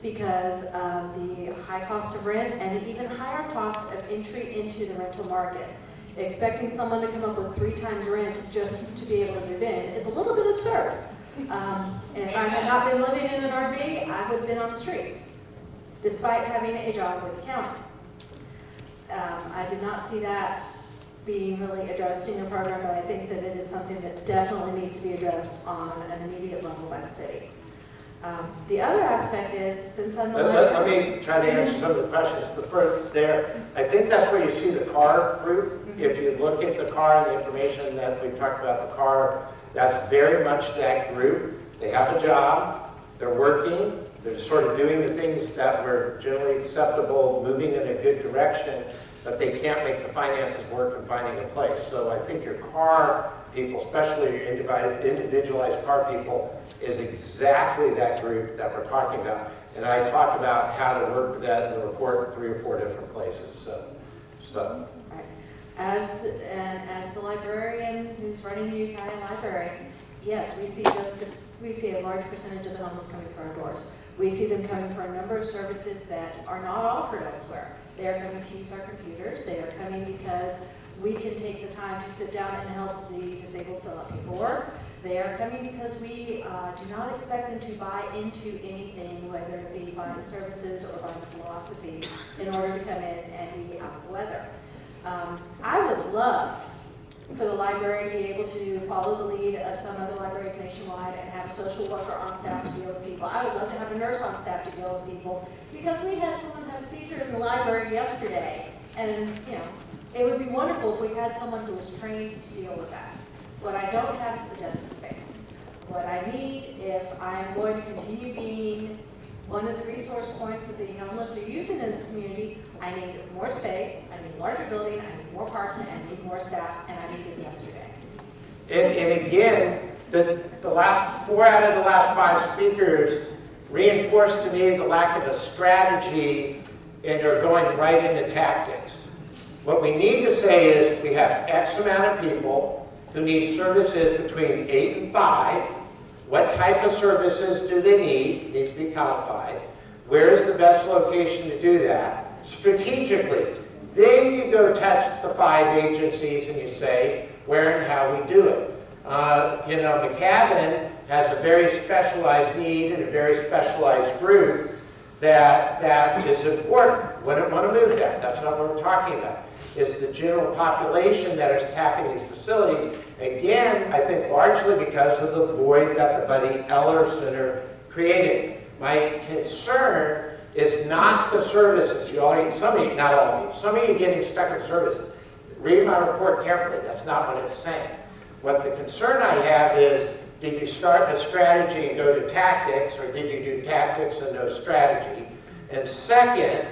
because of the high cost of rent and the even higher cost of entry into the rental market. Expecting someone to come up with 3 times rent just to be able to move in is a little bit absurd. If I had not been living in an RV, I would have been on the streets, despite having a job with the county. I did not see that being really addressed in your program, but I think that it is something that definitely needs to be addressed on an immediate level by the city. The other aspect is, since I'm the Let me try to answer some of the questions. The first there, I think that's where you see the CAR group. If you look at the CAR and the information that we talked about, the CAR, that's very much that group. They have a job, they're working, they're sort of doing the things that were generally acceptable, moving in a good direction, but they can't make the finances work and finding a place. So I think your CAR people, especially your individualized CAR people, is exactly that group that we're talking about. And I talk about how to work with that in the report in 3 or 4 different places. So. Right. As the librarian who's running the Ukiah Library, yes, we see a large percentage of the homeless coming through our doors. We see them coming for a number of services that are not offered elsewhere. They are coming to use our computers. They are coming because we can take the time to sit down and help the disabled fill out paperwork. They are coming because we do not expect them to buy into anything, whether it be buying services or buying philosophy, in order to come in and be out of the weather. I would love for the library to be able to follow the lead of some other libraries nationwide and have a social worker on staff to deal with people. I would love to have a nurse on staff to deal with people, because we had someone have a seizure in the library yesterday, and it would be wonderful if we had someone who was trained to deal with that. What I don't have is the justice space. What I need, if I am going to continue being one of the resource points that the homeless are using in this community, I need more space, I need a larger building, I need more parking, I need more staff, and I need it yesterday. And again, the last 4 out of the last 5 speakers reinforced to me the lack of a strategy, and they're going right into tactics. What we need to say is we have X amount of people who need services between 8 and 5. What type of services do they need? Needs to be codified. Where is the best location to do that? Strategically. Then you go touch the 5 agencies and you say where and how we do it. McCavan has a very specialized need and a very specialized group that is important. Wouldn't want to move that. That's not what we're talking about. It's the general population that is tapping these facilities. Again, I think largely because of the void that the Buddy Eller Center created. My concern is not the services. Some of you, not all of you, some of you getting stuck in services. Read my report carefully. That's not what it's saying. What the concern I have is, did you start a strategy and go to tactics, or did you do tactics and no strategy? And second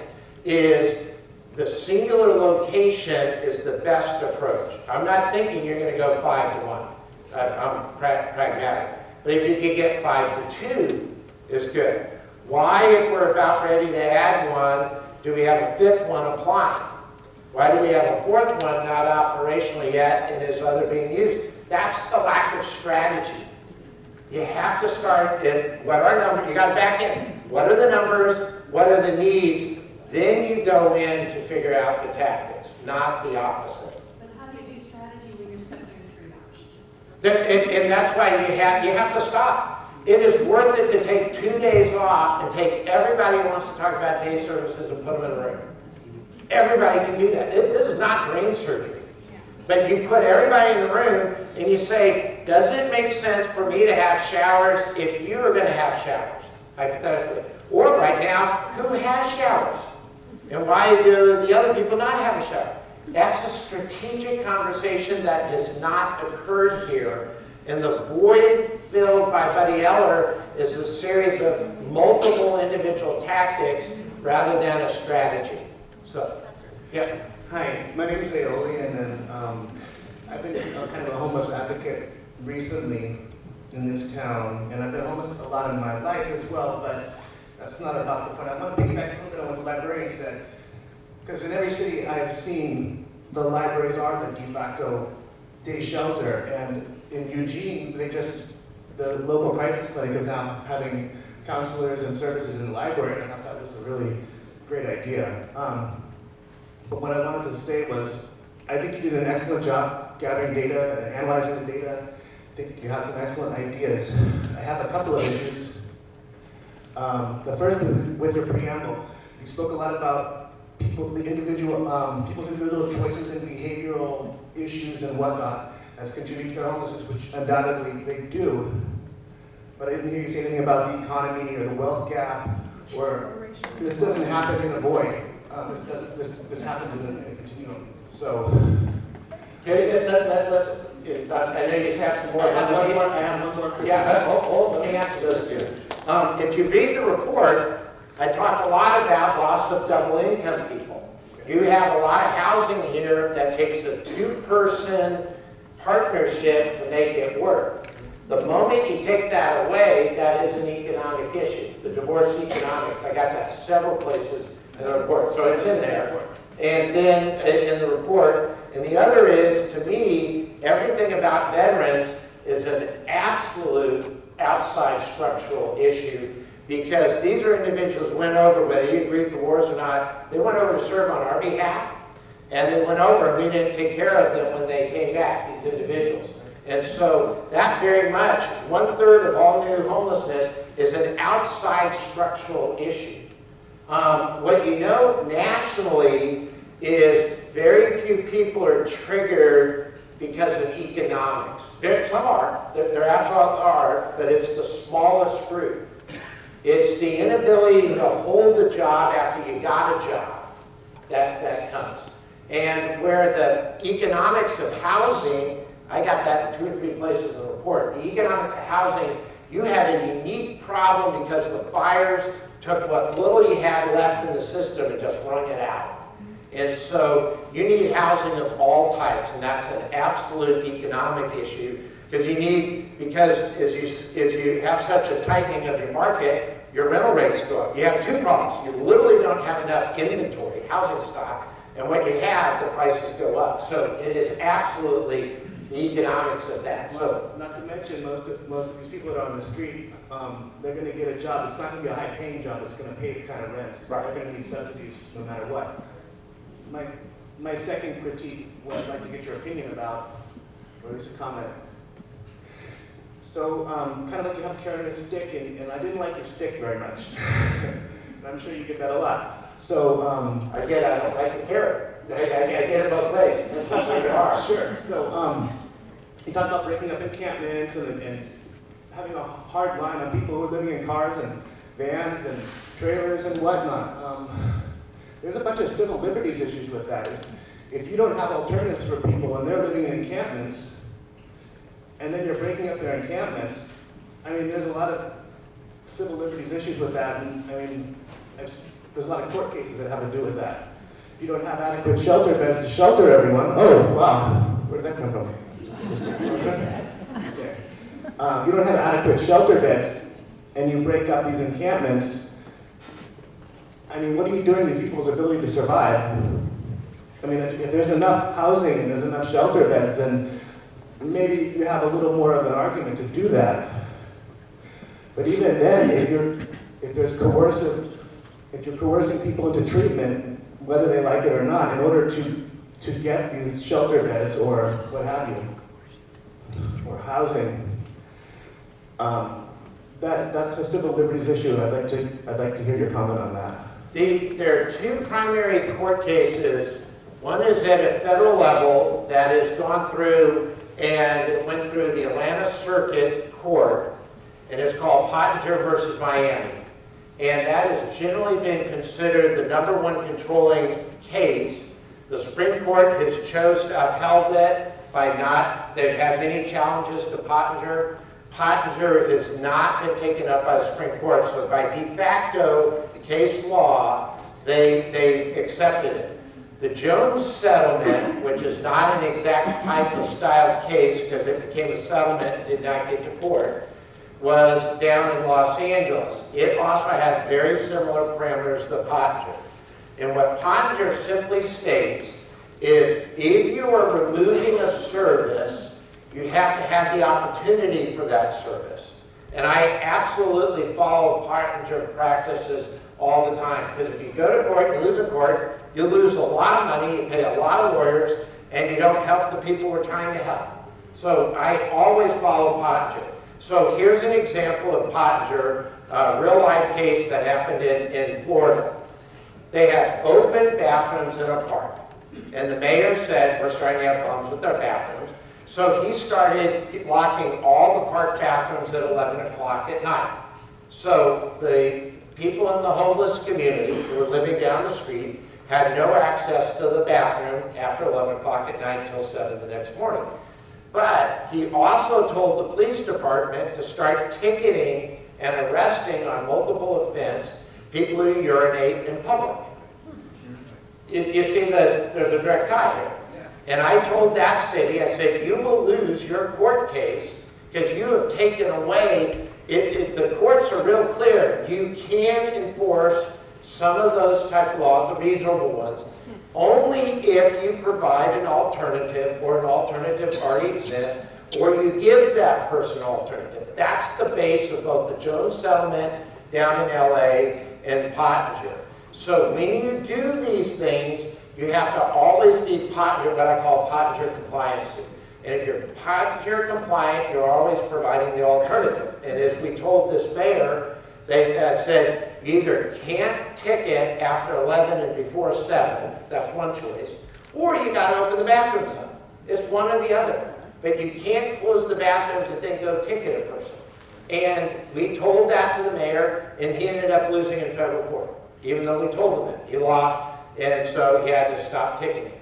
is, the singular location is the best approach. I'm not thinking you're going to go 5 to 1. I'm pragmatic. But if you could get 5 to 2, is good. Why, if we're about ready to add one, do we have a 5th one applying? Why do we have a 4th one not operational yet and is other being used? That's the lack of strategy. You have to start at what are numbers. You got to back in. What are the numbers? What are the needs? Then you go in to figure out the tactics, not the opposite. But how do you do strategy when you're And that's why you have to stop. It is worth it to take 2 days off and take everybody who wants to talk about day services and put them in a room. Everybody can do that. This is not brain surgery. But you put everybody in the room and you say, does it make sense for me to have showers if you are going to have showers, hypothetically? Or right now, who has showers? And why do the other people not have a shower? That's a strategic conversation that has not occurred here. And the void filled by Buddy Eller is a series of multiple individual tactics rather than a strategy. So, yeah. Hi, my name is Aoli, and I've been kind of a homeless advocate recently in this town, and I've been homeless a lot in my life as well, but that's not about the point. I want to piggyback a little bit on what the librarian said, because in every city I've seen, the libraries are the de facto day shelter, and in Eugene, the local crisis clinic is now having counselors and services in the library, and I thought that was a really great idea. But what I wanted to say was, I think you did an excellent job gathering data and analyzing the data. I think you have some excellent ideas. I have a couple of issues. The first, with your preamble, you spoke a lot about people's individual choices and behavioral issues and whatnot as contributing to homelessness, which undoubtedly they do. But I didn't hear you say anything about the economy or the wealth gap, or this doesn't happen in a void. This happens in a continuum. So, Okay, I know you have some more. I have one more. Yeah, let me answer those two. If you read the report, I talk a lot about loss of double income people. You have a lot of housing here that takes a two-person partnership to make it work. The moment you take that away, that is an economic issue. The divorce economics, I got that several places in the report, so it's in there. And then in the report, and the other is, to me, everything about veterans is an absolute outside structural issue, because these are individuals who went over, whether you agree with the wars or not, they went over to serve on our behalf, and they went over and we didn't take care of them when they came back, these individuals. And so that very much, 1/3 of all new homelessness is an outside structural issue. What you know nationally is very few people are triggered because of economics. Some are, there absolutely are, but it's the smallest group. It's the inability to hold a job after you got a job that comes. And where the economics of housing, I got that in 2 or 3 places in the report, the economics of housing, you had a unique problem because the fires took what little you had left in the system and just wrung it out. And so you need housing of all types, and that's an absolute economic issue, because as you have such a tightening of your market, your rental rates go up. You have 2 problems. You literally don't have enough inventory, housing stock, and what you have, the prices go up. So it is absolutely the economics of that. So, not to mention, most of these people that are on the street, they're going to get a job. It's not going to be a high-paying job. It's going to pay the kind of rents. Right. They're going to need subsidies no matter what. My second critique, what I'd like to get your opinion about, or at least a comment. So, kind of like you have a carrot and a stick, and I didn't like your stick very much. And I'm sure you get that a lot. So, I don't like the carrot. I get it both ways. Sure. So, you talk about breaking up encampments and having a hard line on people who are living in cars and vans and trailers and whatnot. There's a bunch of civil liberties issues with that. If you don't have alternatives for people and they're living in encampments, and then you're breaking up their encampments, I mean, there's a lot of civil liberties issues with that, and I mean, there's a lot of court cases that have to do with that. If you don't have adequate shelter beds to shelter everyone, oh, wow, where did that come from? Okay. You don't have adequate shelter beds, and you break up these encampments, I mean, what are you doing to people's ability to survive? I mean, if there's enough housing and there's enough shelter beds, then maybe you have a little more of an argument to do that. But even then, if you're coercing people into treatment, whether they like it or not, in order to get these shelter beds or what have you. for housing, that's a civil liberties issue, and I'd like to hear your comment on that. There are two primary court cases. One is at a federal level that has gone through and it went through the Atlanta Circuit Court, and it's called Pottinger versus Miami. And that has generally been considered the #1 controlling case. The Supreme Court has upheld it by not, they've had many challenges to Pottinger. Pottinger has not been taken up by the Supreme Court, so by de facto case law, they accepted it. The Jones settlement, which is not an exact type of style case because it became a settlement and did not get to court, was down in Los Angeles. It also has very similar parameters to Pottinger. And what Pottinger simply states is if you are removing a service, you have to have the opportunity for that service. And I absolutely follow Pottinger practices all the time, because if you go to court, you lose a court, you lose a lot of money, you pay a lot of lawyers, and you don't help the people we're trying to help. So I always follow Pottinger. So here's an example of Pottinger, a real life case that happened in Florida. They had open bathrooms in a park, and the mayor said, we're starting to have problems with our bathrooms. So he started locking all the park bathrooms at 11 o'clock at night. So the people in the homeless community who were living down the street had no access to the bathroom after 11 o'clock at night until 7 the next morning. But he also told the police department to start ticketing and arresting on multiple offense people who urinate in public. You see that there's a direct tie here. And I told that city, I said, you will lose your court case because you have taken away, the courts are real clear. You can enforce some of those type of laws, the reasonable ones, only if you provide an alternative or an alternative already exists, or you give that person an alternative. That's the base of both the Jones settlement down in LA and Pottinger. So when you do these things, you have to always be what I call Pottinger compliancy. And if you're Pottinger compliant, you're always providing the alternative. And as we told this mayor, they said, you either can't ticket after 11 and before 7, that's one choice, or you got to open the bathrooms up. It's one or the other. But you can't close the bathrooms and then go ticket a person. And we told that to the mayor, and he ended up losing in federal court, even though we told him that. He lost, and so he had to stop ticketing.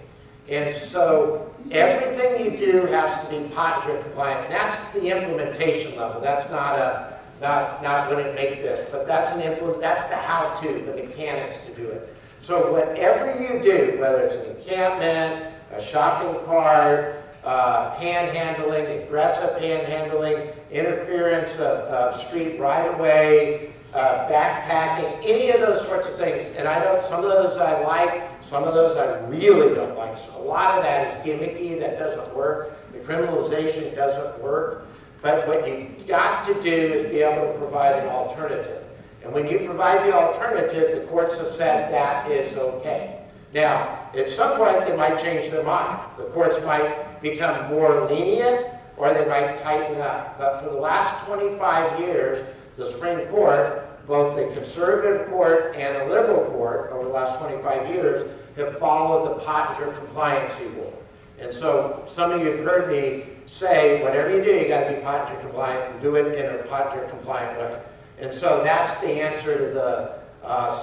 And so everything you do has to be Pottinger compliant. That's the implementation level. That's not going to make this, but that's the how-to, the mechanics to do it. So whatever you do, whether it's an encampment, a shopping cart, panhandling, aggressive panhandling, interference of street right-of-way, backpacking, any of those sorts of things. And I know some of those I like, some of those I really don't like. So a lot of that is gimmicky, that doesn't work. The criminalization doesn't work. But what you've got to do is be able to provide an alternative. And when you provide the alternative, the courts have said that is okay. Now, at some point, they might change their mind. The courts might become more lenient, or they might tighten up. But for the last 25 years, the Supreme Court, both the conservative court and the liberal court, over the last 25 years, have followed the Pottinger compliancy rule. And so some of you have heard me say, whatever you do, you got to be Pottinger compliant, and do it in a Pottinger compliant way. And so that's the answer to the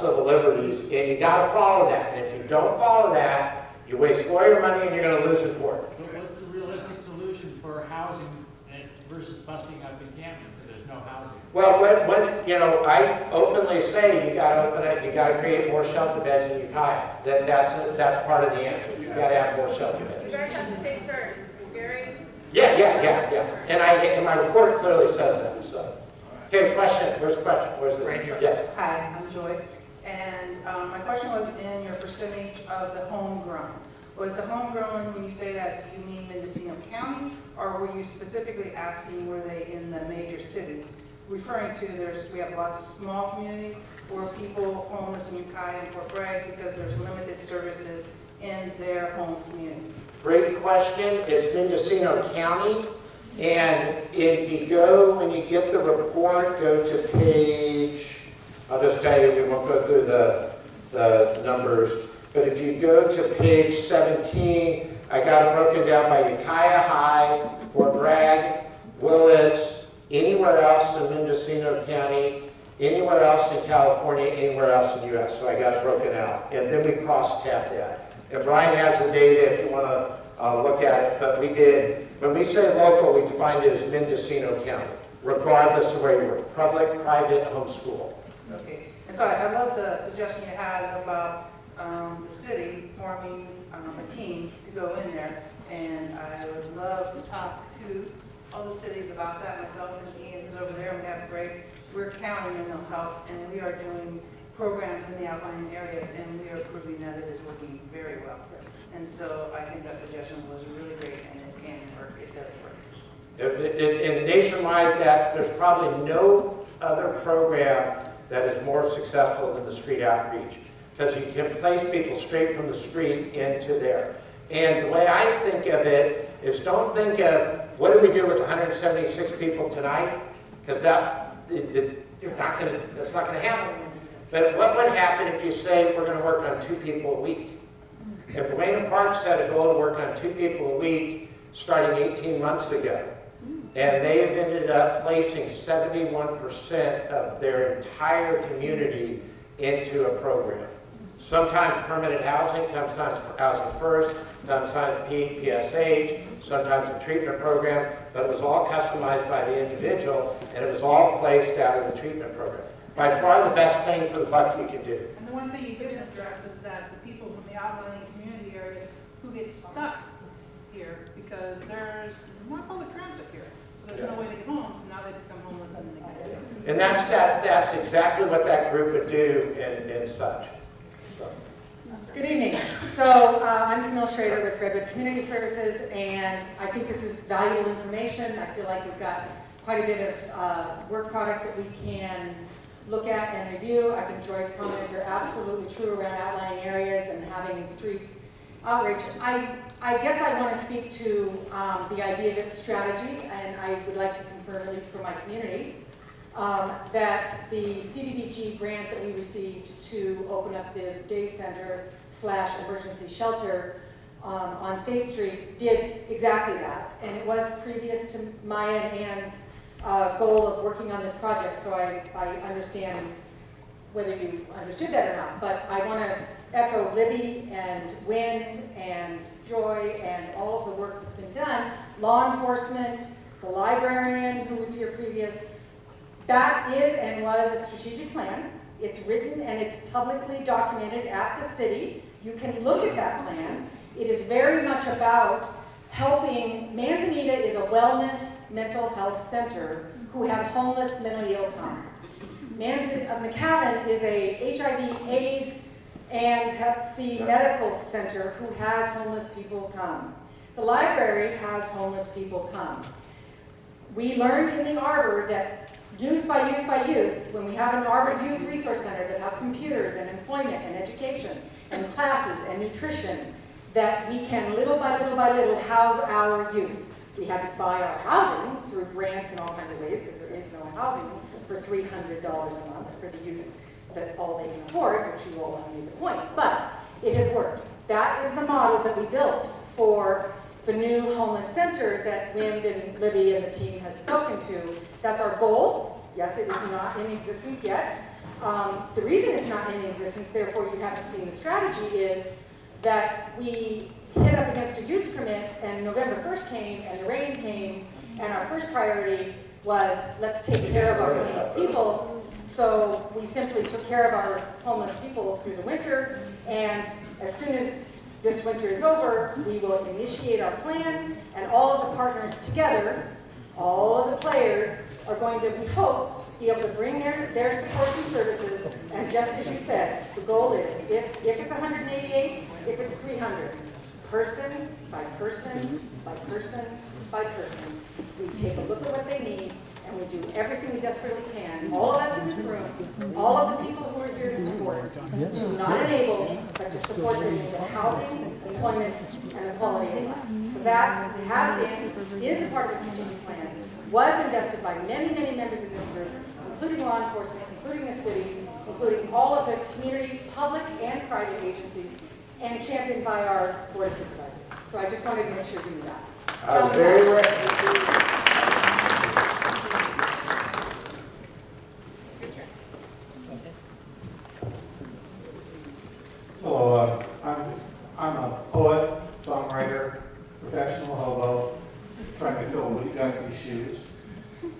civil liberties, and you got to follow that. And if you don't follow that, you waste lawyer money and you're going to lose in court. What's the realistic solution for housing versus busting up encampments if there's no housing? Well, I openly say you got to open it. You got to create more shelter beds in Ukiah. That's part of the answer. You got to have more shelter beds. You guys have to take turns. Gary? Yeah. And my report clearly says that. So, okay, question. Where's the question? Where's the right here? Yes. Hi, I'm Joy. And my question was in your percentage of the homegrown. Was the homegrown, when you say that, do you mean Mendocino County, or were you specifically asking were they in the major cities? Referring to we have lots of small communities or people homeless in Ukiah and Fort Bragg because there's limited services in their home community. Great question. It's Mendocino County. And if you go, when you get the report, go to page, I'll just tell you, we won't go through the numbers, but if you go to page 17, I got it broken down by Ukiah High, Fort Bragg, Willits, anywhere else in Mendocino County, anywhere else in California, anywhere else in the US. So I got it broken out. And then we cross-tab that. And Brian has the data if you want to look at it, but we did, when we say local, we defined it as Mendocino County, regardless of where you were, public, private, homeschool. Okay, and so I love the suggestion you had about the city forming a team to go in there, and I would love to talk to all the cities about that. Myself and Ian is over there, and we have great, we're counting in mental health, and we are doing programs in the outlying areas, and we are proving that it is working very well. And so I think that suggestion was really great, and it can work, it does work. And nationwide, there's probably no other program that is more successful than the street outreach, because you can place people straight from the street into there. And the way I think of it is, don't think of what do we do with 176 people tonight, because that's not going to happen. But what would happen if you say we're going to work on 2 people a week? And Buena Park set a goal to work on 2 people a week starting 18 months ago. And they have ended up placing 71% of their entire community into a program. Sometimes permanent housing, sometimes housing first, sometimes PSH, sometimes a treatment program, but it was all customized by the individual, and it was all placed out of the treatment program. By far the best bang for the buck you can do. And the one thing you didn't address is that the people from the outlying community areas who get stuck here because there's not public transit here. So there's no way to get home, so now they become homeless and then they get sick. And that's exactly what that group would do and such. Good evening. So I'm Camille Schrader with Redwood Community Services, and I think this is valuable information. I feel like we've got quite a bit of work product that we can look at and review. I think Joy's comments are absolutely true around outlying areas and having street outreach. I guess I want to speak to the idea that strategy, and I would like to confirm, at least for my community, that the CDBG grant that we received to open up the day center / emergency shelter on State Street did exactly that. And it was previous to Maya and Ann's goal of working on this project, so I understand whether you understood that or not. But I want to echo Libby and Wind and Joy and all of the work that's been done. Law enforcement, the librarian who was here previous. That is and was a strategic plan. It's written and it's publicly documented at the city. You can look at that plan. It is very much about helping. Manzanita is a wellness mental health center who have homeless mentally ill come. McAllen is a HIV, AIDS, and Hep C medical center who has homeless people come. The library has homeless people come. We learned in the Arbor that youth by youth by youth, when we have an Arbor Youth Resource Center that has computers and employment and education and classes and nutrition, that we can little by little house our youth. We had to buy our housing through grants and all kinds of ways, because there is no housing for $300 a month for the youth that all they can afford, which you all made the point. But it has worked. That is the model that we built for the new homeless center that Wind and Libby and the team has spoken to. That's our goal. Yes, it is not in existence yet. The reason it's not in existence, therefore you haven't seen the strategy, is that we hit up against a use permit, and November 1st came, and the rain came, and our first priority was, let's take care of our homeless people. So we simply took care of our homeless people through the winter, and as soon as this winter is over, we will initiate our plan, and all of the partners together, all of the players, are going to, we hope, be able to bring their supports and services, and just as you said, the goal is, if it's 188, if it's 300, person by person by person by person, we take a look at what they need, and we do everything we desperately can, all of us in this room, all of the people who are here to support, to not enable, but to support them into housing, employment, and the quality of life. So that has been, is a part of the strategic plan, was invested by many, many members of this group, including law enforcement, including the city, including all of the community, public and private agencies, and championed by our board of supervisors. So I just wanted to make sure you knew that. I was very well. Hello, I'm a poet, songwriter, professional hobo, trying to fill you guys' shoes.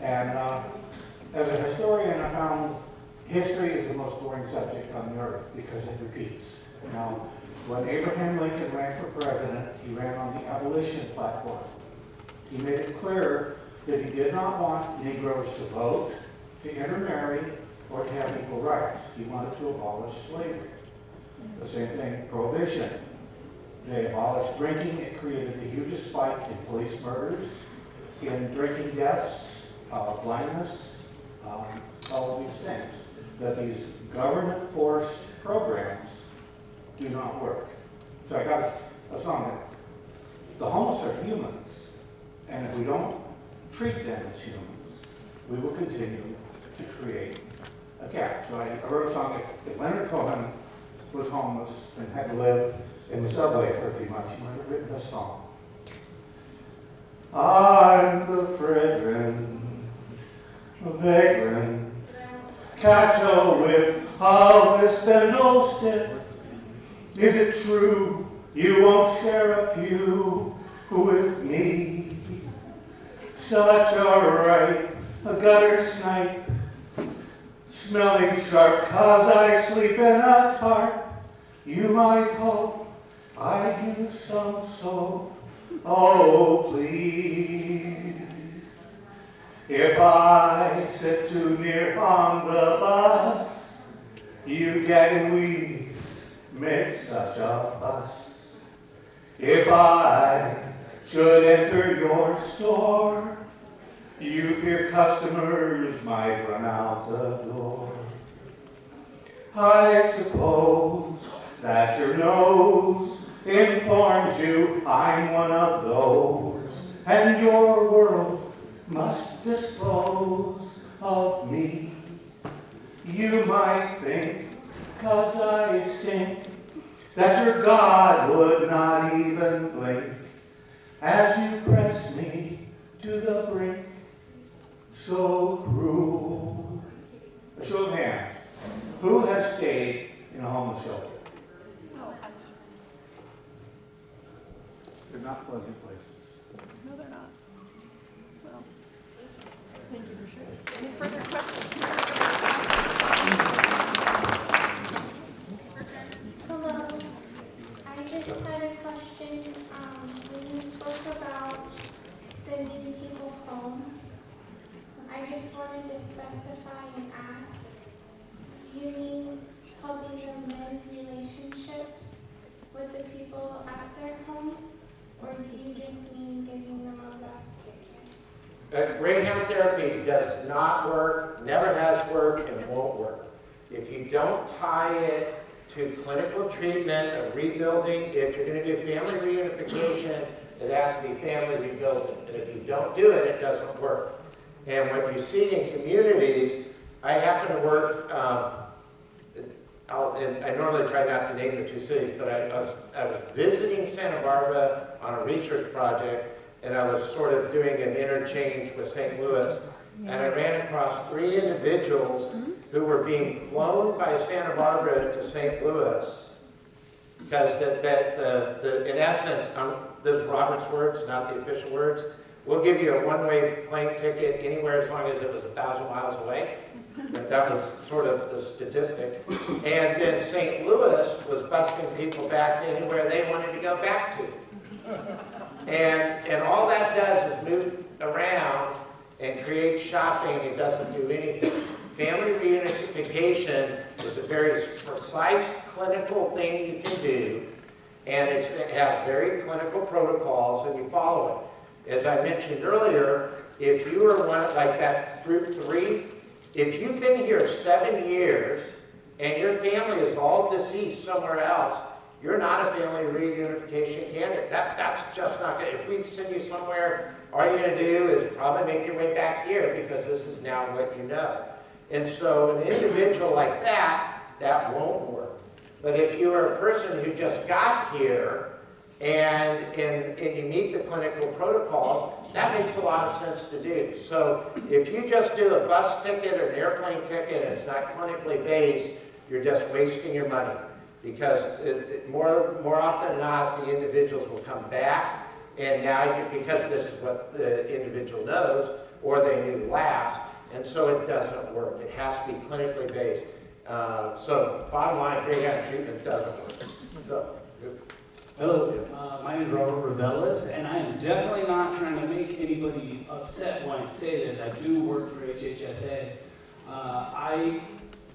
And as a historian, I found history is the most boring subject on the earth because it repeats. Now, when Abraham Lincoln ran for president, he ran on the abolition platform. He made it clear that he did not want Negroes to vote, to intermarry, or to have equal rights. He wanted to abolish slavery. The same thing, prohibition. They abolished drinking. It created the hugest spike in police murders, in drinking deaths, blindness, all of these things. That these government-forced programs do not work. So I got a song that the homeless are humans, and if we don't treat them as humans, we will continue to create a gap. So I wrote a song, if Leonard Cohen was homeless and had to live in the subway for a few months, he might have written this song. I'm the fragrant, vagrant, catch a whiff of this bendo stiff. Is it true you won't share a pew with me? Such a right, a gutter snipe, smelling sharp 'cause I sleep in a tarp. You might hope I do some soap, oh please. If I sit too near on the bus, you gag and wheeze, make such a fuss. If I should enter your store, you fear customers might run out the door. I suppose that your nose informs you I'm one of those, and your world must dispose of me. You might think, 'cause I stink, that your God would not even blink as you press me to the brink. So cruel. A show of hands. Who has stayed in a homeless shelter? They're not pleasant places. No, they're not. Well, thank you for sharing. Any further questions? Hello, I just had a question. When you spoke about sending people home, I just wanted to specify and ask, do you mean helping them mend relationships with the people at their home? Or do you just mean giving them a bus ticket? Greyhound therapy does not work, never has worked, and won't work. If you don't tie it to clinical treatment of rebuilding, if you're going to do family reunification, it has to be family rebuilding. And if you don't do it, it doesn't work. And what you see in communities, I happen to work, and I normally try not to name the two cities, but I was visiting Santa Barbara on a research project, and I was sort of doing an interchange with St. Louis, and I ran across 3 individuals who were being flown by Santa Barbara to St. Louis, because in essence, those Robert's words, not the official words, we'll give you a one-way plane ticket anywhere as long as it was 1,000 miles away. That was sort of the statistic. And then St. Louis was busing people back to anywhere they wanted to go back to. And all that does is move around and create shopping. It doesn't do anything. Family reunification is a very precise clinical thing you can do, and it has very clinical protocols, and you follow it. As I mentioned earlier, if you are one like that group 3, if you've been here 7 years and your family is all deceased somewhere else, you're not a family reunification candidate. That's just not good. If we send you somewhere, all you're going to do is probably make your way back here because this is now what you know. And so an individual like that won't work. But if you are a person who just got here and you meet the clinical protocols, that makes a lot of sense to do. So if you just do a bus ticket or an airplane ticket and it's not clinically based, you're just wasting your money. Because more often than not, the individuals will come back, and now because this is what the individual knows, or they knew last, and so it doesn't work. It has to be clinically based. So bottom line, Greyhound treatment doesn't work. So. Hello, my name is Robert Marbut, and I am definitely not trying to make anybody upset when I say this. I do work for HHSA. I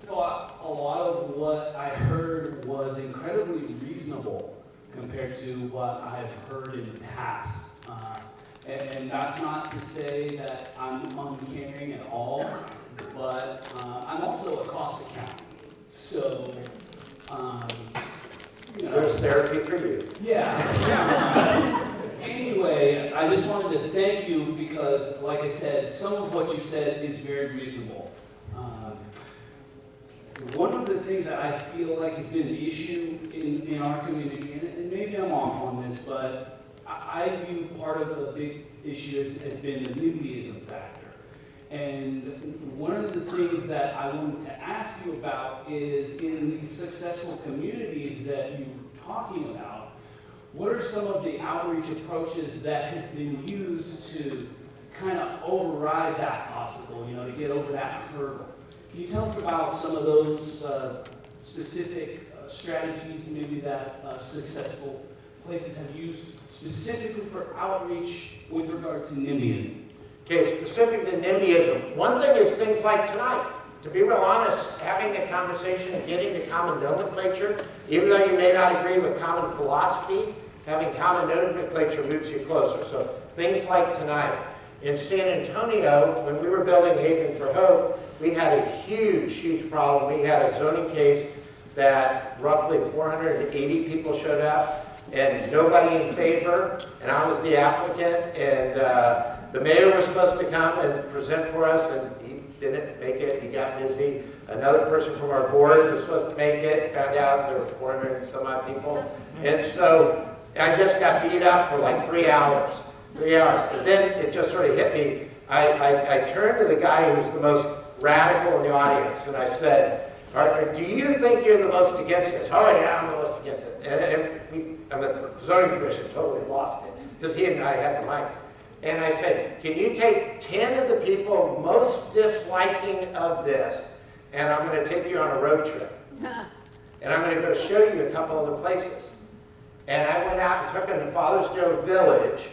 thought a lot of what I heard was incredibly reasonable compared to what I've heard in the past. And that's not to say that I'm uncaring at all, but I'm also a cost accountant. So, you know, there's therapy for you. Yeah. Anyway, I just wanted to thank you because, like I said, some of what you said is very reasonable. One of the things that I feel like has been an issue in our community, and maybe I'm off on this, but I view part of the big issue has been the NIMBYism factor. And one of the things that I wanted to ask you about is in these successful communities that you were talking about, what are some of the outreach approaches that have been used to kind of override that obstacle, you know, to get over that hurdle? Can you tell us about some of those specific strategies maybe that successful places have used specifically for outreach with regard to NIMBYism? Okay, specific to NIMBYism, one thing is things like tonight. To be real honest, having a conversation and getting to common nomenclature, even though you may not agree with common philosophy, having common nomenclature moves you closer. So things like tonight. In San Antonio, when we were building Haven for Hope, we had a huge problem. We had a zoning case that roughly 480 people showed up and nobody in favor, and I was the applicant, and the mayor was supposed to come and present for us, and he didn't make it. He got busy. Another person from our board was supposed to make it, found out there were 400 and some odd people. And so I just got beat up for like 3 hours. 3 hours. But then it just sort of hit me. I turned to the guy who was the most radical in the audience, and I said, do you think you're the most against this? Oh, yeah, I'm the most against it. And the zoning commission totally lost it, because he and I had the mics. And I said, can you take 10 of the people most disliking of this, and I'm going to take you on a road trip. And I'm going to go show you a couple other places. And I went out and took him to Father's Joe Village,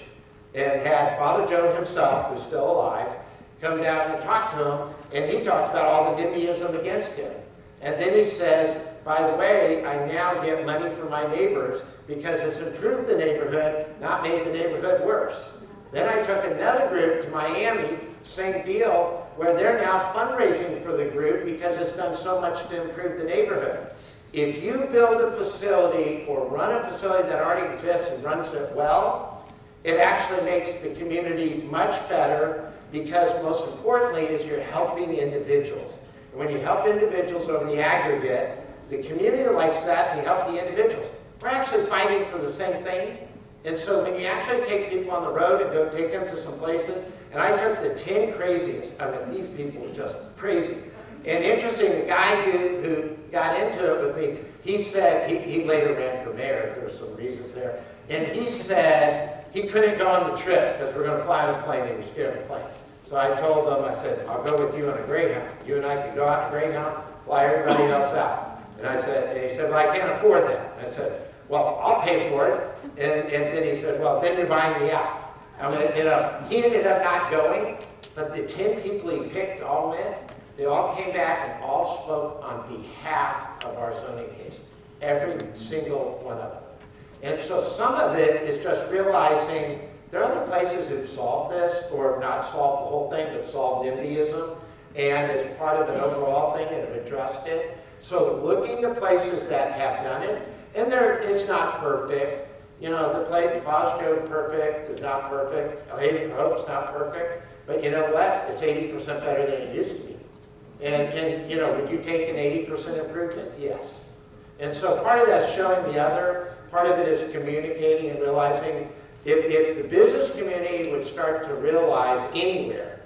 and had Father Joe himself, who's still alive, come down and talk to him, and he talked about all the NIMBYism against him. And then he says, by the way, I now get money from my neighbors because it's improved the neighborhood, not made the neighborhood worse. Then I took another group to Miami, same deal, where they're now fundraising for the group because it's done so much to improve the neighborhood. If you build a facility or run a facility that already exists and runs it well, it actually makes the community much better because most importantly is you're helping individuals. And when you help individuals over the aggregate, the community likes that and you help the individuals. We're actually fighting for the same thing. And so when you actually take people on the road and go take them to some places, and I took the 10 craziest, I mean, these people were just crazy. And interesting, the guy who got into it with me, he said, he later ran for mayor, there were some reasons there, and he said he couldn't go on the trip because we're going to fly on a plane and he was scared of the plane. So I told him, I said, I'll go with you on a Greyhound. You and I can go out in a Greyhound, fly everybody else out. And I said, and he said, well, I can't afford that. And I said, well, I'll pay for it. And then he said, well, then you're buying me out. I mean, you know, he ended up not going, but the 10 people he picked all went. They all came back and all spoke on behalf of our zoning case. Every single one of them. And so some of it is just realizing there are other places who've solved this, or not solved the whole thing, but solved NIMBYism, and as part of an overall thing and have addressed it. So looking to places that have done it, And it's not perfect. You know, the plate in Fosco perfect is not perfect. Haven for Hope's not perfect. But you know what? It's 80% better than it used to be. And you know, would you take an 80% improvement? Yes. And so part of that's showing the other, part of it is communicating and realizing if the business community would start to realize anywhere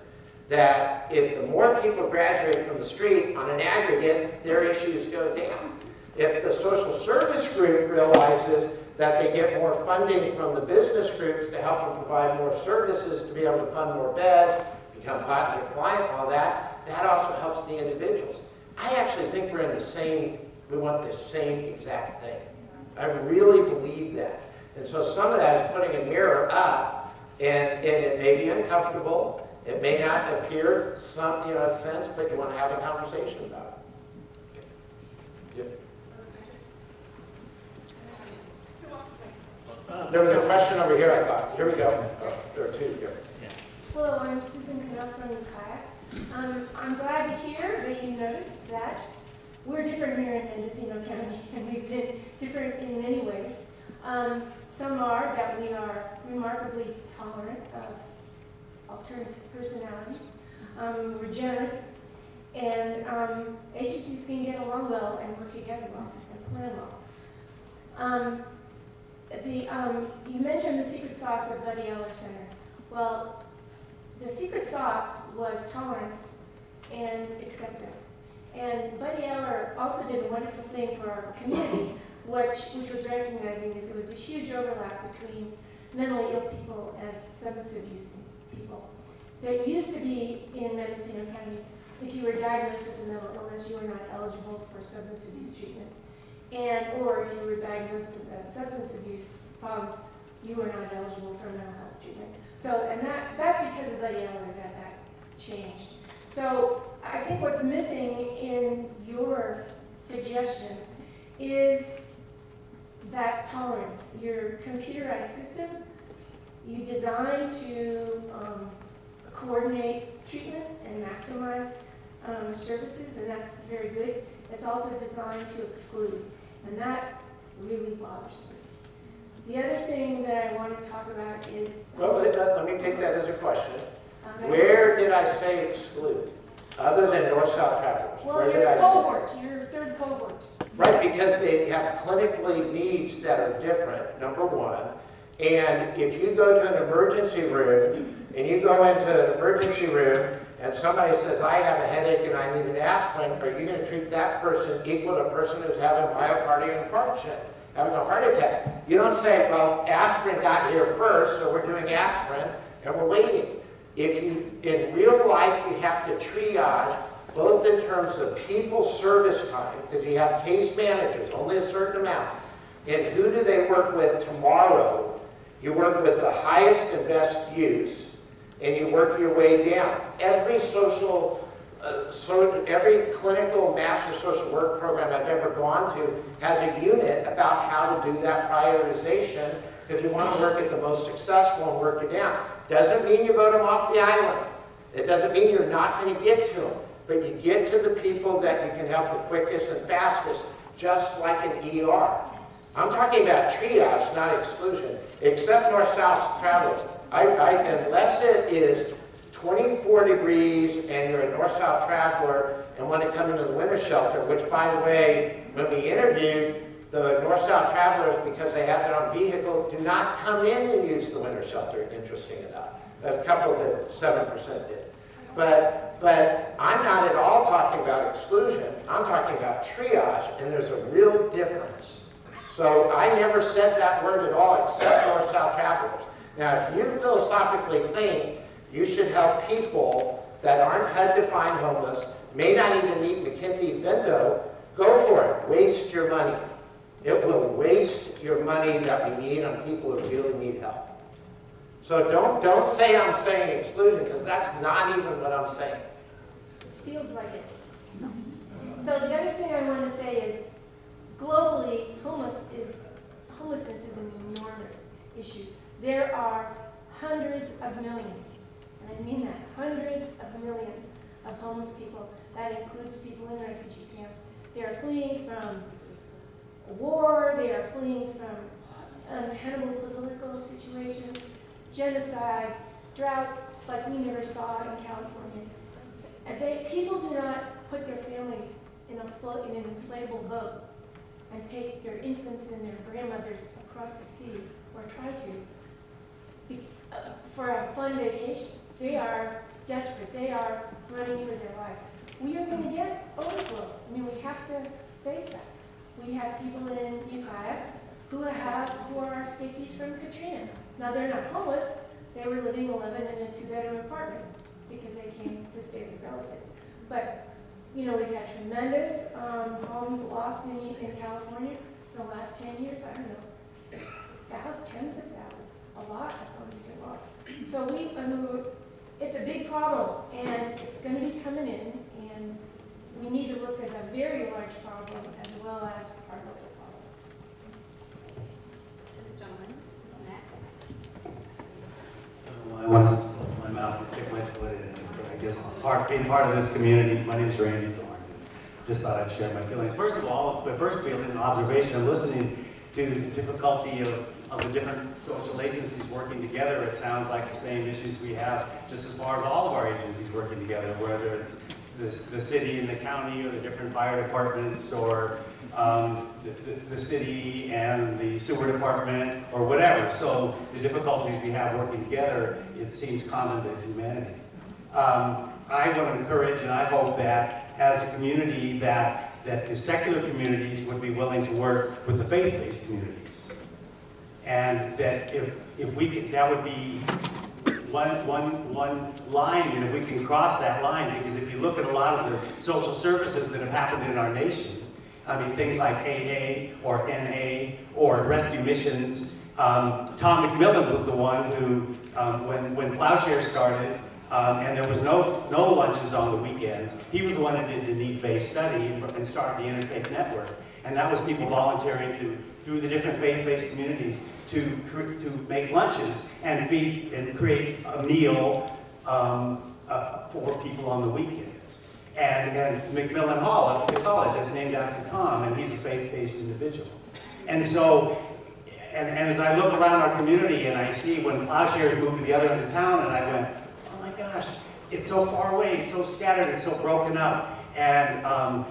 that if the more people graduate from the street on an aggregate, their issues go down. If the social service group realizes that they get more funding from the business groups to help them provide more services, to be able to fund more beds, become project compliant, all that, that also helps the individuals. I actually think we're in the same, we want the same exact thing. I really believe that. And so some of that is putting a mirror up, and it may be uncomfortable, it may not appear some, you know, sense, but you want to have a conversation about it. Yep. There was a question over here, I thought. Here we go. Oh, there are two here. Hello, I'm Susan Canuck from Ukiah. I'm glad to hear that you noticed that we're different here in Mendocino County, and we've been different in many ways. Some are that we are remarkably tolerant of alternative personalities. We're generous, and agencies can get along well and work together well and plan well. You mentioned the secret sauce of Buddy Eller Center. Well, the secret sauce was tolerance and acceptance. And Buddy Eller also did a wonderful thing for our community, which was recognizing that there was a huge overlap between mentally ill people and substance abuse people. There used to be in Mendocino County, if you were diagnosed with a mental illness, you were not eligible for substance abuse treatment. Or if you were diagnosed with a substance abuse problem, you were not eligible for mental health treatment. So, and that's because of Buddy Eller that changed. So I think what's missing in your suggestions is that tolerance. Your computerized system, you design to coordinate treatment and maximize services, and that's very good. It's also designed to exclude, and that really bothers me. The other thing that I want to talk about is... Well, let me take that as a question. Where did I say exclude? Other than north-south travelers? Well, where did I cohort, your third cohort. Right, because they have clinically needs that are different, number one. And if you go to an emergency room, and you go into an emergency room, and somebody says, I have a headache and I need an aspirin, are you going to treat that person equal to a person who's having myocardial infarction, having a heart attack? You don't say, well, aspirin got here first, so we're doing aspirin, and we're waiting. In real life, you have to triage, both in terms of people's service time, because you have case managers, only a certain amount, and who do they work with tomorrow? You work with the highest and best use, and you work your way down. Every every clinical master social work program I've ever gone to has a unit about how to do that prioritization, because you want to work at the most successful and work it down. Doesn't mean you vote them off the island. It doesn't mean you're not going to get to them, but you get to the people that you can help the quickest and fastest, just like an ER. I'm talking about triage, not exclusion, except north-south travelers. Unless it is 24 degrees and you're a north-south traveler and want to come into the winter shelter, which, by the way, when we interviewed the north-south travelers, because they have their own vehicle, do not come in and use the winter shelter, interesting enough. A couple did, 7% did. But I'm not at all talking about exclusion. I'm talking about triage, and there's a real difference. So I never said that word at all, except north-south travelers. Now, if you philosophically think you should help people that aren't HUD-defined homeless, may not even meet McKinsey-Vento, go for it. Waste your money. It will waste your money that we need on people who really need help. So don't say I'm saying exclusion, because that's not even what I'm saying. Feels like it. So the other thing I want to say is, globally, homelessness is an enormous issue. There are hundreds of millions, and I mean that, hundreds of millions of homeless people. That includes people in refugee camps. They are fleeing from war, they are fleeing from untenable political situations, genocide, droughts like we never saw in California. And people do not put their families in an inflatable boat and take their infants and their grandmothers across the sea, or try to, for a fun vacation. They are desperate. They are running for their lives. We are going to get overflow. I mean, we have to face that. We have people in Ukiah who are escapees from Katrina. Now, they're not homeless. They were living 11 in a 2-bedroom apartment because they came to stay with relatives. But, you know, we've had tremendous homes lost in California in the last 10 years. I don't know, tens of thousands. A lot of homes have been lost. So it's a big problem, and it's going to be coming in, and we need to look at a very large problem as well as our local problem. This gentleman is next. I want to open my mouth and stick my foot in it. I guess being part of this community, my name's Randy Thorne. Just thought I'd share my feelings. First of all, my first feeling and observation, I'm listening to the difficulty of the different social agencies working together. It sounds like the same issues we have just as far as all of our agencies working together, whether it's the city and the county, or the different fire departments, or the city and the sewer department, or whatever. So the difficulties we have working together, it seems common to humanity. I want to encourage, and I hope that as a community, that the secular communities would be willing to work with the faith-based communities. And that if we could, that would be one line, and if we can cross that line, because if you look at a lot of the social services that have happened in our nation, I mean, things like AA or NA or rescue missions, Tom McMillan was the one who, when Plowshare started, and there was no lunches on the weekends, he was the one that did the need-based study and started the Interfaith Network. And that was people volunteering through the different faith-based communities to make lunches and feed and create a meal for people on the weekends. And McMillan Hall up at the college, that's named after Tom, and he's a faith-based individual. And so, and as I look around our community and I see when Plowshares moved to the other end of town, and I went, oh my gosh, it's so far away, it's so scattered, it's so broken up. And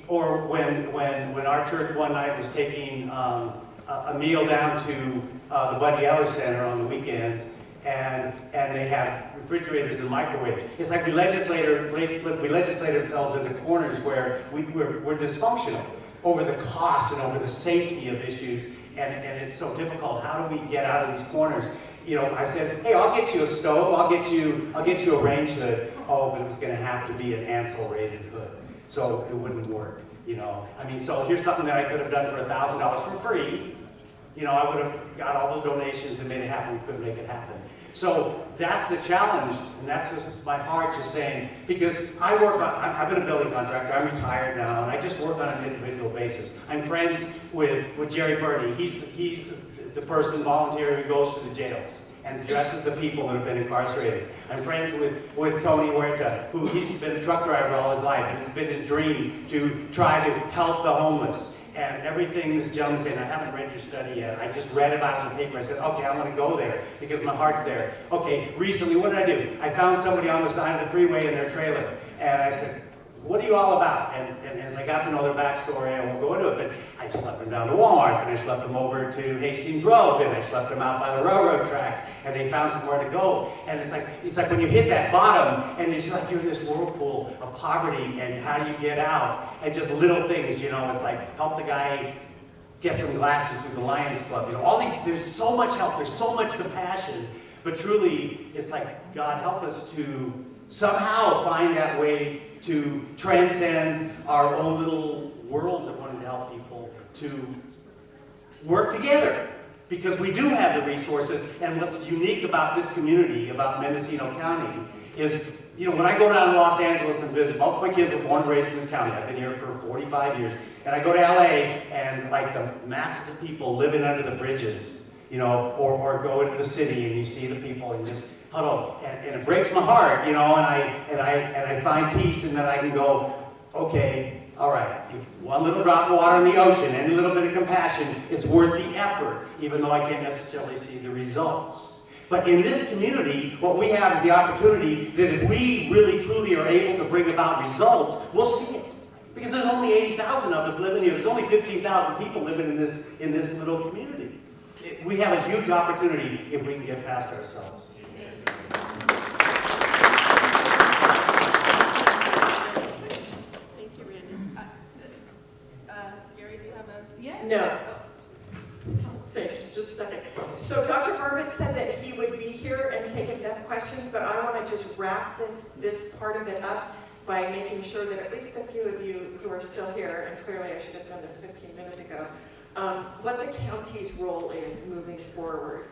or when our church one night was taking a meal down to the Buddy Eller Center on the weekends, and they had refrigerators and microwaves. It's like we legislate ourselves into corners where we're dysfunctional over the cost and over the safety of issues, and it's so difficult. How do we get out of these corners? You know, I said, hey, I'll get you a stove, I'll get you a range hood. Oh, but it was going to have to be an Ansel rated hood, so it wouldn't work. You know, I mean, so here's something that I could have done for $1,000 for free. You know, I would have got all those donations and made it happen. We couldn't make it happen. So that's the challenge, and that's just my heart just saying, because I've been a building contractor, I'm retired now, and I just work on an individual basis. I'm friends with Jerry Birdie. He's the person, volunteer, who goes to the jails and dresses the people that have been incarcerated. I'm friends with Tony Huerta, who he's been a truck driver all his life, and it's been his dream to try to help the homeless. And everything this gentleman said, I haven't read your study yet, I just read about it in the paper. I said, okay, I want to go there because my heart's there. Okay, recently, what did I do? I found somebody on the side of the freeway in their trailer, and I said, what are you all about? And as I got to know their backstory, I won't go into it, but I slept them down to Walmart, and I slept them over to Hastings Road, and I slept them out by the railroad tracks, and they found somewhere to go. And it's like when you hit that bottom, and it's like you're in this whirlpool of poverty, and how do you get out? And just little things, you know, it's like help the guy get some glasses with the Lions Club. You know, all these, there's so much help, there's so much compassion, but truly, it's like, God help us to somehow find that way to transcend our own little worlds of wanting to help people, to work together, because we do have the resources. And what's unique about this community, about Mendocino County, is, you know, when I go down to Los Angeles and visit, both of my kids were born and raised in this county. I've been here for 45 years. And I go to LA, and like the masses of people living under the bridges, you know, or go into the city and you see the people and just huddle, and it breaks my heart, you know, and I find peace, and then I can go, okay, all right, if one little drop of water in the ocean, any little bit of compassion, it's worth the effort, even though I can't necessarily see the results. But in this community, what we have is the opportunity that if we really truly are able to bring about results, we'll see it. Because there's only 80,000 of us living here. There's only 15,000 people living in this little community. We have a huge opportunity if we can get past ourselves. Thank you, Randy. Gary, do you have a? Yes? No. Say, just a second. So Dr. Marbut said that he would be here and take enough questions, but I want to just wrap this part of it up by making sure that at least a few of you who are still here, and clearly I should have done this 15 minutes ago, what the county's role is moving forward.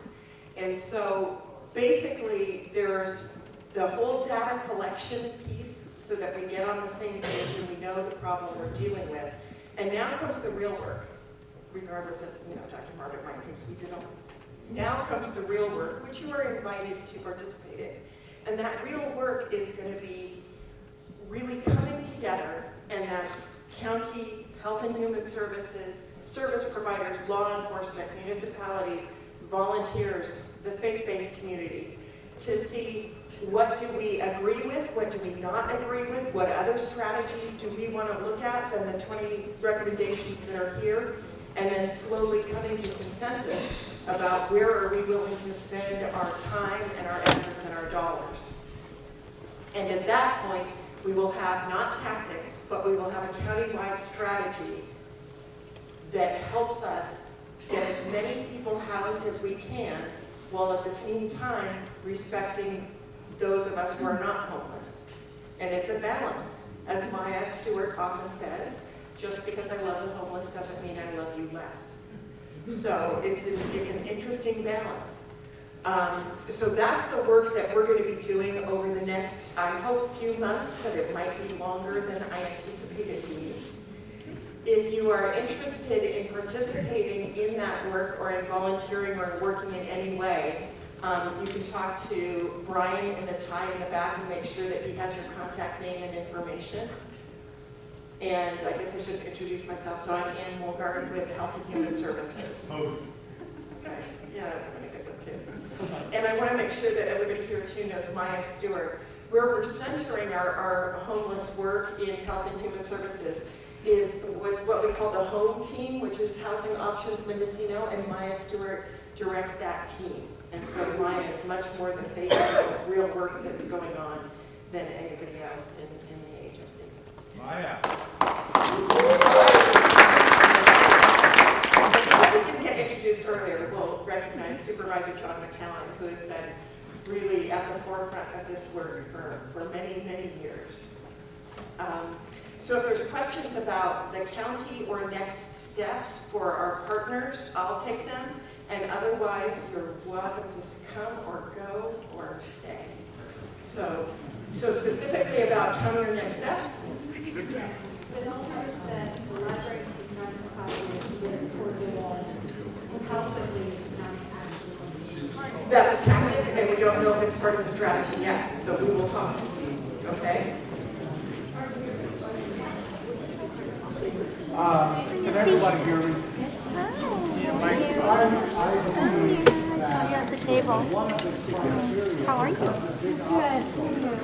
And so basically there's the whole data collection piece so that we get on the same page and we know the problem we're dealing with. And now comes the real work, regardless of, Dr. Marbut might think he did all. Now comes the real work, which you are invited to participate in. And that real work is going to be really coming together, and that's county, health and human services, service providers, law enforcement, municipalities, volunteers, the faith-based community, to see what do we agree with, what do we not agree with, what other strategies do we want to look at than the 20 recommendations that are here, and then slowly coming to consensus about where are we willing to spend our time and our efforts and our dollars. And at that point, we will have not tactics, but we will have a countywide strategy that helps us get as many people housed as we can, while at the same time respecting those of us who are not homeless. And it's a balance. As Maya Stewart often says, just because I love the homeless doesn't mean I love you less. So it's an interesting balance. So that's the work that we're going to be doing over the next, I hope, few months, but it might be longer than I anticipated being. If you are interested in participating in that work or in volunteering or working in any way, you can talk to Brian in the tie in the back and make sure that he has your contact name and information. And I guess I should introduce myself. So I'm Ann Mulgard with Health and Human Services. Okay, yeah, I'm going to get them too. And I want to make sure that everybody here too knows Maya Stewart. Where we're centering our homeless work in Health and Human Services is what we call the home team, which is Housing Options Mendocino, and Maya Stewart directs that team. And so Maya is much more the face of the real work that's going on than anybody else in the agency. Maya. We didn't get introduced earlier. We'll recognize Supervisor John McCowan, who has been really at the forefront of this work for many, many years. So if there's questions about the county or next steps for our partners, I'll take them. And otherwise, you're welcome to come or go or stay. So specifically about county or next steps? Yes. The donors said the library is trying to populate to get it for the wall. And how quickly is not actually. That's a tactic, and we don't know if it's part of the strategy yet. So we will talk. Okay? Can everybody hear me? I saw you at the table. How are you? Good.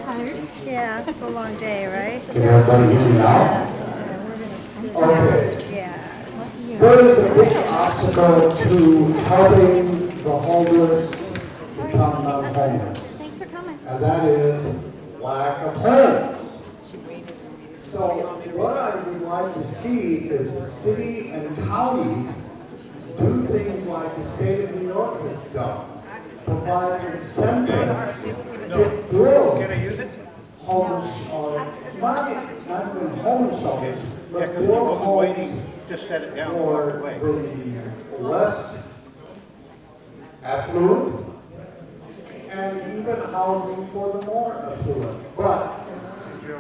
Tired? Yeah, it's a long day, right? Can everybody hear me now? Okay. Yeah. What is a big obstacle to helping the homeless become non-homeless? Thanks for coming. And that is lack of homes. So what I would like to see is the city and county do things like the state of New York has done. Provide incentives to build homes, or not even home shelters, but build homes Just set it down. for the less affluent and even housing for the more affluent. But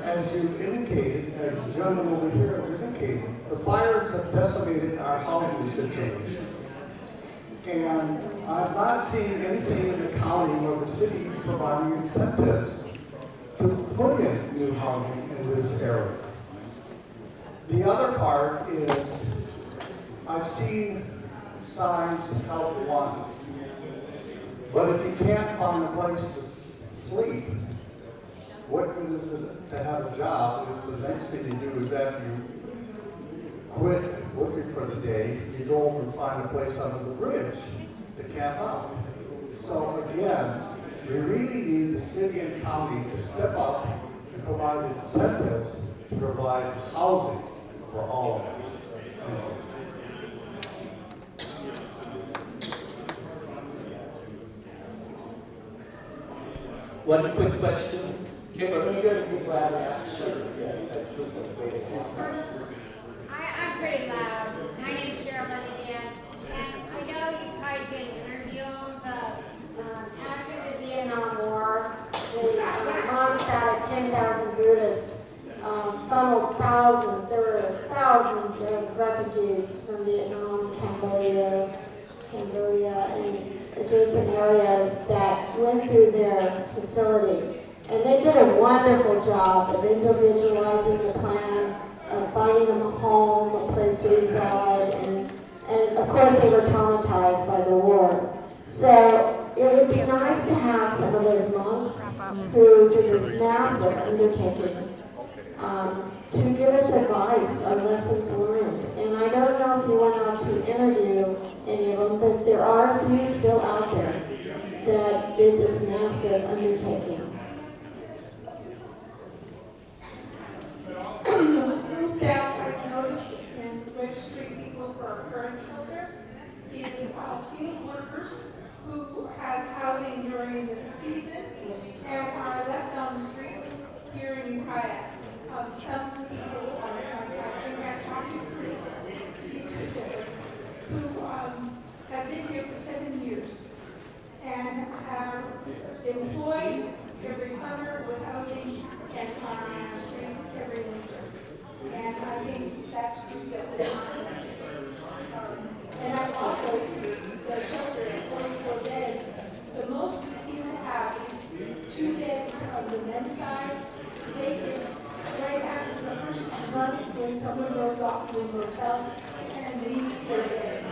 as you indicated, as the gentleman over here has indicated, the fires have decimated our housing situation. And I'm not seeing anything in the county or the city providing incentives to put in new housing in this area. The other part is, I've seen signs help one, but if you can't find a place to sleep, what good is it to have a job if the next thing you do is after you quit working for the day, you go over and find a place under the bridge to camp out. So again, we really need the city and county to step up and provide incentives to provide housing for all of us. One quick question. Can you go to people out and ask? I'm pretty loud. My name is Cheryl Monahan, and I know you probably didn't interview him, but after the Vietnam War, the Mondstadt 10,000 Buddhists funneled thousands. There were thousands of refugees from Vietnam, Cambodia, and adjacent areas that went through their facility. And they did a wonderful job of individualizing the plan, of finding them a home, a place to reside, and of course they were traumatized by the war. So it would be nice to have some of those monks who did this massive undertaking to give us advice on lessons learned. And I don't know if you went out to interview any of them, but there are a few still out there that did this massive undertaking. That I've noticed in registering people for our current shelter is field workers who have housing during the season and are left on the streets here in Ukiah. Some people are, I think I've talked to three, to be specific, who have been here for 7 years and are employed every summer with housing and are on the streets every winter. And I think that's proof that we're and I've also, the shelter at 44 beds, the most we seem to have is 2 beds on the men's side, vacant right after the first month when someone goes off to a motel and leaves their bed.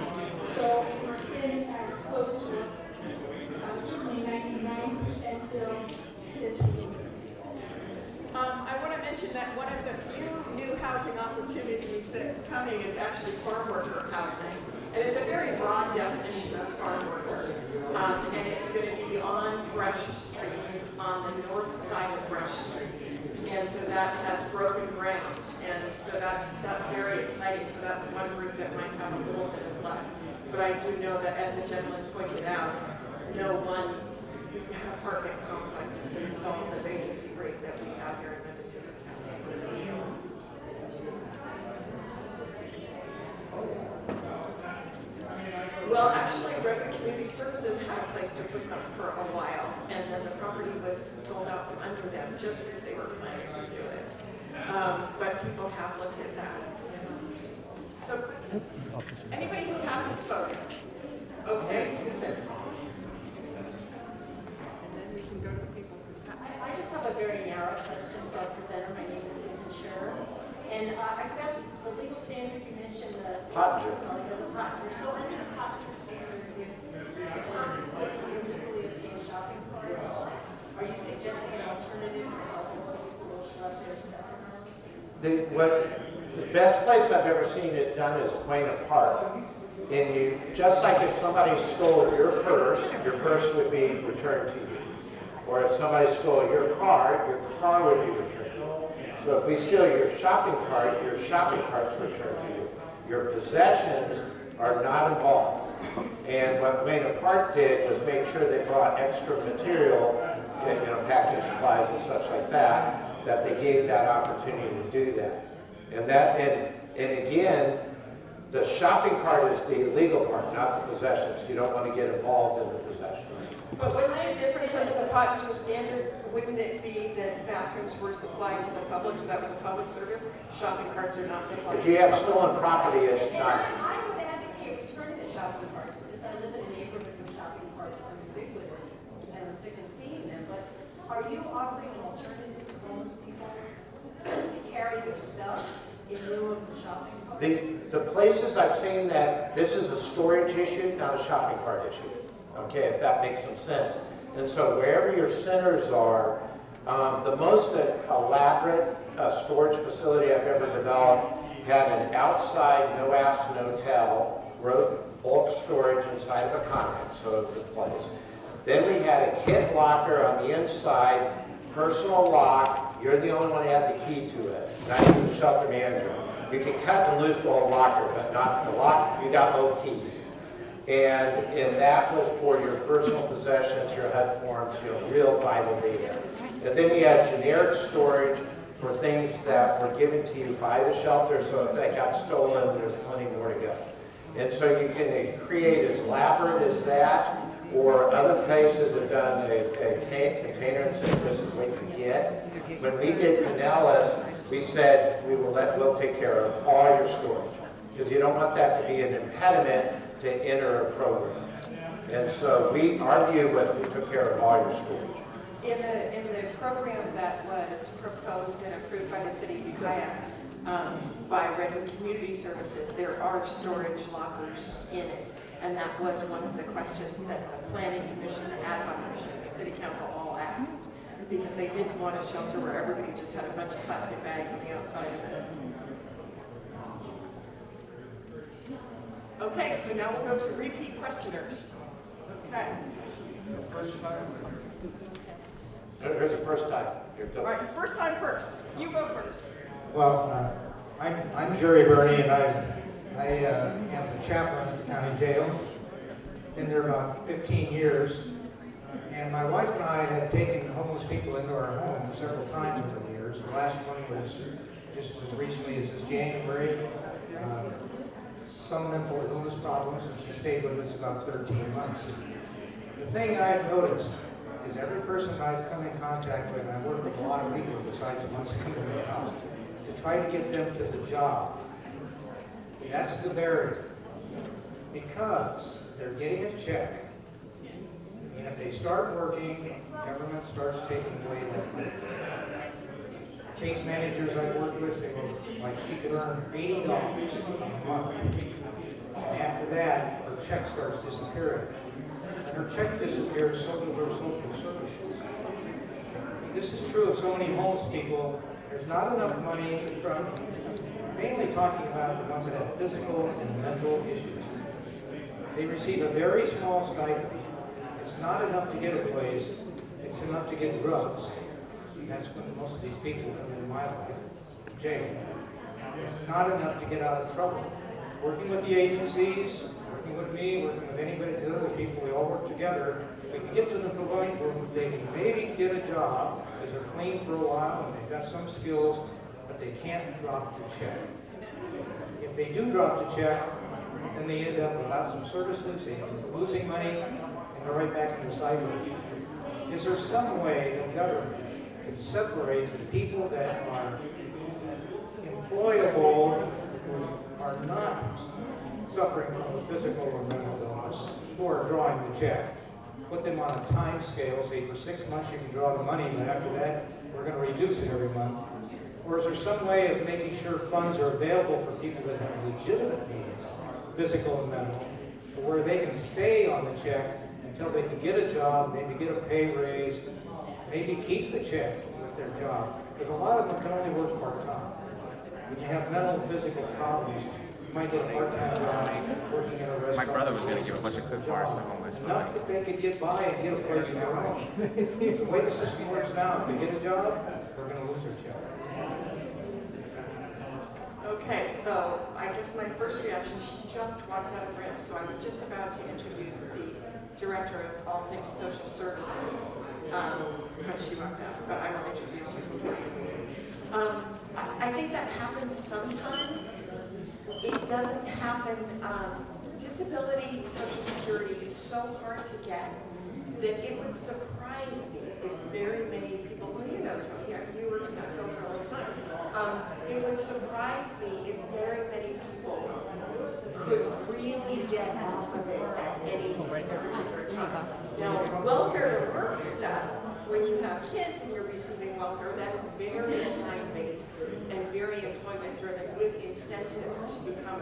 So it's been as close to certainly 99% filled since we moved. I want to mention that one of the few new housing opportunities that's coming is actually farm worker housing. And it's a very broad definition of farm worker. And it's going to be on Brush Street, on the north side of Brush Street. And so that has broken ground. And so that's very exciting. So that's one group that might have a little bit of luck. But I do know that, as the gentleman pointed out, no one apartment complex is going to solve the vacancy rate that we have here in Mendocino County. Well, actually, Redwood Community Services had a place to put them for a while, and then the property was sold out from under them just as they were planning to do it. But people have looked at that. So, anybody who hasn't spoken? Okay, Susan. I just have a very narrow question for our presenter. My name is Susan Scherer. And I forgot the legal standard you mentioned, the Pottinger. The Pottinger. So under the Pottinger standard, if you confiscate the illegally obtained shopping carts, are you suggesting an alternative for helping people who left their stuff The best place I've ever seen it done is Buena Park. And you, just like if somebody stole your purse would be returned to you. Or if somebody stole your car would be returned. So if we steal your shopping cart's returned to you. Your possessions are not involved. And what Buena Park did was make sure they brought extra material, packaging supplies and such like that, that they gave that opportunity to do that. And again, the shopping cart is the illegal part, not the possessions. You don't want to get involved in the possessions. But wouldn't the difference under the Pottinger standard, wouldn't it be that bathrooms were supplied to the public, so that was a public service? Shopping carts are not supplied. If you have stolen property, it's not. I would advocate returning the shopping carts because I live in a neighborhood where shopping carts are ubiquitous and I'm sick of seeing them. But are you offering an alternative to homeless people to carry their stuff in lieu of the shopping? The places I've seen that, this is a storage issue, not a shopping cart issue. Okay, if that makes some sense. And so wherever your centers are, the most elaborate storage facility I've ever developed had an outside, no-ass, no-tell, bulk storage inside of a convent, so it was a place. Then we had a kit locker on the inside, personal lock. You're the only one who had the key to it, not even the shelter manager. You could cut and lose the whole locker, but not the lock. You got both keys. And that was for your personal possessions, your HUD forms, real vital data. And then you had generic storage for things that were given to you by the shelter, so if they got stolen, there's plenty more to go. And so you can create as elaborate as that, or other places have done a container and said, this is what you get. When we did Pinellas, we said, we'll take care of all your storage, because you don't want that to be an impediment to enter a program. And so our view was we took care of all your storage. In the program that was proposed and approved by the city of Ukiah, by Redwood Community Services, there are storage lockers in it. And that was one of the questions that the Planning Commission, the Ad hoc Commission, and the City Council all asked, because they didn't want a shelter where everybody just had a bunch of plastic bags on the outside of it. Okay, so now we'll go to repeat questioners. Okay. First time. There's a first time. All right, first time first. You go first. Well, I'm Jerry Burney, and I am the chaplain at the county jail. Been there about 15 years. And my wife and I have taken homeless people into our home several times over the years. The last one was just as recently as this January. Some mental illness problems, and she stayed with us about 13 months. The thing I've noticed is every person I've come in contact with, and I work with a lot of people besides once people in the house, to try to get them to the job. That's the barrier. Because they're getting a check. And if they start working, government starts taking away that money. Case managers I work with, they go, like she could earn $80 a month. And after that, her check starts disappearing. And her check disappears, so do her social services. This is true of so many homeless people. There's not enough money from, mainly talking about the ones that have physical and mental issues. They receive a very small stipend. It's not enough to get a place, it's enough to get drugs. And that's when most of these people come into my life, jail. It's not enough to get out of trouble. Working with the agencies, working with me, working with anybody, the other people, we all work together. We can get to the point where they can maybe get a job, because they're clean for a while and they've got some skills, but they can't drop the check. If they do drop the check, then they end up without some services, they end up losing money, and they're right back in the cycle. Is there some way the government can separate the people that are employable, who are not suffering from a physical or mental illness, who are drawing the check? Put them on a time scale, say for 6 months you can draw the money, but after that, we're going to reduce it every month. Or is there some way of making sure funds are available for people that have legitimate needs, physical and mental, where they can stay on the check until they can get a job, maybe get a pay raise, maybe keep the check with their job? Because a lot of them can only work part-time. When you have mental and physical problems, you might get a part-time job working in a restaurant. My brother was going to give a bunch of clip bars to homeless people. Enough that they could get by and get a place of their own. The way the system works now, if they get a job, they're going to lose their job. Okay, so I guess my first reaction, she just walked out of RIM, so I was just about to introduce the Director of All Things Social Services, but she walked out, but I will introduce you before you. I think that happens sometimes. It doesn't happen. Disability Social Security is so hard to get that it would surprise me if very many people, well, you know, Tony, you were in that field for a long time. It would surprise me if very many people could really get off of it at any particular time. Now, welfare to work stuff When you have kids and you're receiving welfare, that is very time-based and very employment-driven with incentives to become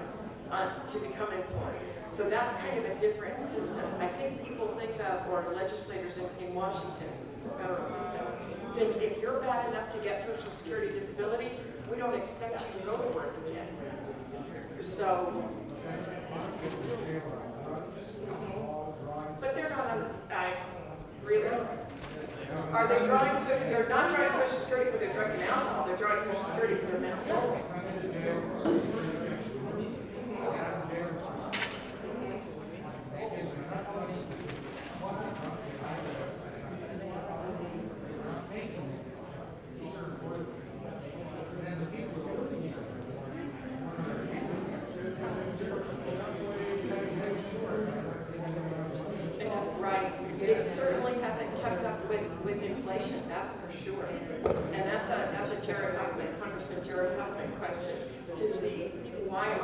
employed. So that's kind of a different system. I think people think of, or legislators in Washington, since it's a federal system, think if you're bad enough to get Social Security disability, we don't expect you to go to work again. So, but they're not on, really? Are they drawing, so they're not drawing Social Security for their drugs and alcohol, they're drawing Social Security for their mental illness. Right. It certainly hasn't kept up with inflation, that's for sure. And that's a Jared Huffman, Congressman Jared Huffman question to see why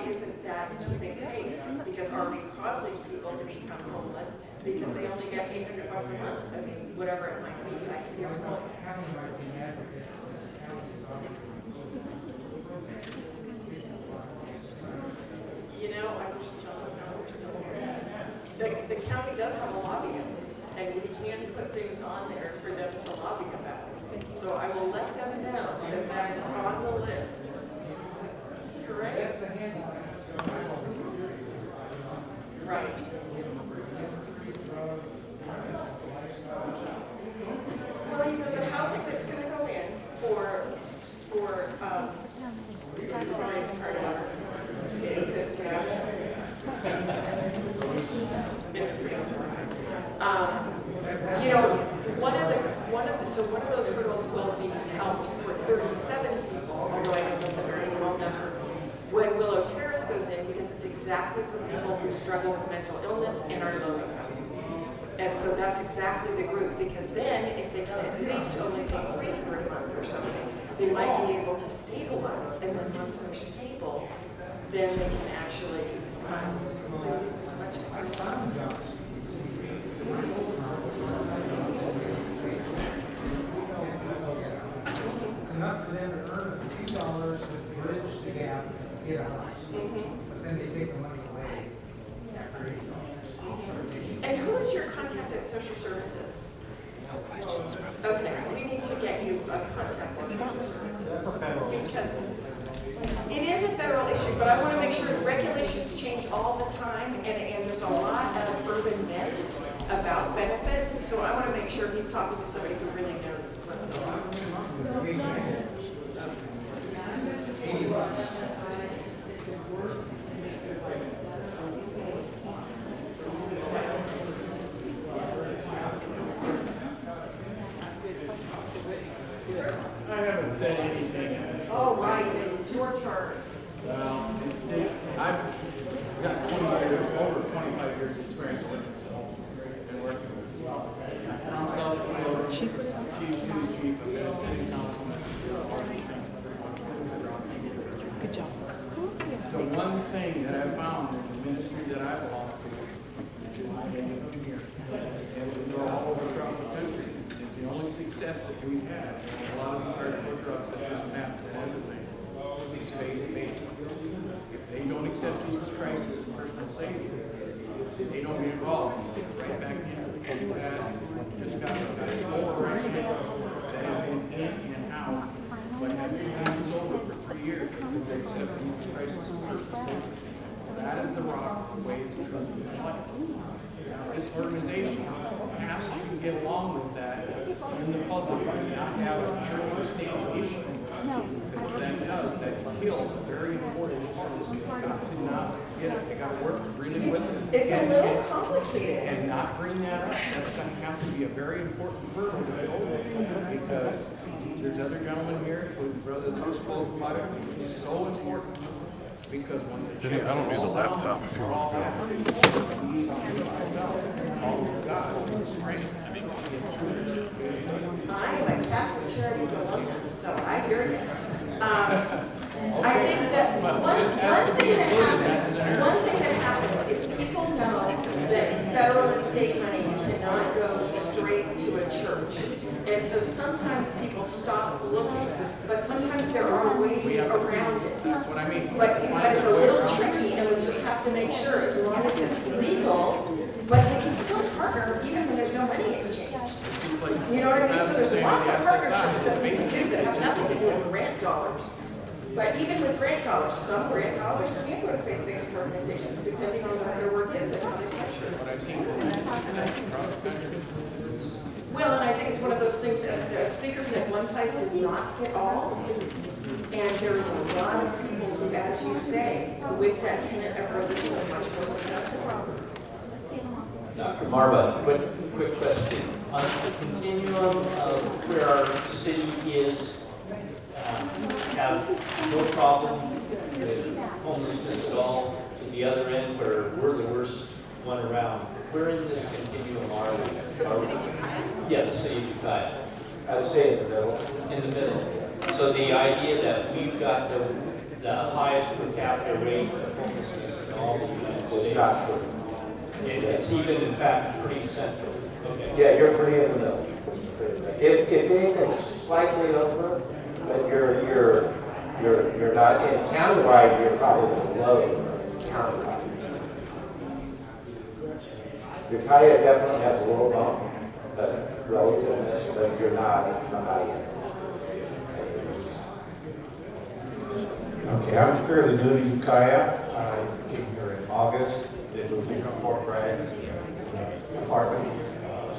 isn't that keeping pace? Because are we causing people to become homeless because they only get $800 a month? I mean, whatever it might be. I see your point. You know, I wish John were still here. The county does have a lobbyist, and we can put things on there for them to lobby about. So I will let them know that that is on the list. Correct? Right. Well, you know, the housing that's going to go in for Brian's card out is that it's pretty you know, one of those hurdles will be helped for 37 people, although I know that's a very small number, when Willow Terrace goes in, because it's exactly for people who struggle with mental illness and are low income. And so that's exactly the group, because then if they can at least only pay $300 a month or something, they might be able to stabilize, and then once they're stable, then they can actually enough for them to earn a few dollars to bridge the gap and get a house. But then they take the money away. And who is your contact at social services? Okay, we need to get you a contact at social services. Because it is a federal issue, but I want to make sure regulations change all the time, and there's a lot of urban myths about benefits, so I want to make sure he's talking to somebody who really knows what's going on. I haven't said anything. Oh, right, it's your turn. Well, I've got 20 years, over 25 years experience with it, so been working with from South Dakota, chief to chief, I've been a city councilman. Good job. The one thing that I found in the ministry that I belong to, and we go all over across the country, it's the only success that we've had. A lot of these hardcore drugs that just map to one thing. These faith-based. If they don't accept Jesus Christ as personal Savior, they don't get involved. They get right back in. People have just got more right now that have been in and out, but have been over for 3 years because they accept Jesus Christ as personal Savior. That is the rock, the way it's true. This organization has to get along with that in the public and not have a church or state issue. Because if that does, that kills very important things. You've got to not get it. You got to work really with it. It's a little complicated. And not bring that up. That's going to have to be a very important hurdle to go with, because there's other gentlemen here with Brother Bruce spoke about it. It's so important. Because when the I don't need the laptop if you want to. I'm a Catholic Charities alumnus, so I hear you. I think that one thing that happens is people know that federal and state money cannot go straight to a church. And so sometimes people stop looking, but sometimes there are ways around it. That's what I mean. But it's a little tricky, and we just have to make sure, as long as it's legal, but they can still partner even when there's no money exchange. You know what I mean? So there's lots of partnerships that we can do that have nothing to do with grant dollars. But even with grant dollars, some grant dollars can go to faith-based organizations, depending on what their work is and how they structure it. What I've seen across the country. Well, and I think it's one of those things, as the speaker said, one size does not fit all. And there's a lot of people who, as you say, with that tenet of religion are much more successful. Dr. Marbut, quick question. On the continuum of where our city is, have no problem with homelessness at all, to the other end where we're the worst one around. Where in this continuum are we? The city of Ukiah? Yeah, the city of Ukiah. I would say in the middle. In the middle. So the idea that we've got the highest per capita rate of homelessness in all the United States. It's not true. It's even, in fact, pretty central. Okay. Yeah, you're pretty in the middle. If anything, slightly over, but you're not in countywide. You're probably below countywide. Ukiah definitely has a little bump, but relativeness, but you're not at the high end. Okay, I'm fairly new to Ukiah. I came here in August. Did moved from Fort Bragg, apartment,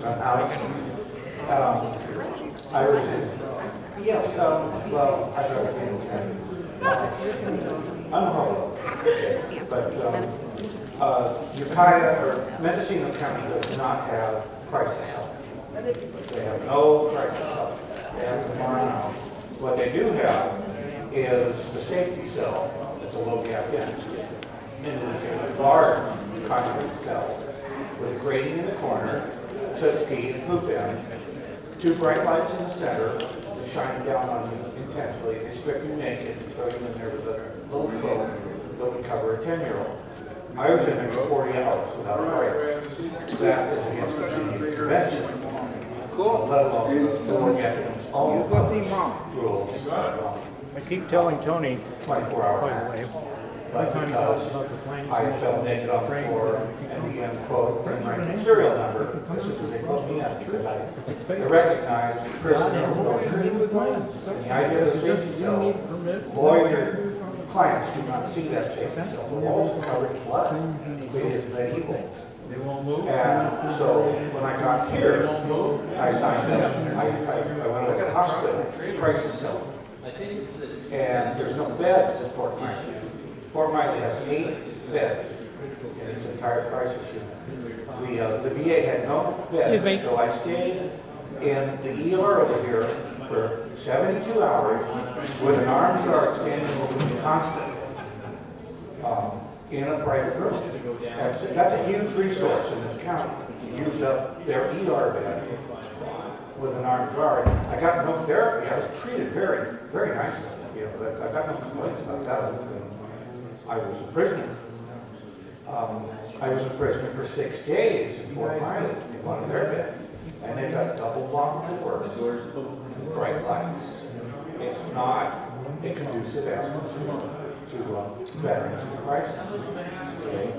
son house. I was in, yes, well, I've never been in 10 months. I'm a hobo. But Ukiah, or Mendocino County does not have crisis help. They have no crisis help. They have to mine out. What they do have is the safety cell at the low gap end. And it's a large concrete cell with a grating in the corner to pee and poop in. 2 bright lights in the center that shine down on you intensely. They strip you naked and throw you in there with a little cloak that would cover a 10-year-old. I was in there for 40 hours without a break. That is against the Geneva Convention. Cool. Let alone the low gap end's own rules. I keep telling Tony, 24-hour max. But because I felt naked on the floor and began to quote my serial number, as soon as they put me in, because I recognize prisoner and the idea of the safety cell, lawyer clients do not see that safety cell. The walls are covered in blood. It is medieval. And so when I got here, I signed up. I went to the hospital, crisis cell. And there's no beds at Fort Miley. Fort Miley has 8 beds in its entire crisis unit. The VA had no beds, so I stayed in the ER over here for 72 hours with an armed guard standing over me constantly in a private room. That's a huge resource in this county. You use up their ER bed with an armed guard. I got no therapy. I was treated very, very nicely. You know, I got no complaints about that. I was a prisoner. I was a prisoner for 6 days in Fort Miley in one of their beds. And they got double block doors, bright lights. It's not a conducive atmosphere to veterans in crisis. Okay.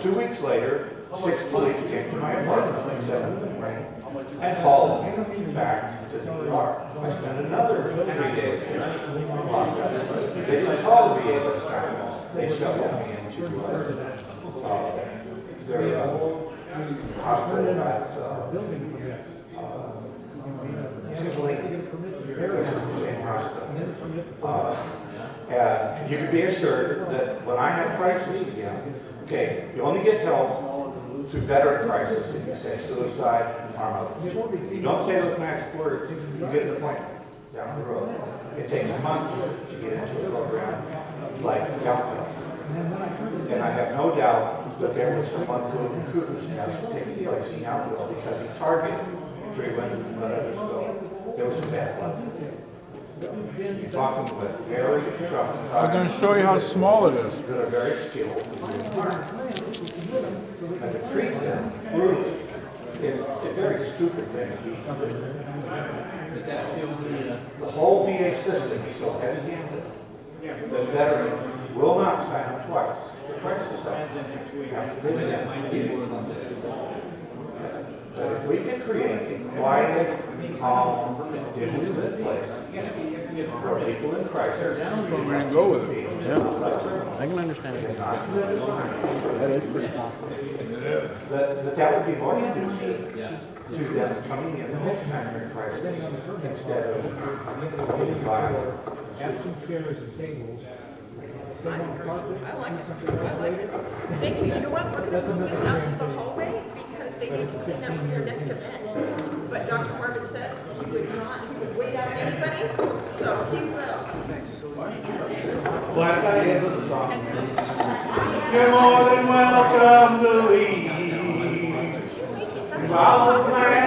2 weeks later, 6 police came to my apartment at 7 in the morning and hauled me back to the ER. I spent another 3 days locked up. They didn't call the VA this time. They shuffled me into their hospital at Simply, which is the same hospital. And you can be assured that when I have crisis again, okay, you only get help through veteran crisis if you say suicide, harm others. If you don't say those magic words, you get an appointment down the road. It takes months to get into a program like Yountville. And I have no doubt that there was some unfluid recruitment tests taking place in Yountville because he targeted 3 women and let others go. There was some bad blood. You're talking with very traumatized. I'm going to show you how small it is. That are very skilled and to treat them brutally is a very stupid thing to be. two-stage system is so heavy-handed that veterans will not sign up twice. Twice the same. We have to live in but if we can create a quiet, calm, dimly lit place for people in crisis, We're going to go with it. Yeah. I can understand it. That is pretty awful. That would be more conducive to them coming in the next time they're in crisis instead of getting violent. Have some chairs and tables. I like it. I like it. Thank you. You know what? We're going to move this out to the hallway because they need to clean up for your next event. But Dr. Marbut said he would wait out anybody, so he will. Well, I got to end with a song. You're more than welcome to leave. Follow my